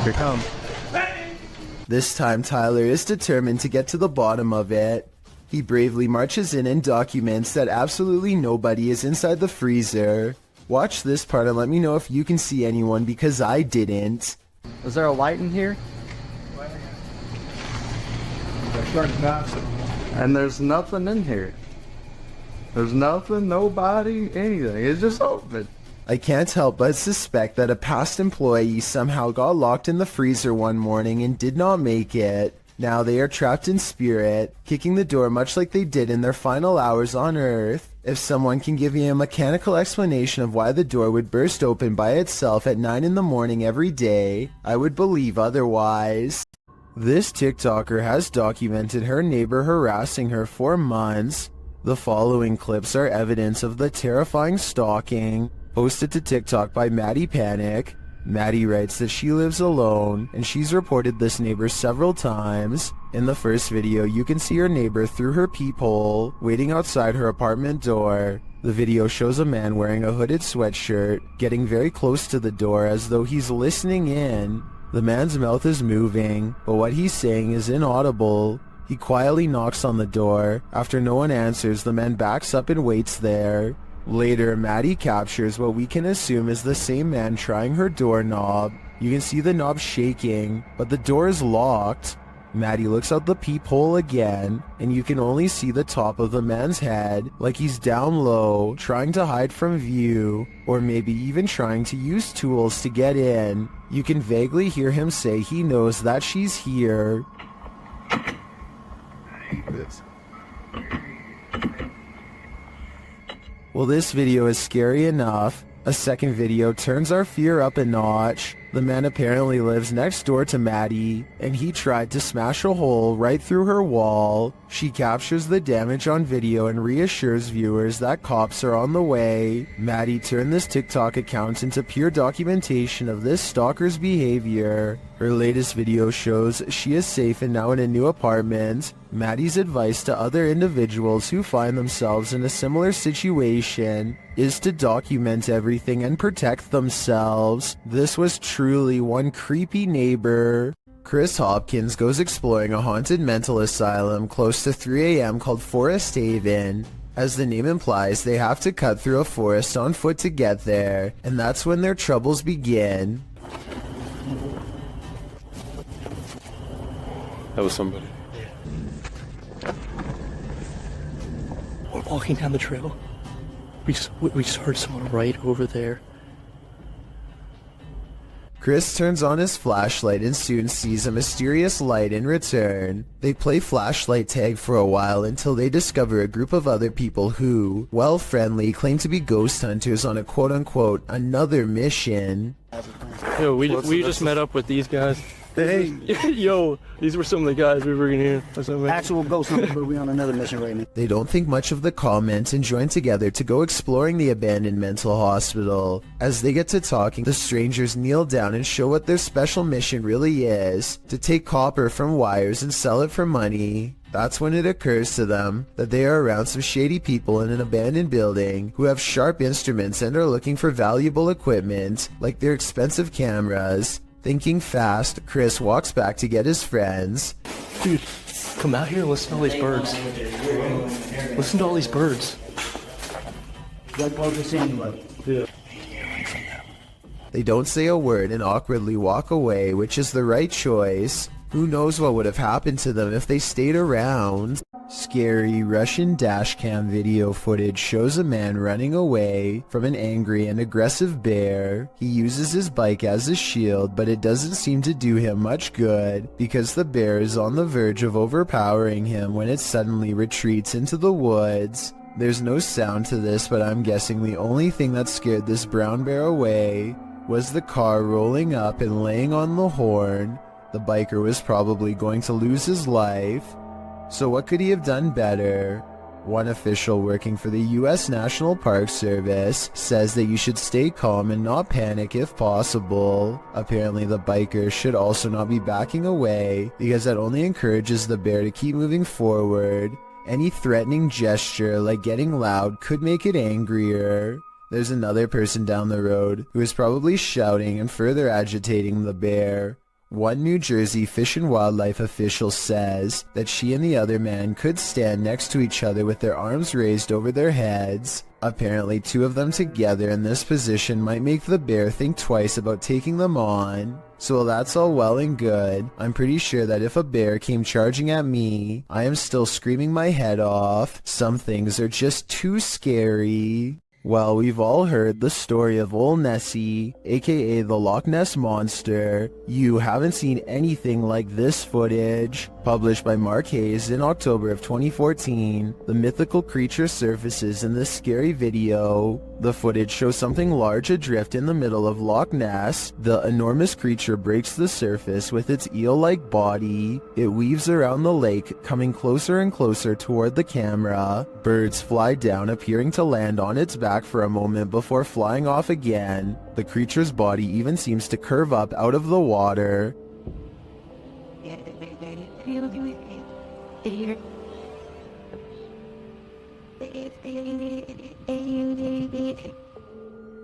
Here it comes.
This time Tyler is determined to get to the bottom of it. He bravely marches in and documents that absolutely nobody is inside the freezer. Watch this part and let me know if you can see anyone, because I didn't.
Is there a light in here? And there's nothing in here. There's nothing, nobody, anything. It's just open.
I can't help but suspect that a past employee somehow got locked in the freezer one morning and did not make it. Now they are trapped in spirit, kicking the door much like they did in their final hours on Earth. If someone can give me a mechanical explanation of why the door would burst open by itself at 9 in the morning every day, I would believe otherwise. This TikToker has documented her neighbor harassing her for months. The following clips are evidence of the terrifying stalking. Posted to TikTok by Maddie Panic. Maddie writes that she lives alone, and she's reported this neighbor several times. In the first video, you can see her neighbor through her peephole, waiting outside her apartment door. The video shows a man wearing a hooded sweatshirt, getting very close to the door as though he's listening in. The man's mouth is moving, but what he's saying is inaudible. He quietly knocks on the door. After no one answers, the man backs up and waits there. Later, Maddie captures what we can assume is the same man trying her doorknob. You can see the knob shaking, but the door is locked. Maddie looks out the peephole again, and you can only see the top of the man's head, like he's down low, trying to hide from view, or maybe even trying to use tools to get in. You can vaguely hear him say he knows that she's here.
I hate this.
Well, this video is scary enough. A second video turns our fear up a notch. The man apparently lives next door to Maddie, and he tried to smash a hole right through her wall. She captures the damage on video and reassures viewers that cops are on the way. Maddie turned this TikTok account into pure documentation of this stalker's behavior. Her latest video shows she is safe and now in a new apartment. Maddie's advice to other individuals who find themselves in a similar situation is to document everything and protect themselves. This was truly one creepy neighbor. Chris Hopkins goes exploring a haunted mental asylum close to 3 a.m. called Forest Haven. As the name implies, they have to cut through a forest on foot to get there, and that's when their troubles begin.
That was somebody.
We're walking down the trail. We just heard someone right over there.
Chris turns on his flashlight and soon sees a mysterious light in return. They play flashlight tag for a while until they discover a group of other people who, while friendly, claim to be ghost hunters on a quote-unquote another mission.
Yo, we just met up with these guys.
Hey.
Yo, these were some of the guys we were in here.
Actual ghost hunters, but we're on another mission right now.
They don't think much of the comment and join together to go exploring the abandoned mental hospital. As they get to talking, the strangers kneel down and show what their special mission really is: to take copper from wires and sell it for money. That's when it occurs to them that they are around some shady people in an abandoned building who have sharp instruments and are looking for valuable equipment, like their expensive cameras. Thinking fast, Chris walks back to get his friends.
Dude, come out here and listen to all these birds. Listen to all these birds.
They don't say a word and awkwardly walk away, which is the right choice. Who knows what would have happened to them if they stayed around? Scary Russian dashcam video footage shows a man running away from an angry and aggressive bear. He uses his bike as a shield, but it doesn't seem to do him much good because the bear is on the verge of overpowering him when it suddenly retreats into the woods. There's no sound to this, but I'm guessing the only thing that scared this brown bear away was the car rolling up and laying on the horn. The biker was probably going to lose his life. So what could he have done better? One official working for the U.S. National Park Service says that you should stay calm and not panic if possible. Apparently the biker should also not be backing away because that only encourages the bear to keep moving forward. Any threatening gesture like getting loud could make it angrier. There's another person down the road who is probably shouting and further agitating the bear. One New Jersey Fish and Wildlife official says that she and the other man could stand next to each other with their arms raised over their heads. Apparently, two of them together in this position might make the bear think twice about taking them on. So while that's all well and good, I'm pretty sure that if a bear came charging at me, I am still screaming my head off. Some things are just too scary. Well, we've all heard the story of Old Nessie, aka the Loch Ness Monster. You haven't seen anything like this footage. Published by Mark Hayes in October of 2014, the mythical creature surfaces in this scary video. The footage shows something large adrift in the middle of Loch Ness. The enormous creature breaks the surface with its eel-like body. It weaves around the lake, coming closer and closer toward the camera. Birds fly down, appearing to land on its back for a moment before flying off again. The creature's body even seems to curve up out of the water.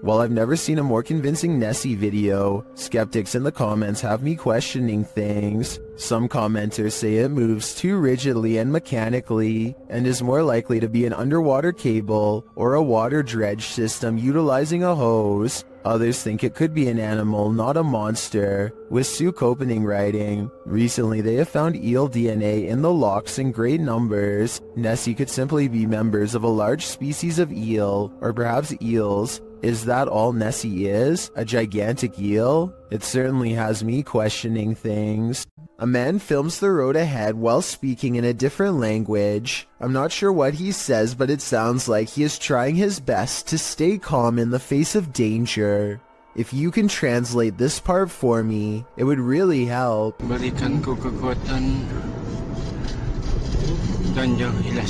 While I've never seen a more convincing Nessie video, skeptics in the comments have me questioning things. Some commenters say it moves too rigidly and mechanically, and is more likely to be an underwater cable or a water dredge system utilizing a hose. Others think it could be an animal, not a monster, with Sue Copening writing, "Recently they have found eel DNA in the lochs in great numbers. Nessie could simply be members of a large species of eel, or perhaps eels. Is that all Nessie is? A gigantic eel?" It certainly has me questioning things. A man films the road ahead while speaking in a different language. I'm not sure what he says, but it sounds like he is trying his best to stay calm in the face of danger. If you can translate this part for me, it would really help.
Berikan ku kekuatan dan jauhilah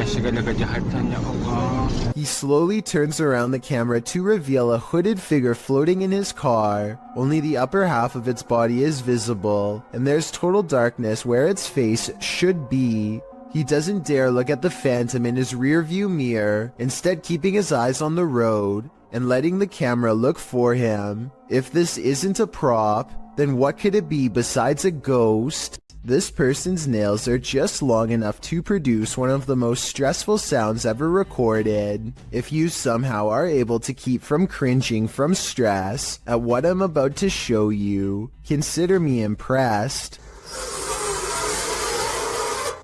segala kejahatan, ya Allah.
He slowly turns around the camera to reveal a hooded figure floating in his car. Only the upper half of its body is visible, and there's total darkness where its face should be. He doesn't dare look at the phantom in his rearview mirror, instead keeping his eyes on the road and letting the camera look for him. If this isn't a prop, then what could it be besides a ghost? This person's nails are just long enough to produce one of the most stressful sounds ever recorded. If you somehow are able to keep from cringing from stress at what I'm about to show you, consider me impressed.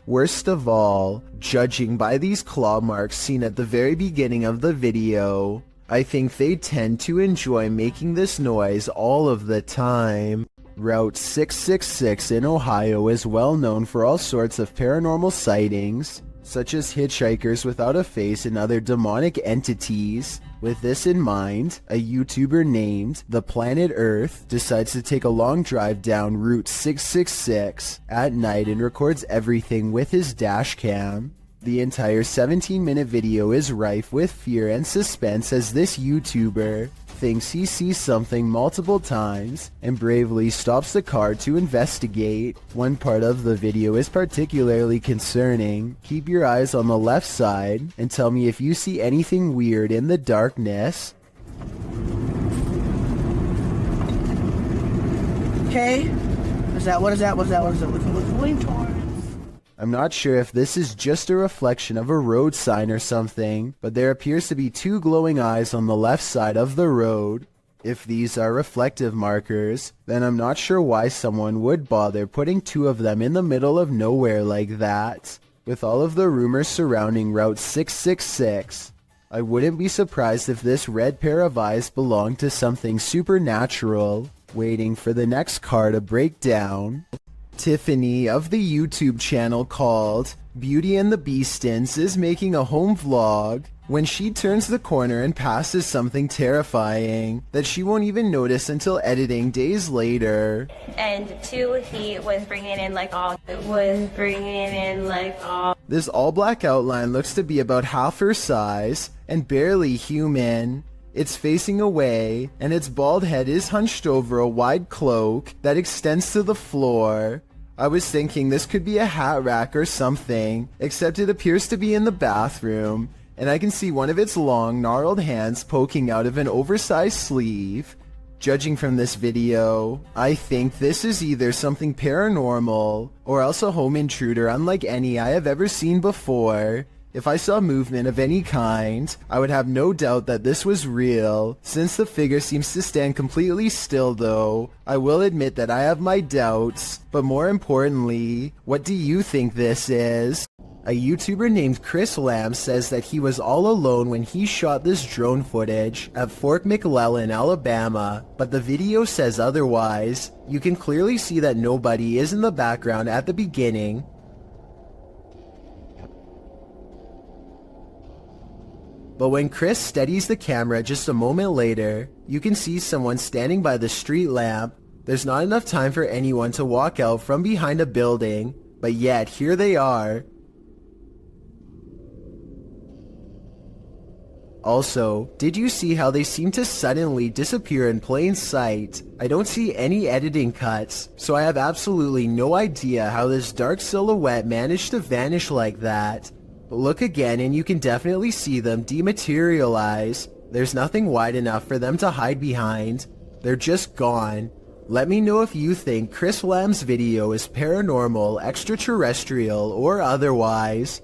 Worst of all, judging by these claw marks seen at the very beginning of the video, I think they tend to enjoy making this noise all of the time. Route 666 in Ohio is well known for all sorts of paranormal sightings, such as hitchhikers without a face and other demonic entities. With this in mind, a YouTuber named The Planet Earth decides to take a long drive down Route 666 at night and records everything with his dash cam. The entire 17-minute video is rife with fear and suspense as this YouTuber thinks he sees something multiple times and bravely stops the car to investigate. One part of the video is particularly concerning. Keep your eyes on the left side and tell me if you see anything weird in the darkness.
Okay. What is that? What's going towards?
I'm not sure if this is just a reflection of a road sign or something, but there appears to be two glowing eyes on the left side of the road. If these are reflective markers, then I'm not sure why someone would bother putting two of them in the middle of nowhere like that. With all of the rumors surrounding Route 666, I wouldn't be surprised if this red pair of eyes belonged to something supernatural, waiting for the next car to break down. Tiffany of the YouTube channel called Beauty and the Beastins is making a home vlog when she turns the corner and passes something terrifying that she won't even notice until editing days later.
And two, he was bringing in
This all black outline looks to be about half her size and barely human. It's facing away, and its bald head is hunched over a wide cloak that extends to the floor. I was thinking this could be a hat rack or something, except it appears to be in the bathroom, and I can see one of its long, gnarled hands poking out of an oversized sleeve. Judging from this video, I think this is either something paranormal, or else a home intruder unlike any I have ever seen before. If I saw movement of any kind, I would have no doubt that this was real. Since the figure seems to stand completely still though, I will admit that I have my doubts. But more importantly, what do you think this is? A YouTuber named Chris Lamb says that he was all alone when he shot this drone footage at Fort McClellan, Alabama, but the video says otherwise. You can clearly see that nobody is in the background at the beginning. But when Chris steadies the camera just a moment later, you can see someone standing by the street lamp. There's not enough time for anyone to walk out from behind a building, but yet here they are. Also, did you see how they seem to suddenly disappear in plain sight? I don't see any editing cuts, so I have absolutely no idea how this dark silhouette managed to vanish like that. But look again and you can definitely see them dematerialize. There's nothing wide enough for them to hide behind. They're just gone. Let me know if you think Chris Lamb's video is paranormal, extraterrestrial, or otherwise.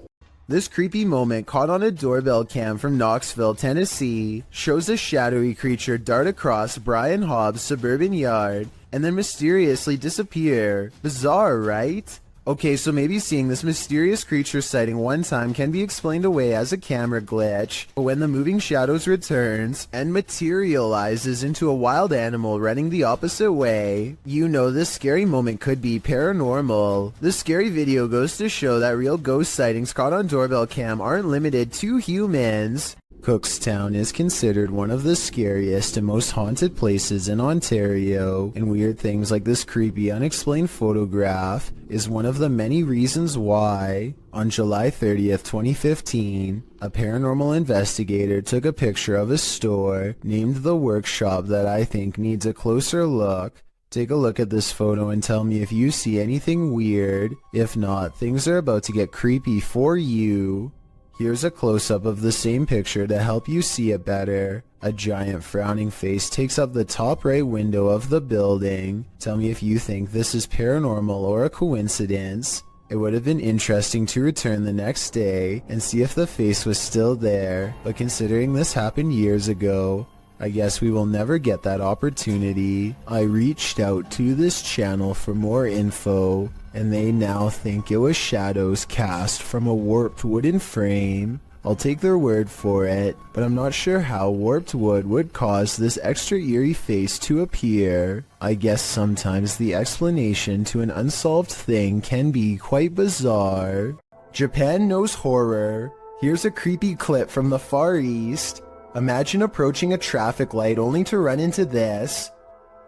This creepy moment caught on a doorbell cam from Knoxville, Tennessee, shows a shadowy creature dart across Brian Hobbs' suburban yard and then mysteriously disappear. Bizarre, right? Okay, so maybe seeing this mysterious creature sighting one time can be explained away as a camera glitch, but when the moving shadows returns and materializes into a wild animal running the opposite way, you know this scary moment could be paranormal. This scary video goes to show that real ghost sightings caught on doorbell cam aren't limited to humans. Cookstown is considered one of the scariest and most haunted places in Ontario, and weird things like this creepy unexplained photograph is one of the many reasons why, on July 30th, 2015, a paranormal investigator took a picture of a store named The Workshop that I think needs a closer look. Take a look at this photo and tell me if you see anything weird. If not, things are about to get creepy for you. Here's a close-up of the same picture to help you see it better. A giant frowning face takes up the top right window of the building. Tell me if you think this is paranormal or a coincidence. It would have been interesting to return the next day and see if the face was still there, but considering this happened years ago, I guess we will never get that opportunity. I reached out to this channel for more info, and they now think it was shadows cast from a warped wooden frame. I'll take their word for it, but I'm not sure how warped wood would cause this extra eerie face to appear. I guess sometimes the explanation to an unsolved thing can be quite bizarre. Japan knows horror. Here's a creepy clip from the Far East. Imagine approaching a traffic light only to run into this.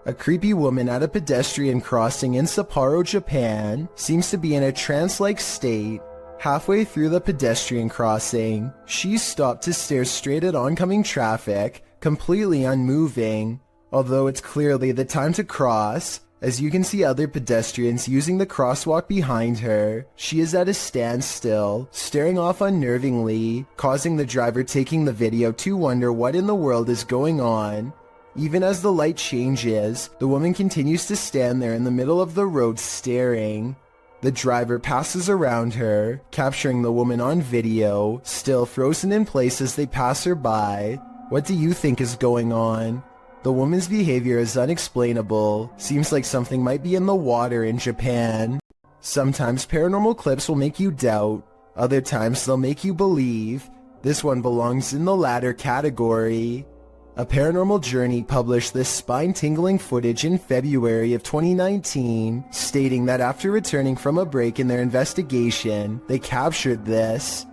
A creepy woman at a pedestrian crossing in Sapporo, Japan, seems to be in a trance-like state. Halfway through the pedestrian crossing, she stopped to stare straight at oncoming traffic, completely unmoving. Although it's clearly the time to cross, as you can see other pedestrians using the crosswalk behind her, she is at a standstill, staring off unnervingly, causing the driver taking the video to wonder what in the world is going on. Even as the light changes, the woman continues to stand there in the middle of the road staring. The driver passes around her, capturing the woman on video, still frozen in place as they pass her by. What do you think is going on? The woman's behavior is unexplainable. Seems like something might be in the water in Japan. Sometimes paranormal clips will make you doubt. Other times they'll make you believe. This one belongs in the latter category. A Paranormal Journey published this spine-tingling footage in February of 2019, stating that after returning from a break in their investigation, they captured this.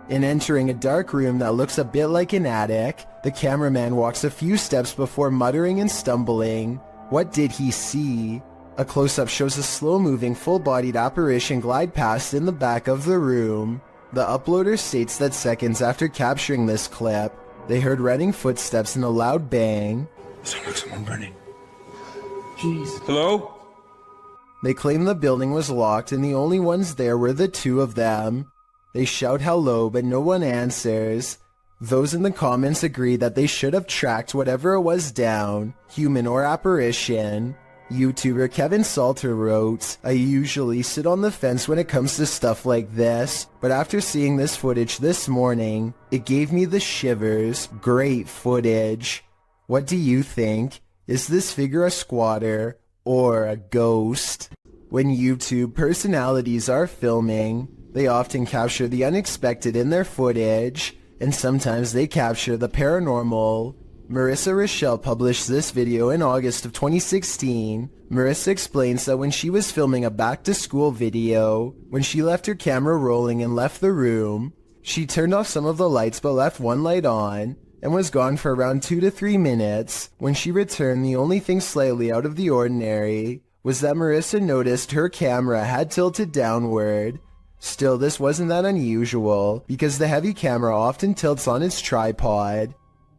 In entering a dark room that looks a bit like an attic, the cameraman walks a few steps before muttering and stumbling. What did he see? A close-up shows a slow-moving, full-bodied apparition glide past in the back of the room. The uploader states that seconds after capturing this clip, they heard running footsteps and a loud bang.
Sounds like someone running. Jeez. Hello?
They claim the building was locked and the only ones there were the two of them. They shout hello, but no one answers. Those in the comments agree that they should have tracked whatever it was down, human or apparition. YouTuber Kevin Salter wrote, I usually sit on the fence when it comes to stuff like this, but after seeing this footage this morning, it gave me the shivers. Great footage. What do you think? Is this figure a squatter or a ghost? When YouTube personalities are filming, they often capture the unexpected in their footage, and sometimes they capture the paranormal. Marissa Rochelle published this video in August of 2016. Marissa explains that when she was filming a back-to-school video, when she left her camera rolling and left the room, she turned off some of the lights but left one light on, and was gone for around 2 to 3 minutes. When she returned, the only thing slightly out of the ordinary was that Marissa noticed her camera had tilted downward. Still, this wasn't that unusual, because the heavy camera often tilts on its tripod.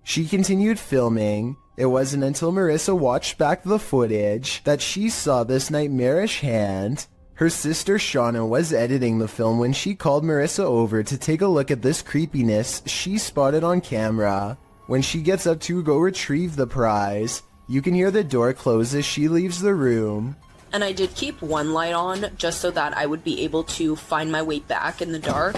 She continued filming. It wasn't until Marissa watched back the footage that she saw this nightmarish hand. Her sister Shauna was editing the film when she called Marissa over to take a look at this creepiness she spotted on camera. When she gets up to go retrieve the prize, you can hear the door close as she leaves the room.
And I did keep one light on just so that I would be able to find my way back in the dark.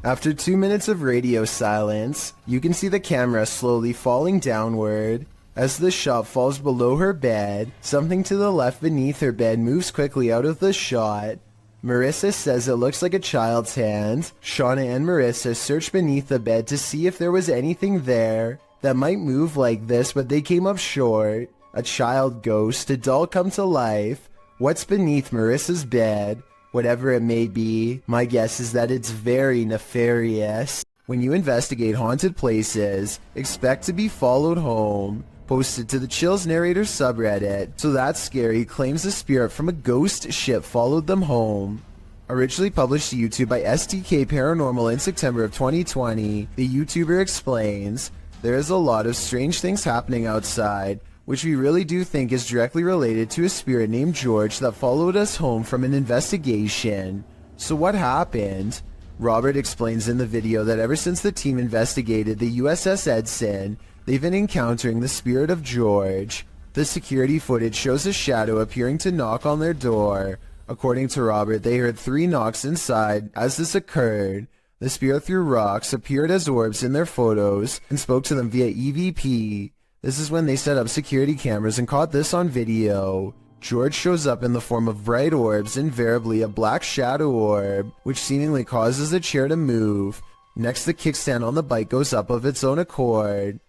After 2 minutes of radio silence, you can see the camera slowly falling downward. As the shot falls below her bed, something to the left beneath her bed moves quickly out of the shot. Marissa says it looks like a child's hand. Shauna and Marissa searched beneath the bed to see if there was anything there that might move like this, but they came up short. A child ghost, a doll come to life. What's beneath Marissa's bed? Whatever it may be, my guess is that it's very nefarious. When you investigate haunted places, expect to be followed home. Posted to the Chills Narrator subreddit, So That's Scary claims a spirit from a ghost ship followed them home. Originally published to YouTube by STK Paranormal in September of 2020, the YouTuber explains, there is a lot of strange things happening outside, which we really do think is directly related to a spirit named George that followed us home from an investigation. So what happened? Robert explains in the video that ever since the team investigated the USS Edson, they've been encountering the spirit of George. The security footage shows a shadow appearing to knock on their door. According to Robert, they heard 3 knocks inside as this occurred. The spirit threw rocks, appeared as orbs in their photos, and spoke to them via EVP. This is when they set up security cameras and caught this on video. George shows up in the form of bright orbs, invariably a black shadow orb, which seemingly causes the chair to move. Next, the kickstand on the bike goes up of its own accord.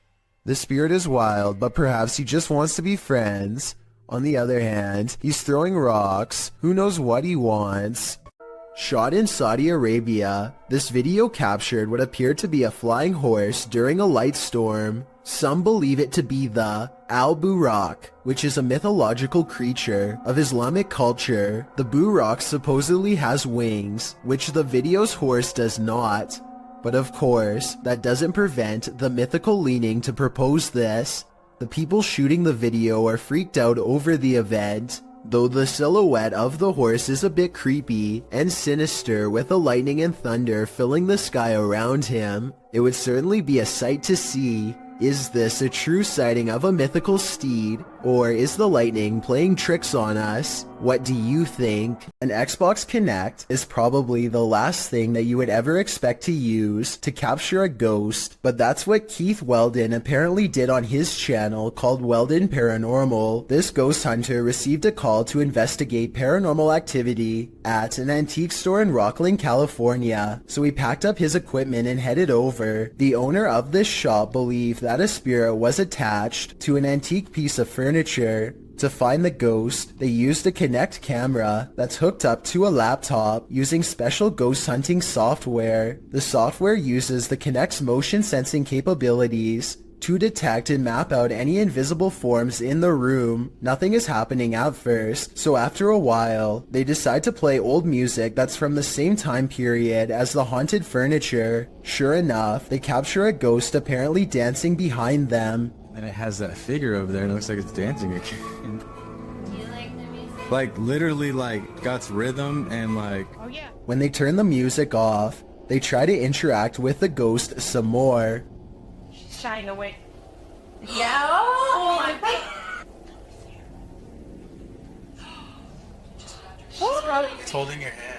The spirit is wild, but perhaps he just wants to be friends. On the other hand, he's throwing rocks. Who knows what he wants? Shot in Saudi Arabia, this video captured what appeared to be a flying horse during a light storm. Some believe it to be the Al-Buraq, which is a mythological creature of Islamic culture. The Buraq supposedly has wings, which the video's horse does not. But of course, that doesn't prevent the mythical leaning to propose this. The people shooting the video are freaked out over the event, though the silhouette of the horse is a bit creepy and sinister with the lightning and thunder filling the sky around him. It would certainly be a sight to see. Is this a true sighting of a mythical steed, or is the lightning playing tricks on us? What do you think? An Xbox Kinect is probably the last thing that you would ever expect to use to capture a ghost, but that's what Keith Weldon apparently did on his channel called Weldon Paranormal. This ghost hunter received a call to investigate paranormal activity at an antique store in Rocklin, California, so he packed up his equipment and headed over. The owner of this shop believed that a spirit was attached to an antique piece of furniture. To find the ghost, they used a Kinect camera that's hooked up to a laptop using special ghost hunting software. The software uses the Kinect's motion sensing capabilities to detect and map out any invisible forms in the room. Nothing is happening at first, so after a while, they decide to play old music that's from the same time period as the haunted furniture. Sure enough, they capture a ghost apparently dancing behind them.
And it has that figure over there and it looks like it's dancing again. Like literally like got rhythm and like...
Oh yeah.
When they turn the music off, they try to interact with the ghost some more.
She's shying away. Yeah. Oh my god.
It's holding your hand.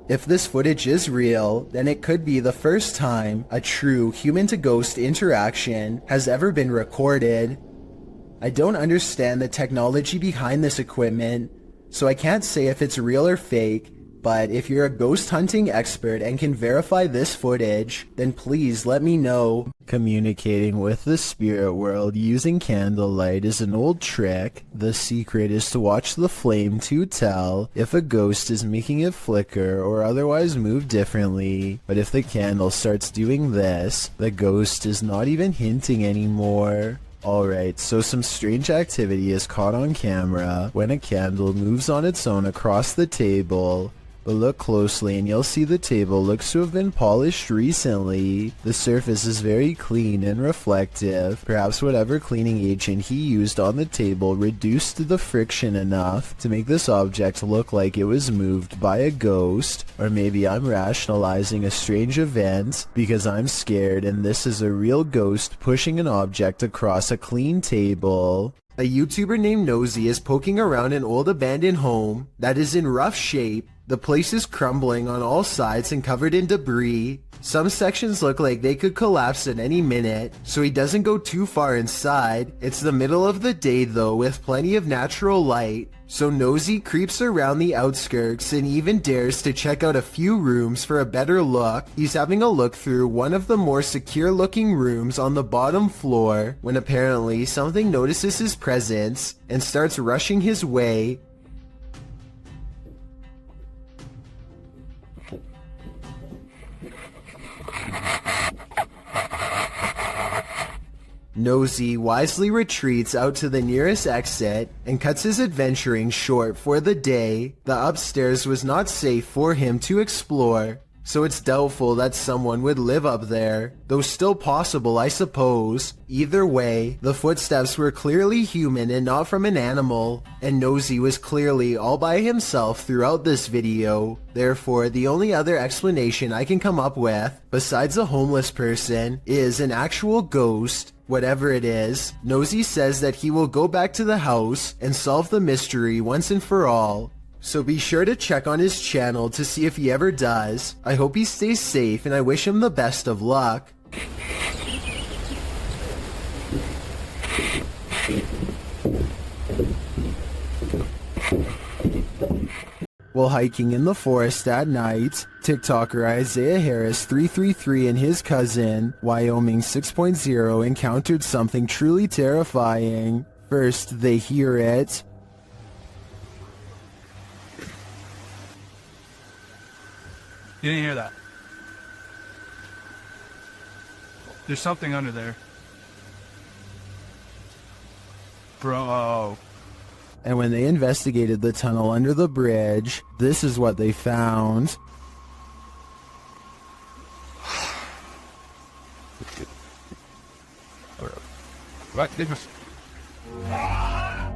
If this footage is real, then it could be the first time a true human-to-ghost interaction has ever been recorded. I don't understand the technology behind this equipment, so I can't say if it's real or fake, but if you're a ghost hunting expert and can verify this footage, then please let me know. Communicating with the spirit world using candlelight is an old trick. The secret is to watch the flame to tell if a ghost is making it flicker or otherwise move differently. But if the candle starts doing this, the ghost is not even hinting anymore. Alright, so some strange activity is caught on camera when a candle moves on its own across the table. But look closely and you'll see the table looks to have been polished recently. The surface is very clean and reflective. Perhaps whatever cleaning agent he used on the table reduced the friction enough to make this object look like it was moved by a ghost. Or maybe I'm rationalizing a strange event because I'm scared and this is a real ghost pushing an object across a clean table. A YouTuber named Nosy is poking around an old abandoned home that is in rough shape. The place is crumbling on all sides and covered in debris. Some sections look like they could collapse at any minute, so he doesn't go too far inside. It's the middle of the day though, with plenty of natural light. So Nosy creeps around the outskirts and even dares to check out a few rooms for a better look. He's having a look through one of the more secure looking rooms on the bottom floor when apparently something notices his presence and starts rushing his way. Nosy wisely retreats out to the nearest exit and cuts his adventuring short for the day. The upstairs was not safe for him to explore, so it's doubtful that someone would live up there, though still possible, I suppose. Either way, the footsteps were clearly human and not from an animal, and Nosy was clearly all by himself throughout this video. Therefore, the only other explanation I can come up with, besides a homeless person, is an actual ghost. Whatever it is, Nosy says that he will go back to the house and solve the mystery once and for all. So be sure to check on his channel to see if he ever does. I hope he stays safe and I wish him the best of luck. While hiking in the forest at night, TikToker Isaiah Harris 333 and his cousin, Wyoming 6.0, encountered something truly terrifying. First, they hear it.
You didn't hear that. There's something under there. Bro.
And when they investigated the tunnel under the bridge, this is what they found.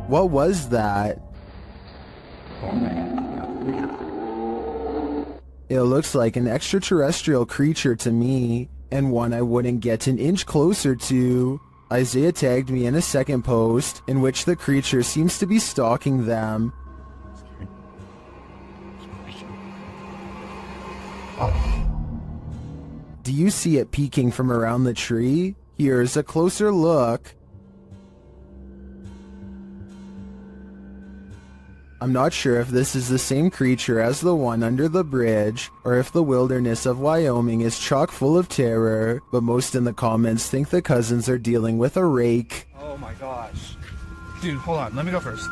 What was that? It looks like an extraterrestrial creature to me, and one I wouldn't get an inch closer to. Isaiah tagged me in a second post, in which the creature seems to be stalking them. Do you see it peeking from around the tree? Here's a closer look. I'm not sure if this is the same creature as the one under the bridge, or if the wilderness of Wyoming is chock full of terror, but most in the comments think the cousins are dealing with a rake.
Oh my gosh. Dude, hold on. Let me go first.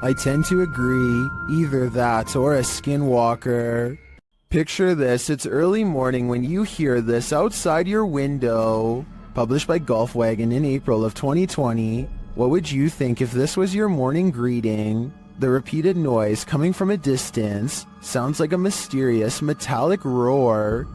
I tend to agree, either that or a skinwalker. Picture this, it's early morning when you hear this outside your window. Published by Golfwagon in April of 2020. What would you think if this was your morning greeting? The repeated noise coming from a distance sounds like a mysterious metallic roar.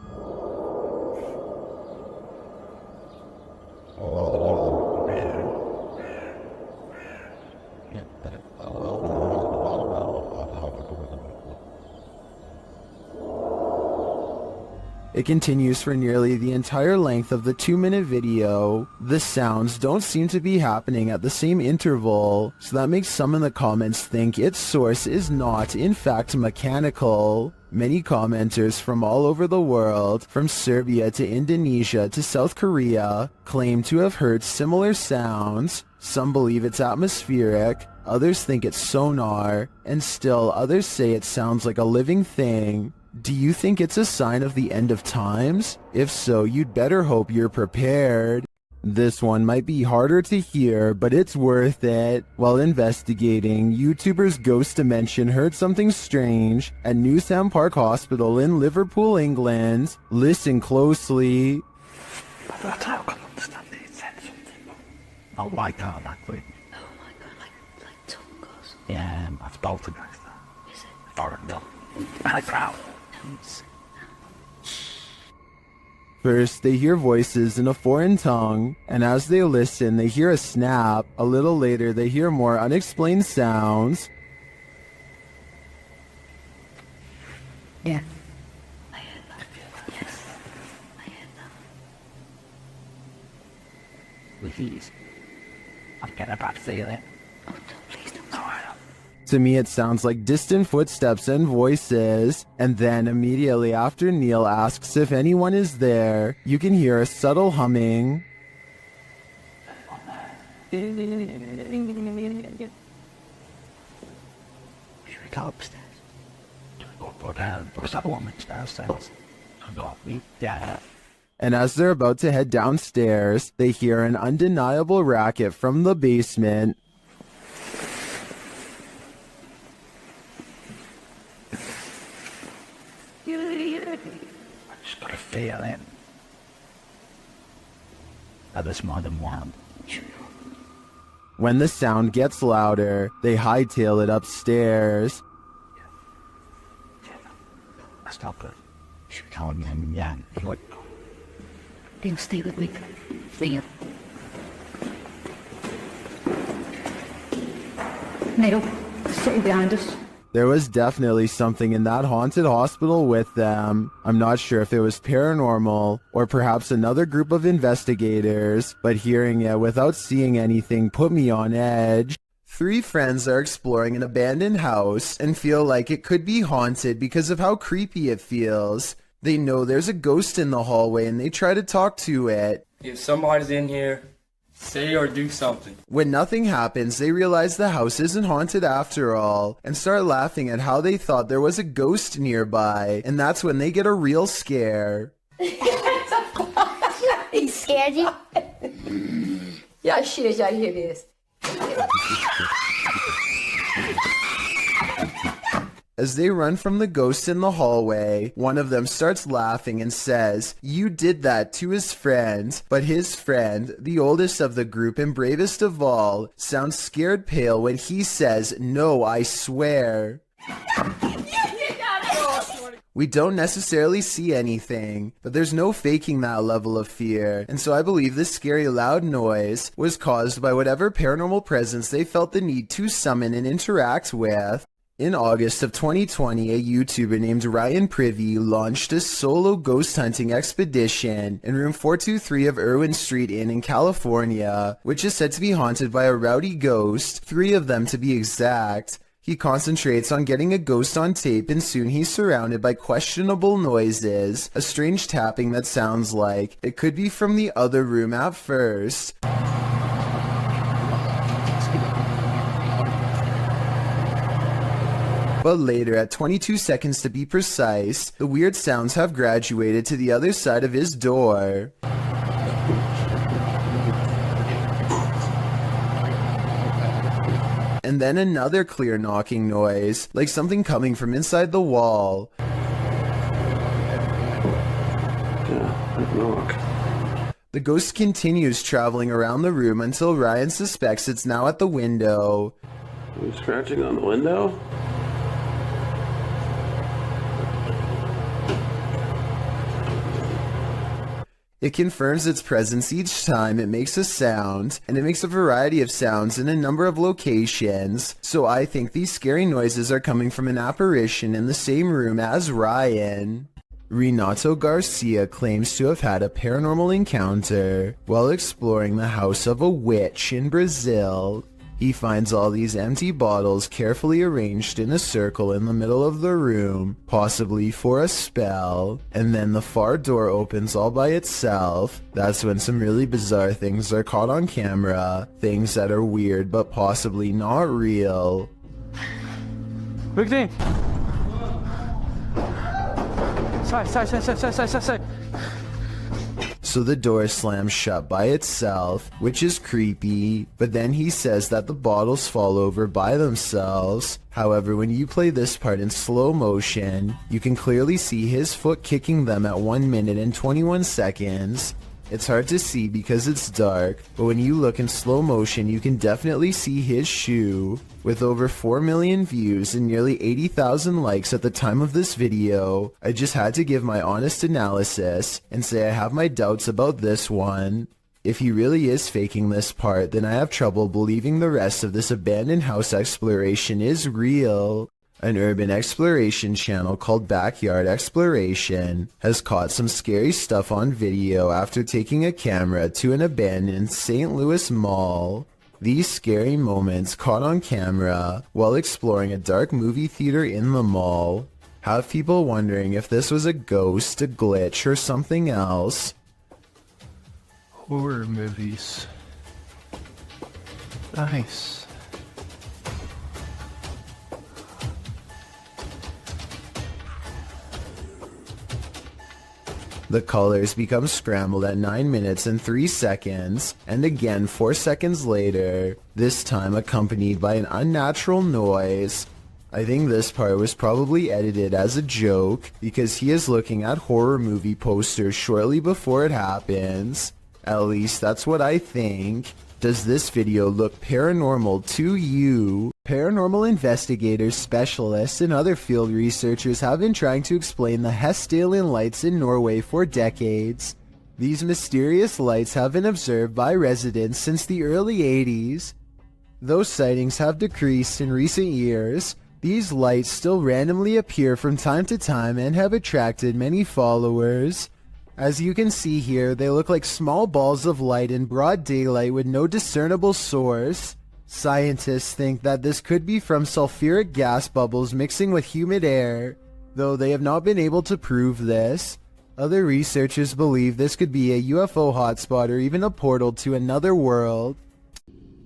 It continues for nearly the entire length of the 2-minute video. The sounds don't seem to be happening at the same interval, so that makes some in the comments think its source is not, in fact, mechanical. Many commenters from all over the world, from Serbia to Indonesia to South Korea, claim to have heard similar sounds. Some believe it's atmospheric, others think it's sonar, and still others say it sounds like a living thing. Do you think it's a sign of the end of times? If so, you'd better hope you're prepared. This one might be harder to hear, but it's worth it. While investigating, YouTubers Ghost Dimension heard something strange at Newsham Park Hospital in Liverpool, England. Listen closely.
Oh my god, like yeah, I've poltergeist. Is it? Foreign bill. I crowd.
First, they hear voices in a foreign tongue, and as they listen, they hear a snap. A little later, they hear more unexplained sounds.
Yeah. Please. I'm getting about to say that. Oh, please don't. No, I don't.
To me, it sounds like distant footsteps and voices, and then immediately after Neil asks if anyone is there, you can hear a subtle humming.
Should we go upstairs? Go down, because that woman's downstairs. I'll go up, yeah.
And as they're about to head downstairs, they hear an undeniable racket from the basement.
felen. Others more than one.
When the sound gets louder, they hightail it upstairs.
Stop it. Calling him young. What?
Then stay with me. Bring it. Nail, sitting behind us.
There was definitely something in that haunted hospital with them. I'm not sure if it was paranormal or perhaps another group of investigators, but hearing it without seeing anything put me on edge. 3 friends are exploring an abandoned house and feel like it could be haunted because of how creepy it feels. They know there's a ghost in the hallway and they try to talk to it.
If somebody's in here, say or do something.
When nothing happens, they realize the house isn't haunted after all and start laughing at how they thought there was a ghost nearby, and that's when they get a real scare.
He scared you? Yeah, shit, y'all hear this.
As they run from the ghost in the hallway, one of them starts laughing and says, "You did that," to his friend, but his friend, the oldest of the group and bravest of all, sounds scared pale when he says, "No, I swear." We don't necessarily see anything, but there's no faking that level of fear, and so I believe this scary loud noise was caused by whatever paranormal presence they felt the need to summon and interact with. In August of 2020, a YouTuber named Ryan Privy launched a solo ghost hunting expedition in room 423 of Irwin Street Inn in California, which is said to be haunted by a rowdy ghost, 3 of them to be exact. He concentrates on getting a ghost on tape, and soon he's surrounded by questionable noises, a strange tapping that sounds like it could be from the other room at first. But later, at 22 seconds to be precise, the weird sounds have graduated to the other side of his door. And then another clear knocking noise, like something coming from inside the wall. The ghost continues traveling around the room until Ryan suspects it's now at the window.
Are you scratching on the window?
It confirms its presence each time it makes a sound, and it makes a variety of sounds in a number of locations, so I think these scary noises are coming from an apparition in the same room as Ryan. Renato Garcia claims to have had a paranormal encounter while exploring the house of a witch in Brazil. He finds all these empty bottles carefully arranged in a circle in the middle of the room, possibly for a spell, and then the far door opens all by itself. That's when some really bizarre things are caught on camera, things that are weird but possibly not real.
Victim! Sai.
So the door slams shut by itself, which is creepy, but then he says that the bottles fall over by themselves. However, when you play this part in slow motion, you can clearly see his foot kicking them at 1 minute and 21 seconds. It's hard to see because it's dark, but when you look in slow motion, you can definitely see his shoe. With over 4 million views and nearly 80,000 likes at the time of this video, I just had to give my honest analysis and say I have my doubts about this one. If he really is faking this part, then I have trouble believing the rest of this abandoned house exploration is real. An urban exploration channel called Backyard Exploration has caught some scary stuff on video after taking a camera to an abandoned St. Louis mall. These scary moments caught on camera while exploring a dark movie theater in the mall have people wondering if this was a ghost, a glitch, or something else.
Horror movies. Nice.
The colors become scrambled at 9 minutes and 3 seconds, and again 4 seconds later, this time accompanied by an unnatural noise. I think this part was probably edited as a joke because he is looking at horror movie posters shortly before it happens. At least that's what I think. Does this video look paranormal to you? Paranormal investigators, specialists, and other field researchers have been trying to explain the Hestalian lights in Norway for decades. These mysterious lights have been observed by residents since the early 80s. Though sightings have decreased in recent years, these lights still randomly appear from time to time and have attracted many followers. As you can see here, they look like small balls of light in broad daylight with no discernible source. Scientists think that this could be from sulfuric gas bubbles mixing with humid air, though they have not been able to prove this. Other researchers believe this could be a UFO hotspot or even a portal to another world.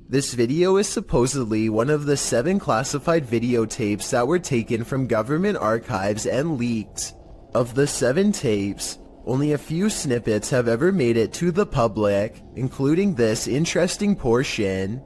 This video is supposedly one of the 7 classified videotapes that were taken from government archives and leaked. Of the 7 tapes, only a few snippets have ever made it to the public, including this interesting portion.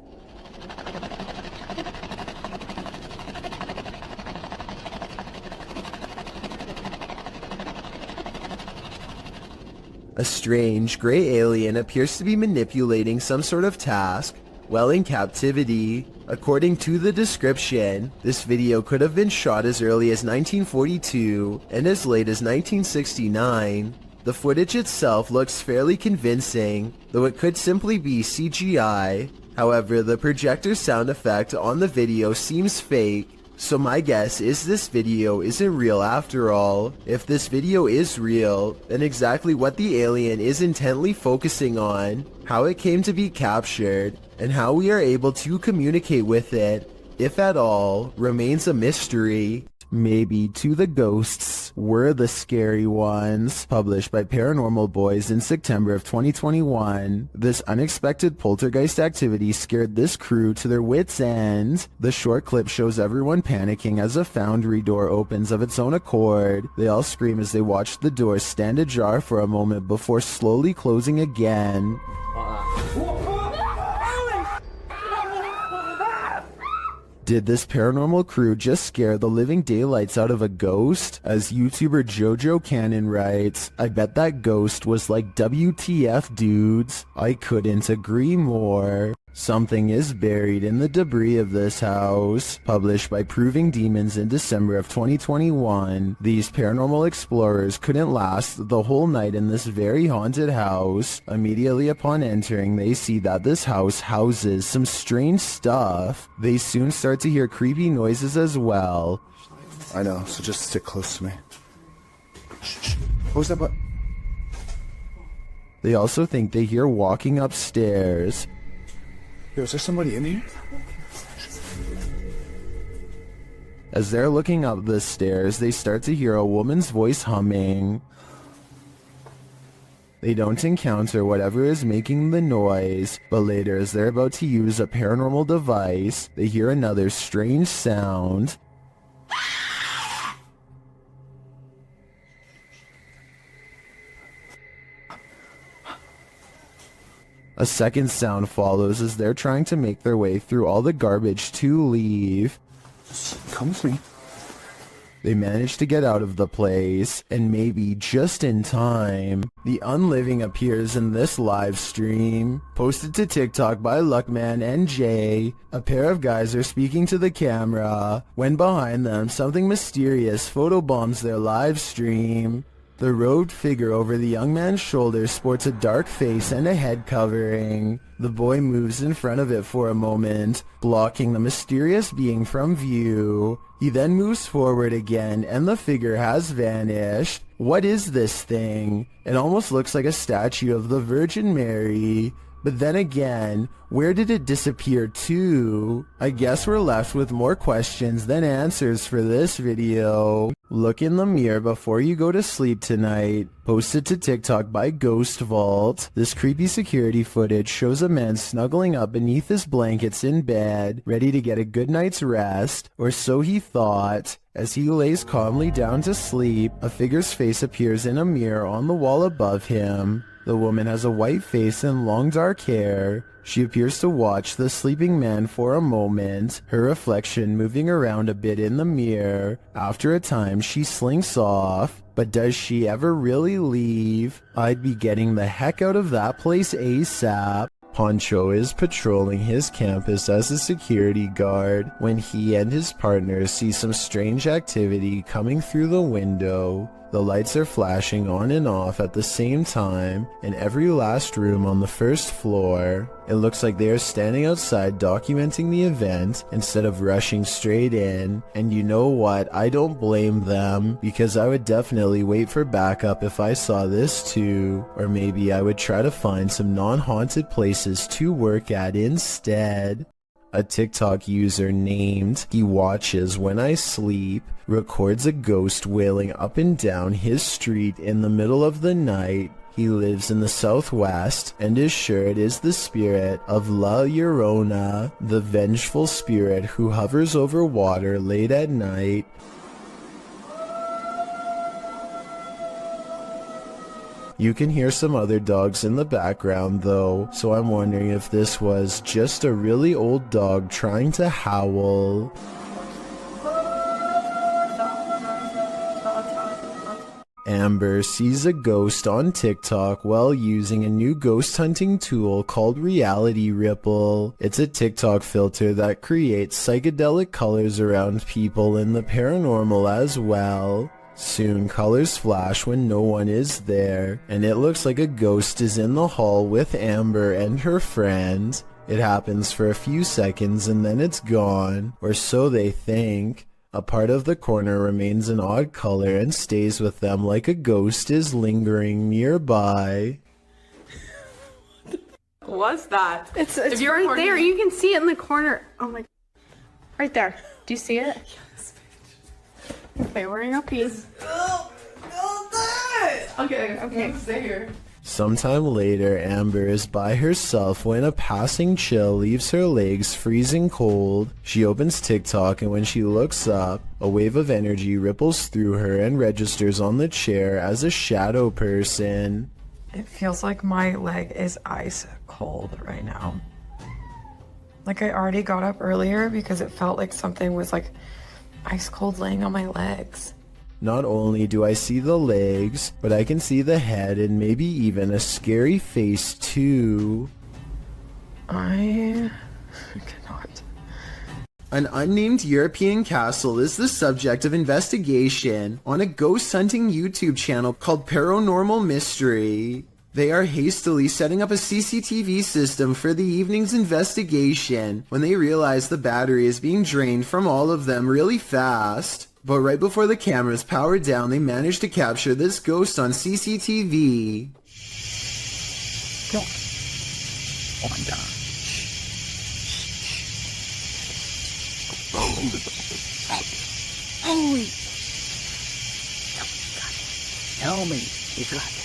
A strange, gray alien appears to be manipulating some sort of task while in captivity. According to the description, this video could have been shot as early as 1942 and as late as 1969. The footage itself looks fairly convincing, though it could simply be CGI. However, the projector sound effect on the video seems fake, so my guess is this video isn't real after all. If this video is real, then exactly what the alien is intently focusing on, how it came to be captured, and how we are able to communicate with it, if at all, remains a mystery. Maybe To the Ghosts Were the Scary Ones, published by Paranormal Boys in September of 2021. This unexpected poltergeist activity scared this crew to their wits' end. The short clip shows everyone panicking as a foundry door opens of its own accord. They all scream as they watch the door stand ajar for a moment before slowly closing again. Did this paranormal crew just scare the living daylights out of a ghost? As YouTuber Jojo Cannon writes, I bet that ghost was like WTF dudes. I couldn't agree more. Something is buried in the debris of this house. Published by Proving Demons in December of 2021, these paranormal explorers couldn't last the whole night in this very haunted house. Immediately upon entering, they see that this house houses some strange stuff. They soon start to hear creepy noises as well.
I know, so just stick close to me. Shh. What was that button?
They also think they hear walking upstairs.
Yo, is there somebody in here?
As they're looking up the stairs, they start to hear a woman's voice humming. They don't encounter whatever is making the noise, but later as they're about to use a paranormal device, they hear another strange sound. A second sound follows as they're trying to make their way through all the garbage to leave.
Come with me.
They manage to get out of the place, and maybe just in time. The Unliving appears in this live stream, posted to TikTok by Luckman and Jay. A pair of guys are speaking to the camera, when behind them something mysterious photobombs their live stream. The robed figure over the young man's shoulder sports a dark face and a head covering. The boy moves in front of it for a moment, blocking the mysterious being from view. He then moves forward again, and the figure has vanished. What is this thing? It almost looks like a statue of the Virgin Mary. But then again, where did it disappear to? I guess we're left with more questions than answers for this video. Look in the mirror before you go to sleep tonight. Posted to TikTok by Ghost Vault. This creepy security footage shows a man snuggling up beneath his blankets in bed, ready to get a good night's rest, or so he thought. As he lays calmly down to sleep, a figure's face appears in a mirror on the wall above him. The woman has a white face and long dark hair. She appears to watch the sleeping man for a moment, her reflection moving around a bit in the mirror. After a time, she slinks off. But does she ever really leave? I'd be getting the heck out of that place ASAP. Poncho is patrolling his campus as a security guard when he and his partner see some strange activity coming through the window. The lights are flashing on and off at the same time in every last room on the first floor. It looks like they are standing outside documenting the event instead of rushing straight in. And you know what? I don't blame them, because I would definitely wait for backup if I saw this too. Or maybe I would try to find some non-haunted places to work at instead. A TikTok user named He Watches When I Sleep records a ghost wailing up and down his street in the middle of the night. He lives in the southwest and is sure it is the spirit of La Llorona, the vengeful spirit who hovers over water late at night. You can hear some other dogs in the background though, so I'm wondering if this was just a really old dog trying to howl. Amber sees a ghost on TikTok while using a new ghost hunting tool called Reality Ripple. It's a TikTok filter that creates psychedelic colors around people in the paranormal as well. Soon colors flash when no one is there, and it looks like a ghost is in the hall with Amber and her friend. It happens for a few seconds and then it's gone, or so they think. A part of the corner remains an odd color and stays with them like a ghost is lingering nearby.
What's that?
It's
If you're
right
recording-
there. You can see it in the corner. Oh my. Right there. Do you see it? Yes. Okay, wearing a piece. Okay, stay here.
Sometime later, Amber is by herself when a passing chill leaves her legs freezing cold. She opens TikTok, and when she looks up, a wave of energy ripples through her and registers on the chair as a shadow person.
It feels like my leg is ice cold right now. Like I already got up earlier because it felt like something was like ice cold laying on my legs.
Not only do I see the legs, but I can see the head and maybe even a scary face too.
I cannot.
An unnamed European castle is the subject of investigation on a ghost hunting YouTube channel called Paranormal Mystery. They are hastily setting up a CCTV system for the evening's investigation when they realize the battery is being drained from all of them really fast. But right before the cameras power down, they manage to capture this ghost on CCTV.
Come on. Oh my god. Holy. Tell me. You got it.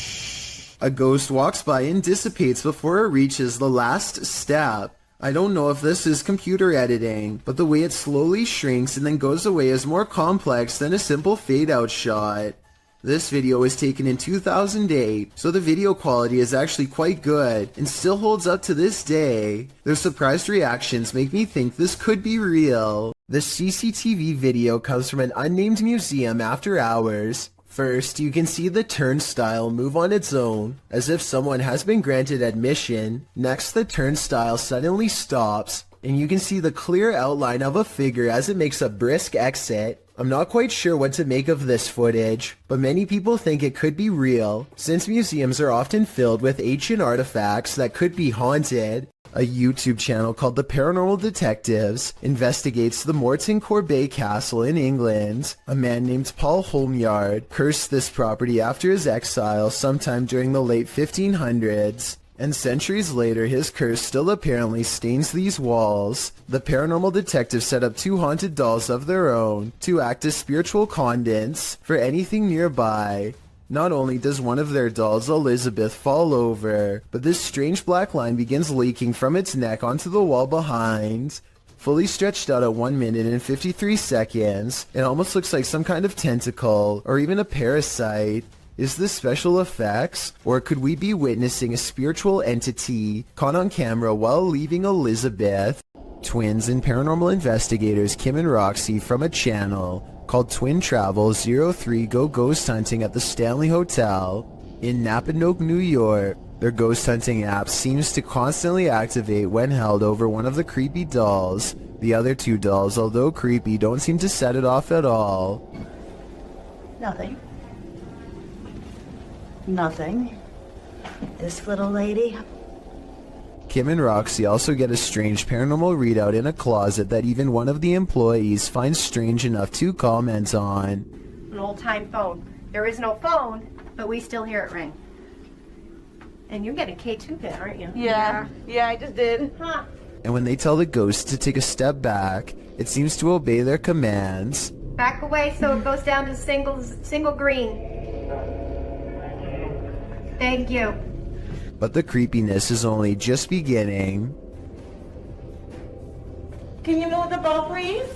A ghost walks by and dissipates before it reaches the last step. I don't know if this is computer editing, but the way it slowly shrinks and then goes away is more complex than a simple fade-out shot. This video was taken in 2008, so the video quality is actually quite good and still holds up to this day. Their surprised reactions make me think this could be real. The CCTV video comes from an unnamed museum after hours. First, you can see the turnstile move on its own, as if someone has been granted admission. Next, the turnstile suddenly stops, and you can see the clear outline of a figure as it makes a brisk exit. I'm not quite sure what to make of this footage, but many people think it could be real, since museums are often filled with ancient artifacts that could be haunted. A YouTube channel called The Paranormal Detectives investigates the Morton Corbet Castle in England. A man named Paul Holmyard cursed this property after his exile sometime during the late 1500s. And centuries later, his curse still apparently stains these walls. The paranormal detectives set up 2 haunted dolls of their own to act as spiritual conduits for anything nearby. Not only does one of their dolls, Elizabeth, fall over, but this strange black line begins leaking from its neck onto the wall behind. Fully stretched out at 1 minute and 53 seconds, it almost looks like some kind of tentacle, or even a parasite. Is this special effects? Or could we be witnessing a spiritual entity caught on camera while leaving Elizabeth? Twins and paranormal investigators Kim and Roxy from a channel called Twin Travel 03 go ghost hunting at the Stanley Hotel in Napanoke, New York. Their ghost hunting app seems to constantly activate when held over one of the creepy dolls. The other two dolls, although creepy, don't seem to set it off at all.
Nothing. Nothing. This little lady.
Kim and Roxy also get a strange paranormal readout in a closet that even one of the employees finds strange enough to comment on.
An old-time phone. There is no phone, but we still hear it ring. And you get a K2 pin, aren't you?
Yeah, I just did.
Huh.
And when they tell the ghost to take a step back, it seems to obey their commands.
Back away so it goes down to single green. Thank you.
But the creepiness is only just beginning.
Can you move the ball, please?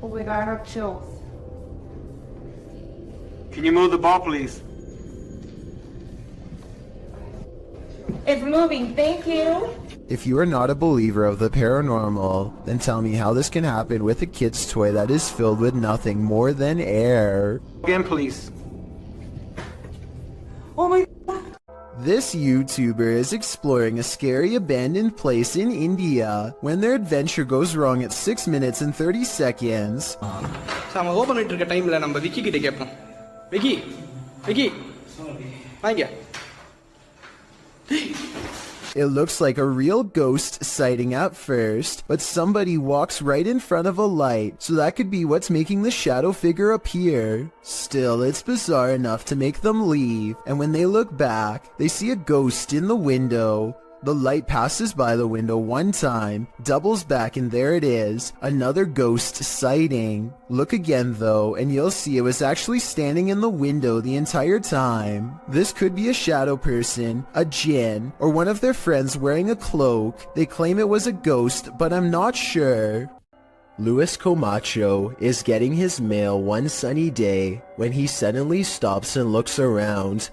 Oh my god, I have chills.
Can you move the ball, please?
It's moving, thank you.
If you are not a believer of the paranormal, then tell me how this can happen with a kid's toy that is filled with nothing more than air.
Again, please.
Oh my.
This YouTuber is exploring a scary abandoned place in India when their adventure goes wrong at 6 minutes and 30 seconds.
நம்ம open பண்ணிட்டு இருக்க டைம்ல நம்ம விக்கி கிட்ட கேட்போம். விக்கி விக்கி வாங்க.
It looks like a real ghost sighting at first, but somebody walks right in front of a light, so that could be what's making the shadow figure appear. Still, it's bizarre enough to make them leave, and when they look back, they see a ghost in the window. The light passes by the window one time, doubles back, and there it is, another ghost sighting. Look again though, and you'll see it was actually standing in the window the entire time. This could be a shadow person, a djinn, or one of their friends wearing a cloak. They claim it was a ghost, but I'm not sure. Luis Camacho is getting his mail one sunny day when he suddenly stops and looks around.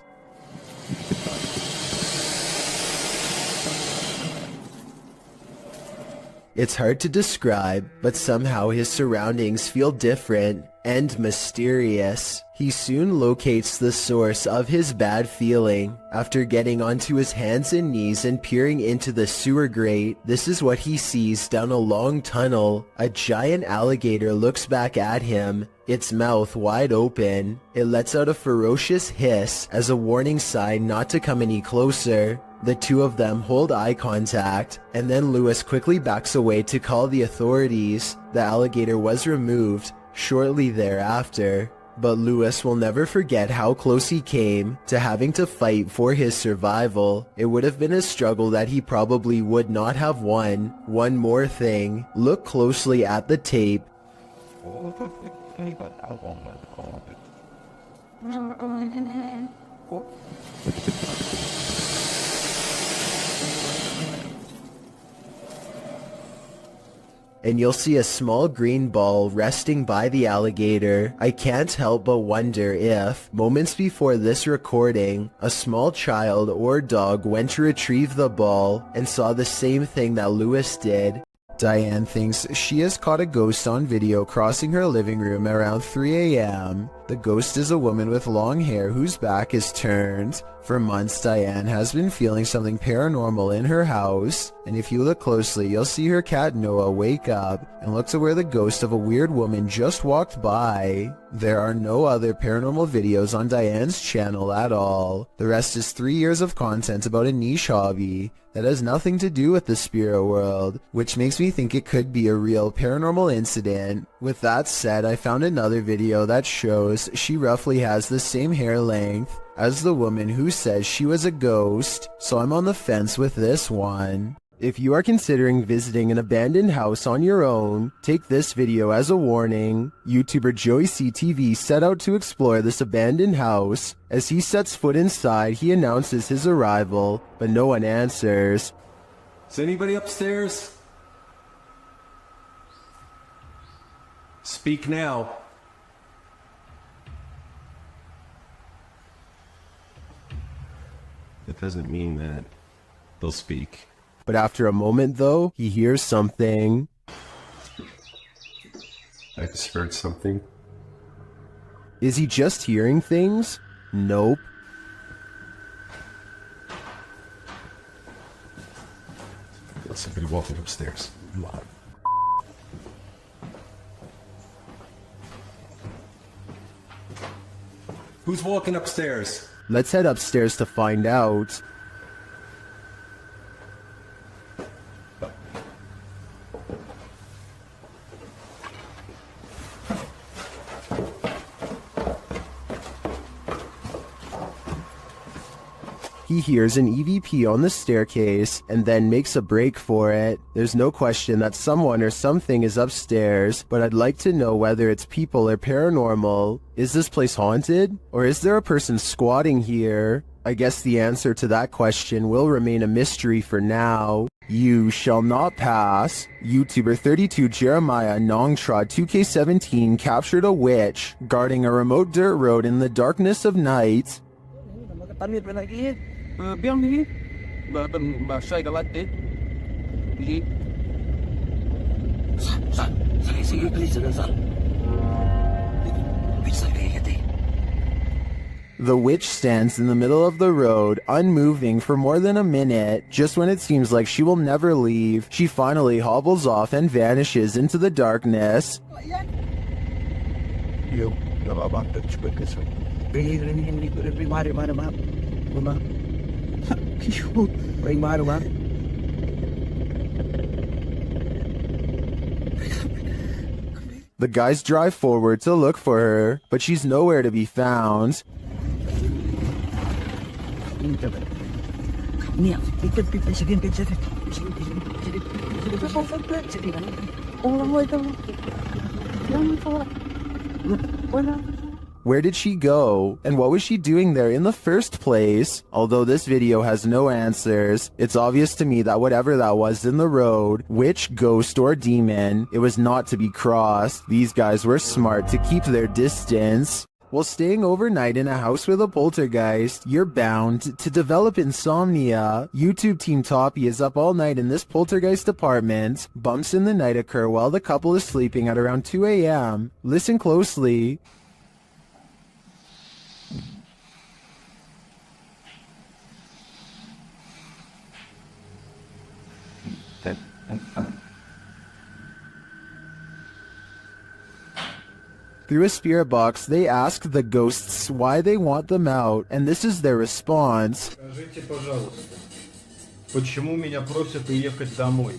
It's hard to describe, but somehow his surroundings feel different and mysterious. He soon locates the source of his bad feeling. After getting onto his hands and knees and peering into the sewer grate, this is what he sees down a long tunnel. A giant alligator looks back at him, its mouth wide open. It lets out a ferocious hiss as a warning sign not to come any closer. The two of them hold eye contact, and then Luis quickly backs away to call the authorities. The alligator was removed shortly thereafter, but Luis will never forget how close he came to having to fight for his survival. It would have been a struggle that he probably would not have won. One more thing, look closely at the tape. And you'll see a small green ball resting by the alligator. I can't help but wonder if, moments before this recording, a small child or dog went to retrieve the ball and saw the same thing that Luis did. Diane thinks she has caught a ghost on video crossing her living room around 3 a.m. The ghost is a woman with long hair whose back is turned. For months, Diane has been feeling something paranormal in her house, and if you look closely, you'll see her cat Noah wake up and look to where the ghost of a weird woman just walked by. There are no other paranormal videos on Diane's channel at all. The rest is 3 years of content about a niche hobby that has nothing to do with the spirit world, which makes me think it could be a real paranormal incident. With that said, I found another video that shows she roughly has the same hair length as the woman who says she was a ghost, so I'm on the fence with this one. If you are considering visiting an abandoned house on your own, take this video as a warning. YouTuber Joey CTV set out to explore this abandoned house. As he sets foot inside, he announces his arrival, but no one answers.
Is anybody upstairs? Speak now.
that doesn't mean that they'll speak.
But after a moment, though, he hears something.
I just heard something.
Is he just hearing things? Nope.
There's somebody walking upstairs. Who's walking upstairs?
Let's head upstairs to find out. He hears an EVP on the staircase and then makes a break for it. There's no question that someone or something is upstairs, but I'd like to know whether it's people or paranormal. Is this place haunted? Or is there a person squatting here? I guess the answer to that question will remain a mystery for now. You shall not pass. YouTuber 32 Jeremiah Nongtrod 2K17 captured a witch guarding a remote dirt road in the darkness of night. The witch stands in the middle of the road, unmoving for more than a minute. Just when it seems like she will never leave, she finally hobbles off and vanishes into the darkness. The guys drive forward to look for her, but she's nowhere to be found. Where did she go? And what was she doing there in the first place? Although this video has no answers, it's obvious to me that whatever that was in the road, witch, ghost, or demon, it was not to be crossed. These guys were smart to keep their distance. While staying overnight in a house with a poltergeist, you're bound to develop insomnia. YouTube Team Toppy is up all night in this poltergeist apartment. Bumps in the night occur while the couple is sleeping at around 2 a.m. Listen closely. Through a spirit box, they ask the ghosts why they want them out, and this is their response.
Скажите, пожалуйста, почему меня просят уехать домой?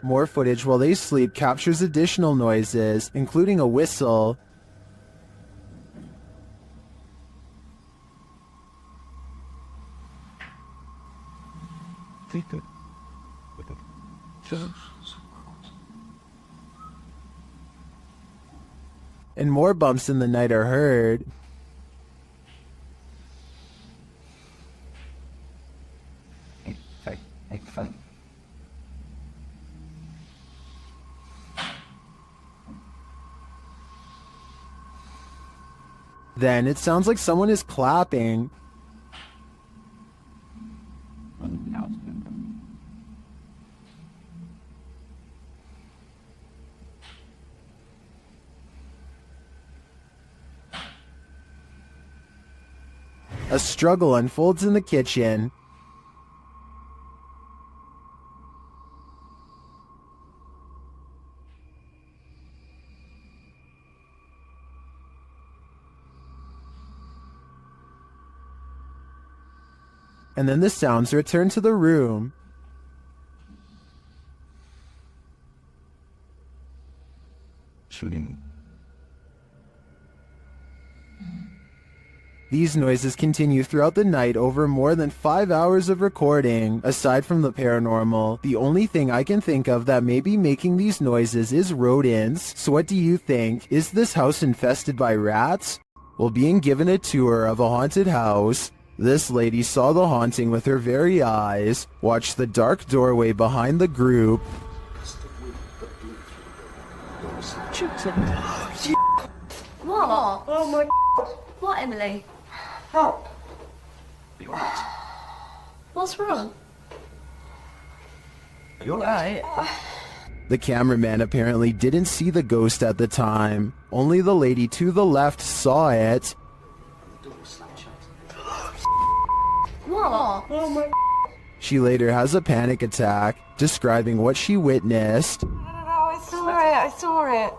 More footage while they sleep captures additional noises, including a whistle. And more bumps in the night are heard. Then it sounds like someone is clapping. A struggle unfolds in the kitchen. And then the sounds return to the room. These noises continue throughout the night over more than 5 hours of recording. Aside from the paranormal, the only thing I can think of that may be making these noises is rodents. So what do you think? Is this house infested by rats? Well, being given a tour of a haunted house, this lady saw the haunting with her very eyes, watched the dark doorway behind the group,
What?
Oh my
What, Emily?
help.
What's wrong?
You're right.
The cameraman apparently didn't see the ghost at the time. Only the lady to the left saw it.
What?
Oh my
She later has a panic attack, describing what she witnessed.
I saw it. I saw it.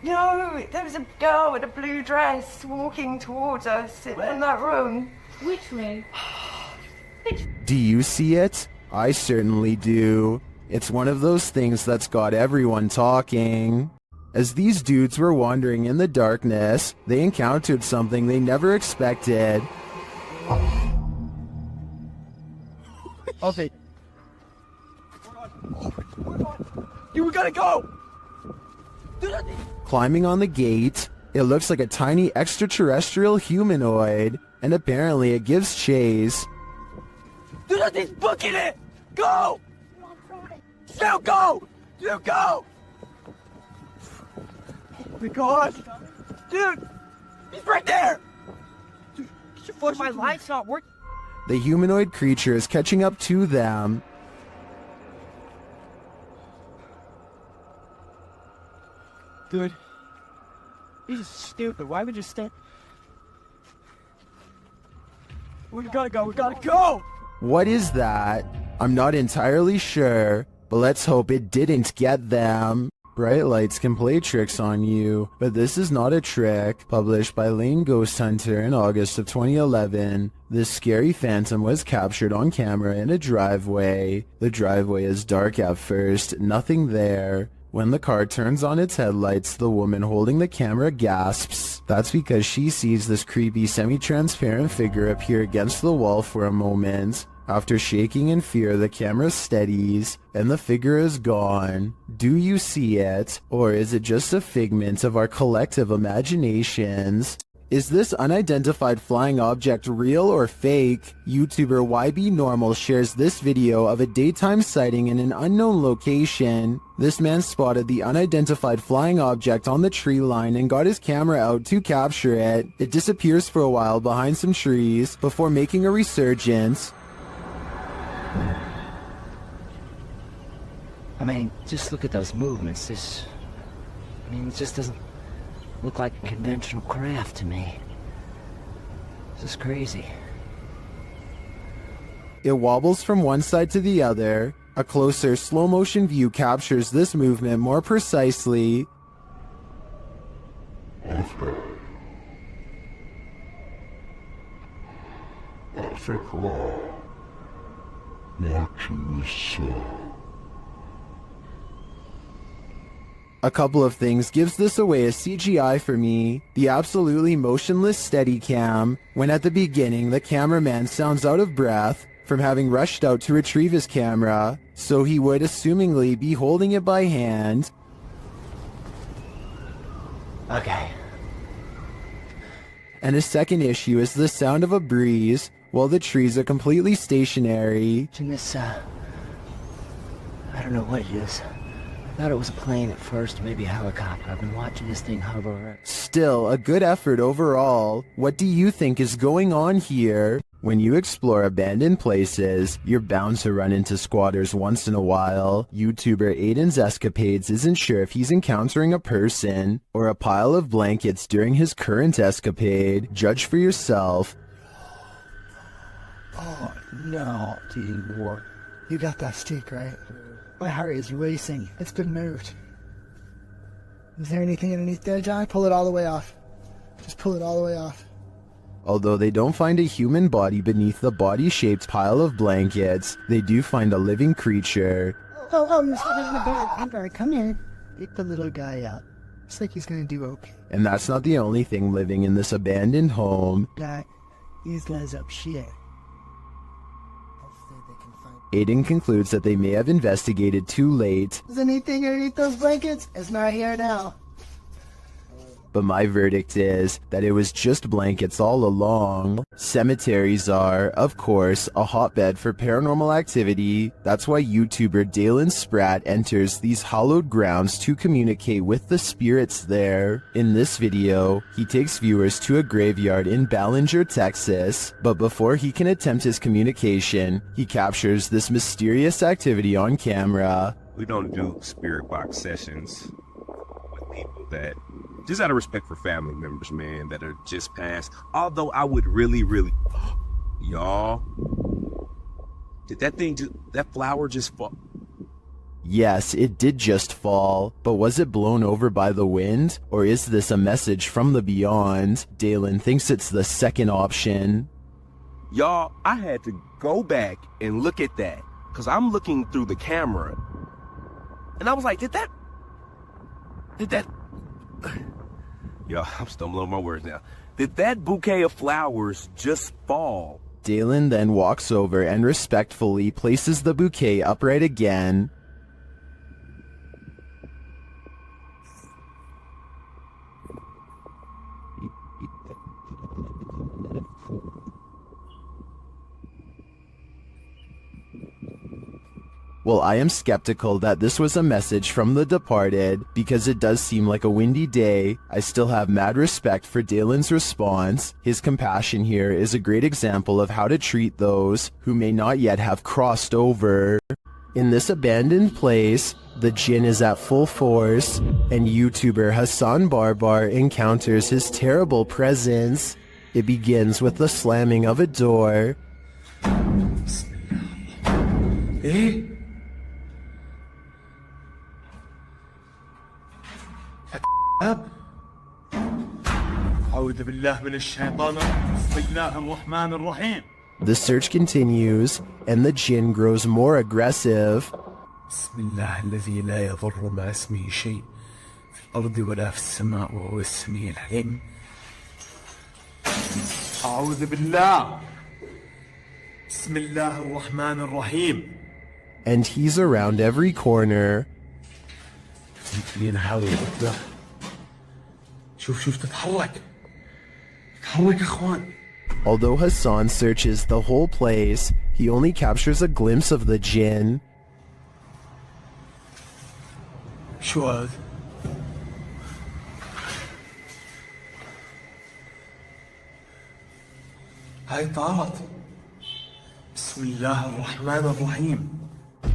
No, there was a girl with a blue dress walking towards us in that room.
Which room?
Do you see it? I certainly do. It's one of those things that's got everyone talking. As these dudes were wandering in the darkness, they encountered something they never expected.
Okay. You gotta go!
Climbing on the gate, it looks like a tiny extraterrestrial humanoid, and apparently it gives chase.
Do nothing booking it! Go! Now go! You go! Oh my god! Dude! He's right there! Dude, my light's not working.
The humanoid creature is catching up to them.
Dude. This is stupid. Why would you stand? We gotta go. We gotta go!
What is that? I'm not entirely sure, but let's hope it didn't get them. Bright lights can play tricks on you, but this is not a trick. Published by Lane Ghost Hunter in August of 2011, this scary phantom was captured on camera in a driveway. The driveway is dark at first, nothing there. When the car turns on its headlights, the woman holding the camera gasps. That's because she sees this creepy semi-transparent figure appear against the wall for a moment. After shaking in fear, the camera steadies, and the figure is gone. Do you see it? Or is it just a figment of our collective imaginations? Is this unidentified flying object real or fake? YouTuber YB Normal shares this video of a daytime sighting in an unknown location. This man spotted the unidentified flying object on the tree line and got his camera out to capture it. It disappears for a while behind some trees before making a resurgence.
I mean, just look at those movements. It just doesn't look like a conventional craft to me. This is crazy.
It wobbles from one side to the other. A closer slow motion view captures this movement more precisely. A couple of things gives this away as CGI for me. The absolutely motionless Steadicam, when at the beginning the cameraman sounds out of breath from having rushed out to retrieve his camera, so he would assumingly be holding it by hand.
Okay.
And a second issue is the sound of a breeze while the trees are completely stationary.
In this, I don't know what it is. I thought it was a plane at first, maybe a helicopter. I've been watching this thing hover around.
Still, a good effort overall. What do you think is going on here? When you explore abandoned places, you're bound to run into squatters once in a while. YouTuber Aiden's Escapades isn't sure if he's encountering a person or a pile of blankets during his current escapade. Judge for yourself.
Oh, no, T-War. You got that stick, right? My heart is racing. It's been moved. Is there anything underneath there, John? Pull it all the way off. Just pull it all the way off.
Although they don't find a human body beneath the body-shaped pile of blankets, they do find a living creature.
Oh, you're sitting in the bed. I'm sorry, come in. Pick the little guy up. Looks like he's gonna do okay.
And that's not the only thing living in this abandoned home.
These guys up shit.
Aiden concludes that they may have investigated too late.
Is anything underneath those blankets? It's not here now.
but my verdict is that it was just blankets all along. Cemeteries are, of course, a hotbed for paranormal activity. That's why YouTuber Dalen Spratt enters these hallowed grounds to communicate with the spirits there. In this video, he takes viewers to a graveyard in Ballinger, Texas, but before he can attempt his communication, he captures this mysterious activity on camera.
We don't do spirit box sessions with people that, just out of respect for family members, man, that are just passed. Although I would really, y'all, did that flower just fall?
Yes, it did just fall, but was it blown over by the wind? Or is this a message from the beyond? Dalen thinks it's the second option.
Y'all, I had to go back and look at that, because I'm looking through the camera. And I was like, did that? Yo, I'm stumbling on my words now. Did that bouquet of flowers just fall?
Dalen then walks over and respectfully places the bouquet upright again. Well, I am skeptical that this was a message from the departed, because it does seem like a windy day. I still have mad respect for Dalen's response. His compassion here is a great example of how to treat those who may not yet have crossed over. In this abandoned place, the jinn is at full force, and YouTuber Hassan Barbar encounters his terrible presence. It begins with the slamming of a door.
أعوذ بالله من الشيطان بسم الله الرحمن الرحيم.
The search continues, and the jinn grows more aggressive.
بسم الله الذي لا يضر مع اسمه شيء في الأرض ولا في السماء وهو السميع العليم. أعوذ بالله بسم الله الرحمن الرحيم.
And he's around every corner.
شوف تتحرك يا اخوان.
Although Hassan searches the whole place, he only captures a glimpse of the jinn.
شو هذا؟ هاي طارت. بسم الله الرحمن الرحيم.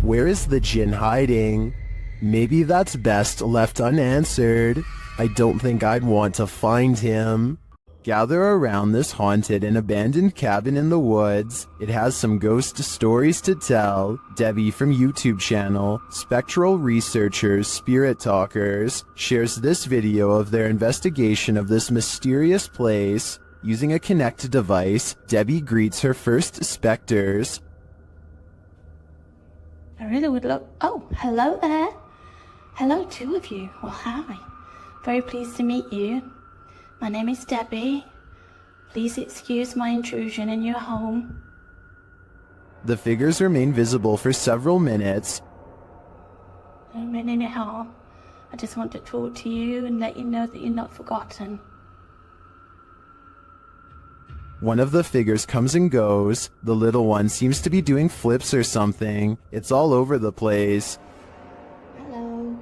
Where is the jinn hiding? Maybe that's best left unanswered. I don't think I'd want to find him. Gather around this haunted and abandoned cabin in the woods. It has some ghost stories to tell. Debbie from YouTube channel, Spectral Researchers, Spirit Talkers, shares this video of their investigation of this mysterious place. Using a Kinect device, Debbie greets her first specters.
I really would love... Oh, hello there. Hello, two of you. Well, hi. Very pleased to meet you. My name is Debbie. Please excuse my intrusion in your home.
The figures remain visible for several minutes.
I don't mean any harm. I just want to talk to you and let you know that you're not forgotten.
One of the figures comes and goes. The little one seems to be doing flips or something. It's all over the place.
Hello.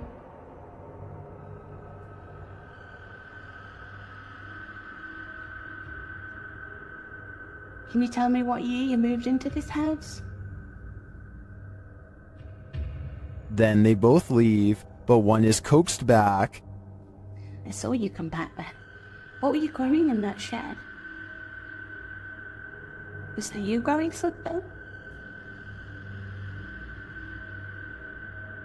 Can you tell me what year you moved into this house?
Then they both leave, but one is coaxed back.
I saw you come back then. What were you growing in that shed? Was that you growing something?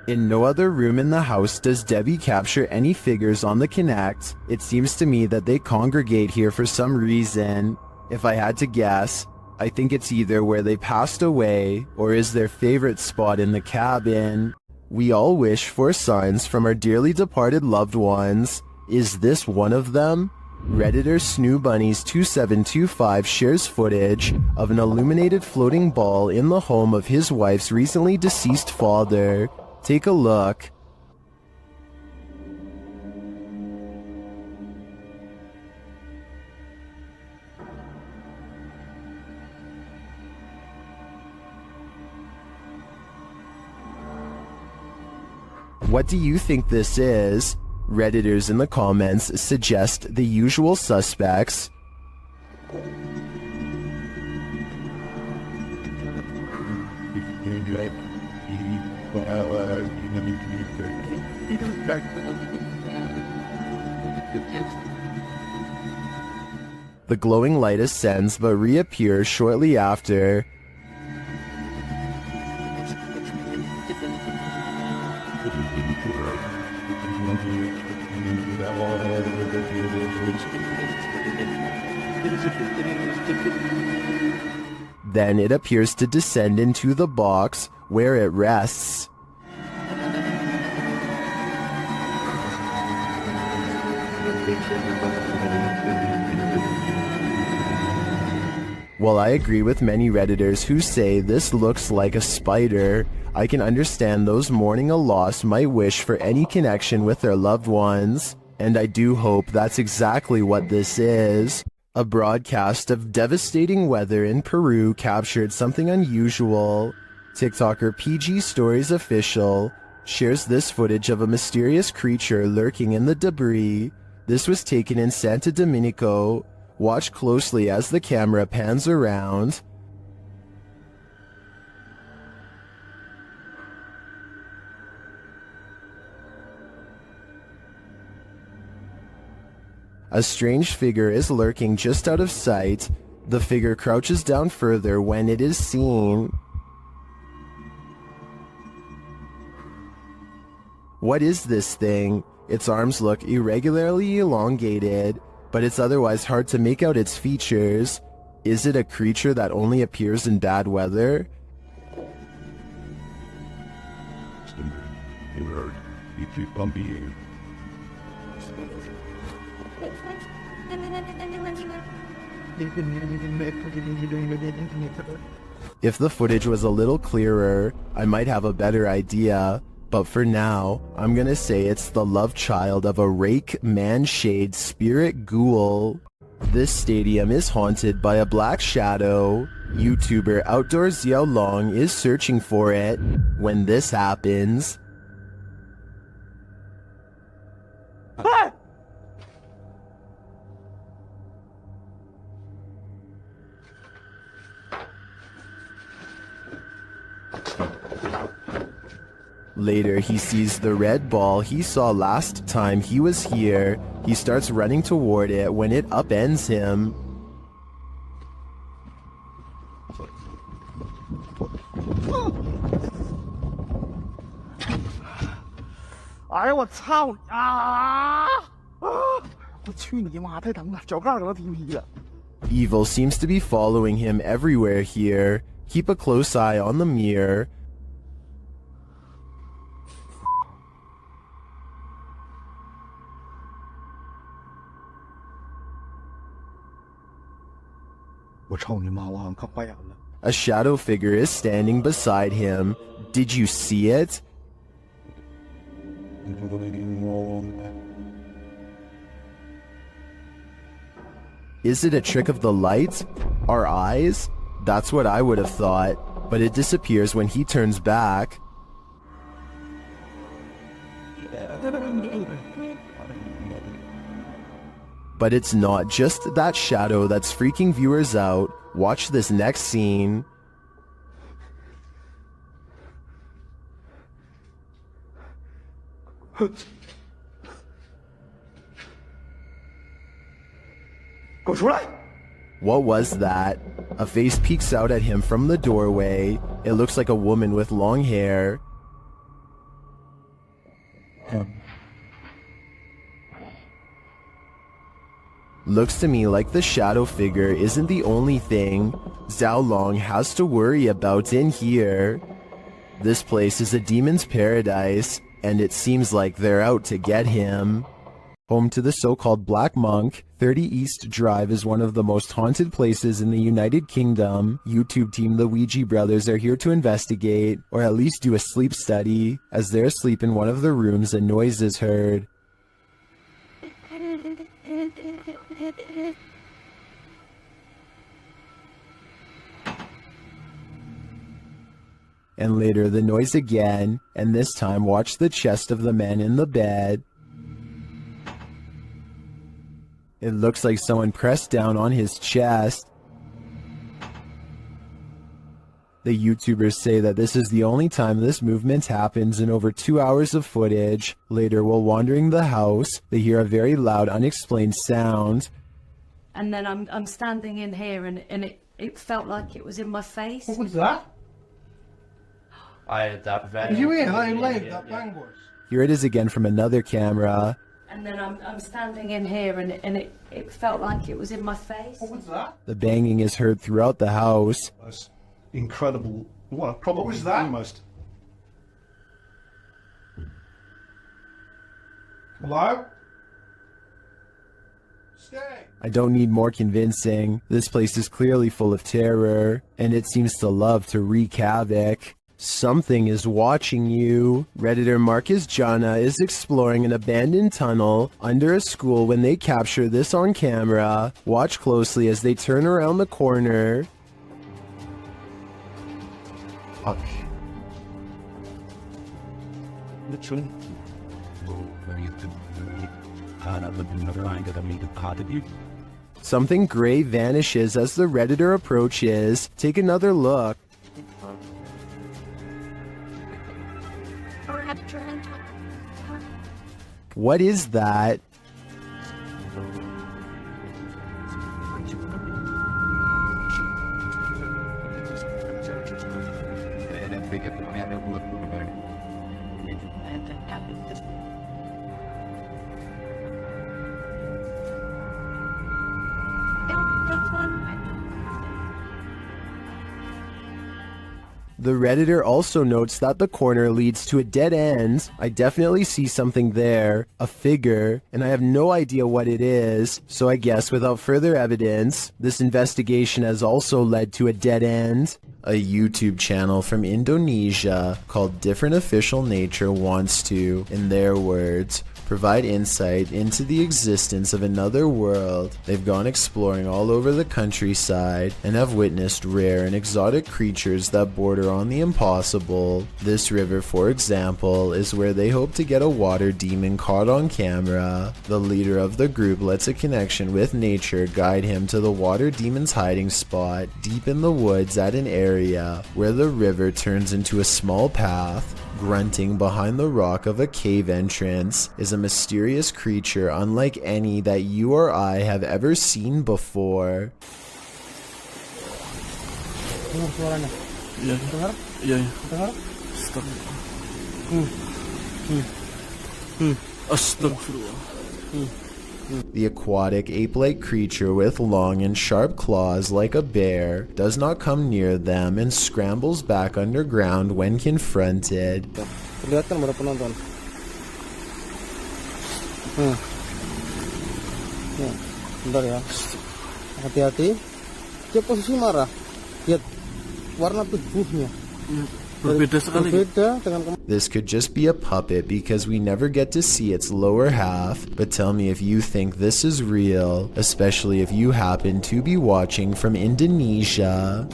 In no other room in the house does Debbie capture any figures on the Kinect. It seems to me that they congregate here for some reason. If I had to guess, I think it's either where they passed away or is their favorite spot in the cabin. We all wish for signs from our dearly departed loved ones. Is this one of them? Redditor Snoo Bunnies 2725 shares footage of an illuminated floating ball in the home of his wife's recently deceased father. Take a look. What do you think this is? Redditors in the comments suggest the usual suspects. The glowing light ascends but reappears shortly after. Then it appears to descend into the box where it rests. While I agree with many Redditors who say this looks like a spider, I can understand those mourning a loss might wish for any connection with their loved ones, and I do hope that's exactly what this is. A broadcast of devastating weather in Peru captured something unusual. TikToker PG Stories Official shares this footage of a mysterious creature lurking in the debris. This was taken in Santo Domenico. Watch closely as the camera pans around. A strange figure is lurking just out of sight. The figure crouches down further when it is seen. What is this thing? Its arms look irregularly elongated, but it's otherwise hard to make out its features. Is it a creature that only appears in bad weather? If the footage was a little clearer, I might have a better idea, but for now, I'm gonna say it's the love child of a rake man-shade spirit ghoul. This stadium is haunted by a black shadow. YouTuber Outdoor Xiao Long is searching for it when this happens. Later, he sees the red ball he saw last time he was here. He starts running toward it when it upends him. Evil seems to be following him everywhere here. Keep a close eye on the mirror. A shadow figure is standing beside him. Did you see it? Is it a trick of the light? Our eyes? That's what I would have thought, but it disappears when he turns back. But it's not just that shadow that's freaking viewers out. Watch this next scene. What was that? A face peeks out at him from the doorway. It looks like a woman with long hair. Looks to me like the shadow figure isn't the only thing Xiao Long has to worry about in here. This place is a demon's paradise, and it seems like they're out to get him. Home to the so-called Black Monk, 30 East Drive is one of the most haunted places in the United Kingdom. YouTube team The Ouija Brothers are here to investigate, or at least do a sleep study. As they're asleep in one of the rooms, a noise is heard. And later the noise again, and this time watch the chest of the man in the bed. It looks like someone pressed down on his chest. The YouTubers say that this is the only time this movement happens in over 2 hours of footage. Later, while wandering the house, they hear a very loud, unexplained sound.
And then I'm standing in here and it felt like it was in my face.
What was that? Did you hear how loud that bang was?
Here it is again from another camera.
And then I'm standing in here and it felt like it was in my face.
What was that?
The banging is heard throughout the house.
That's incredible. What? Probably
What was that?
almost.
Hello? Stay.
I don't need more convincing. This place is clearly full of terror, and it seems to love to wreak havoc. Something is watching you. Redditor Marcus Jana is exploring an abandoned tunnel under a school when they capture this on camera. Watch closely as they turn around the corner.
Fuck. Literally.
Something gray vanishes as the Redditor approaches. Take another look. What is that? The Redditor also notes that the corner leads to a dead end. I definitely see something there, a figure, and I have no idea what it is, so I guess without further evidence, this investigation has also led to a dead end. A YouTube channel from Indonesia called Different Official Nature wants to, in their words, provide insight into the existence of another world. They've gone exploring all over the countryside and have witnessed rare and exotic creatures that border on the impossible. This river, for example, is where they hope to get a water demon caught on camera. The leader of the group lets a connection with nature guide him to the water demon's hiding spot deep in the woods at an area where the river turns into a small path. Grunting behind the rock of a cave entrance is a mysterious creature unlike any that you or I have ever seen before.
Dengar suaranya? Iya. Dengar? Iya. Dengar?
Astagfirullah. The aquatic ape-like creature with long and sharp claws like a bear does not come near them and scrambles back underground when confronted.
Kelihatan para penonton. Bentar ya. Hati-hati. Dia posisi marah. Lihat warna tubuhnya. Berbeda sekali. Berbeda dengan
This could just be a puppet because we never get to see its lower half, but tell me if you think this is real, especially if you happen to be watching from Indonesia.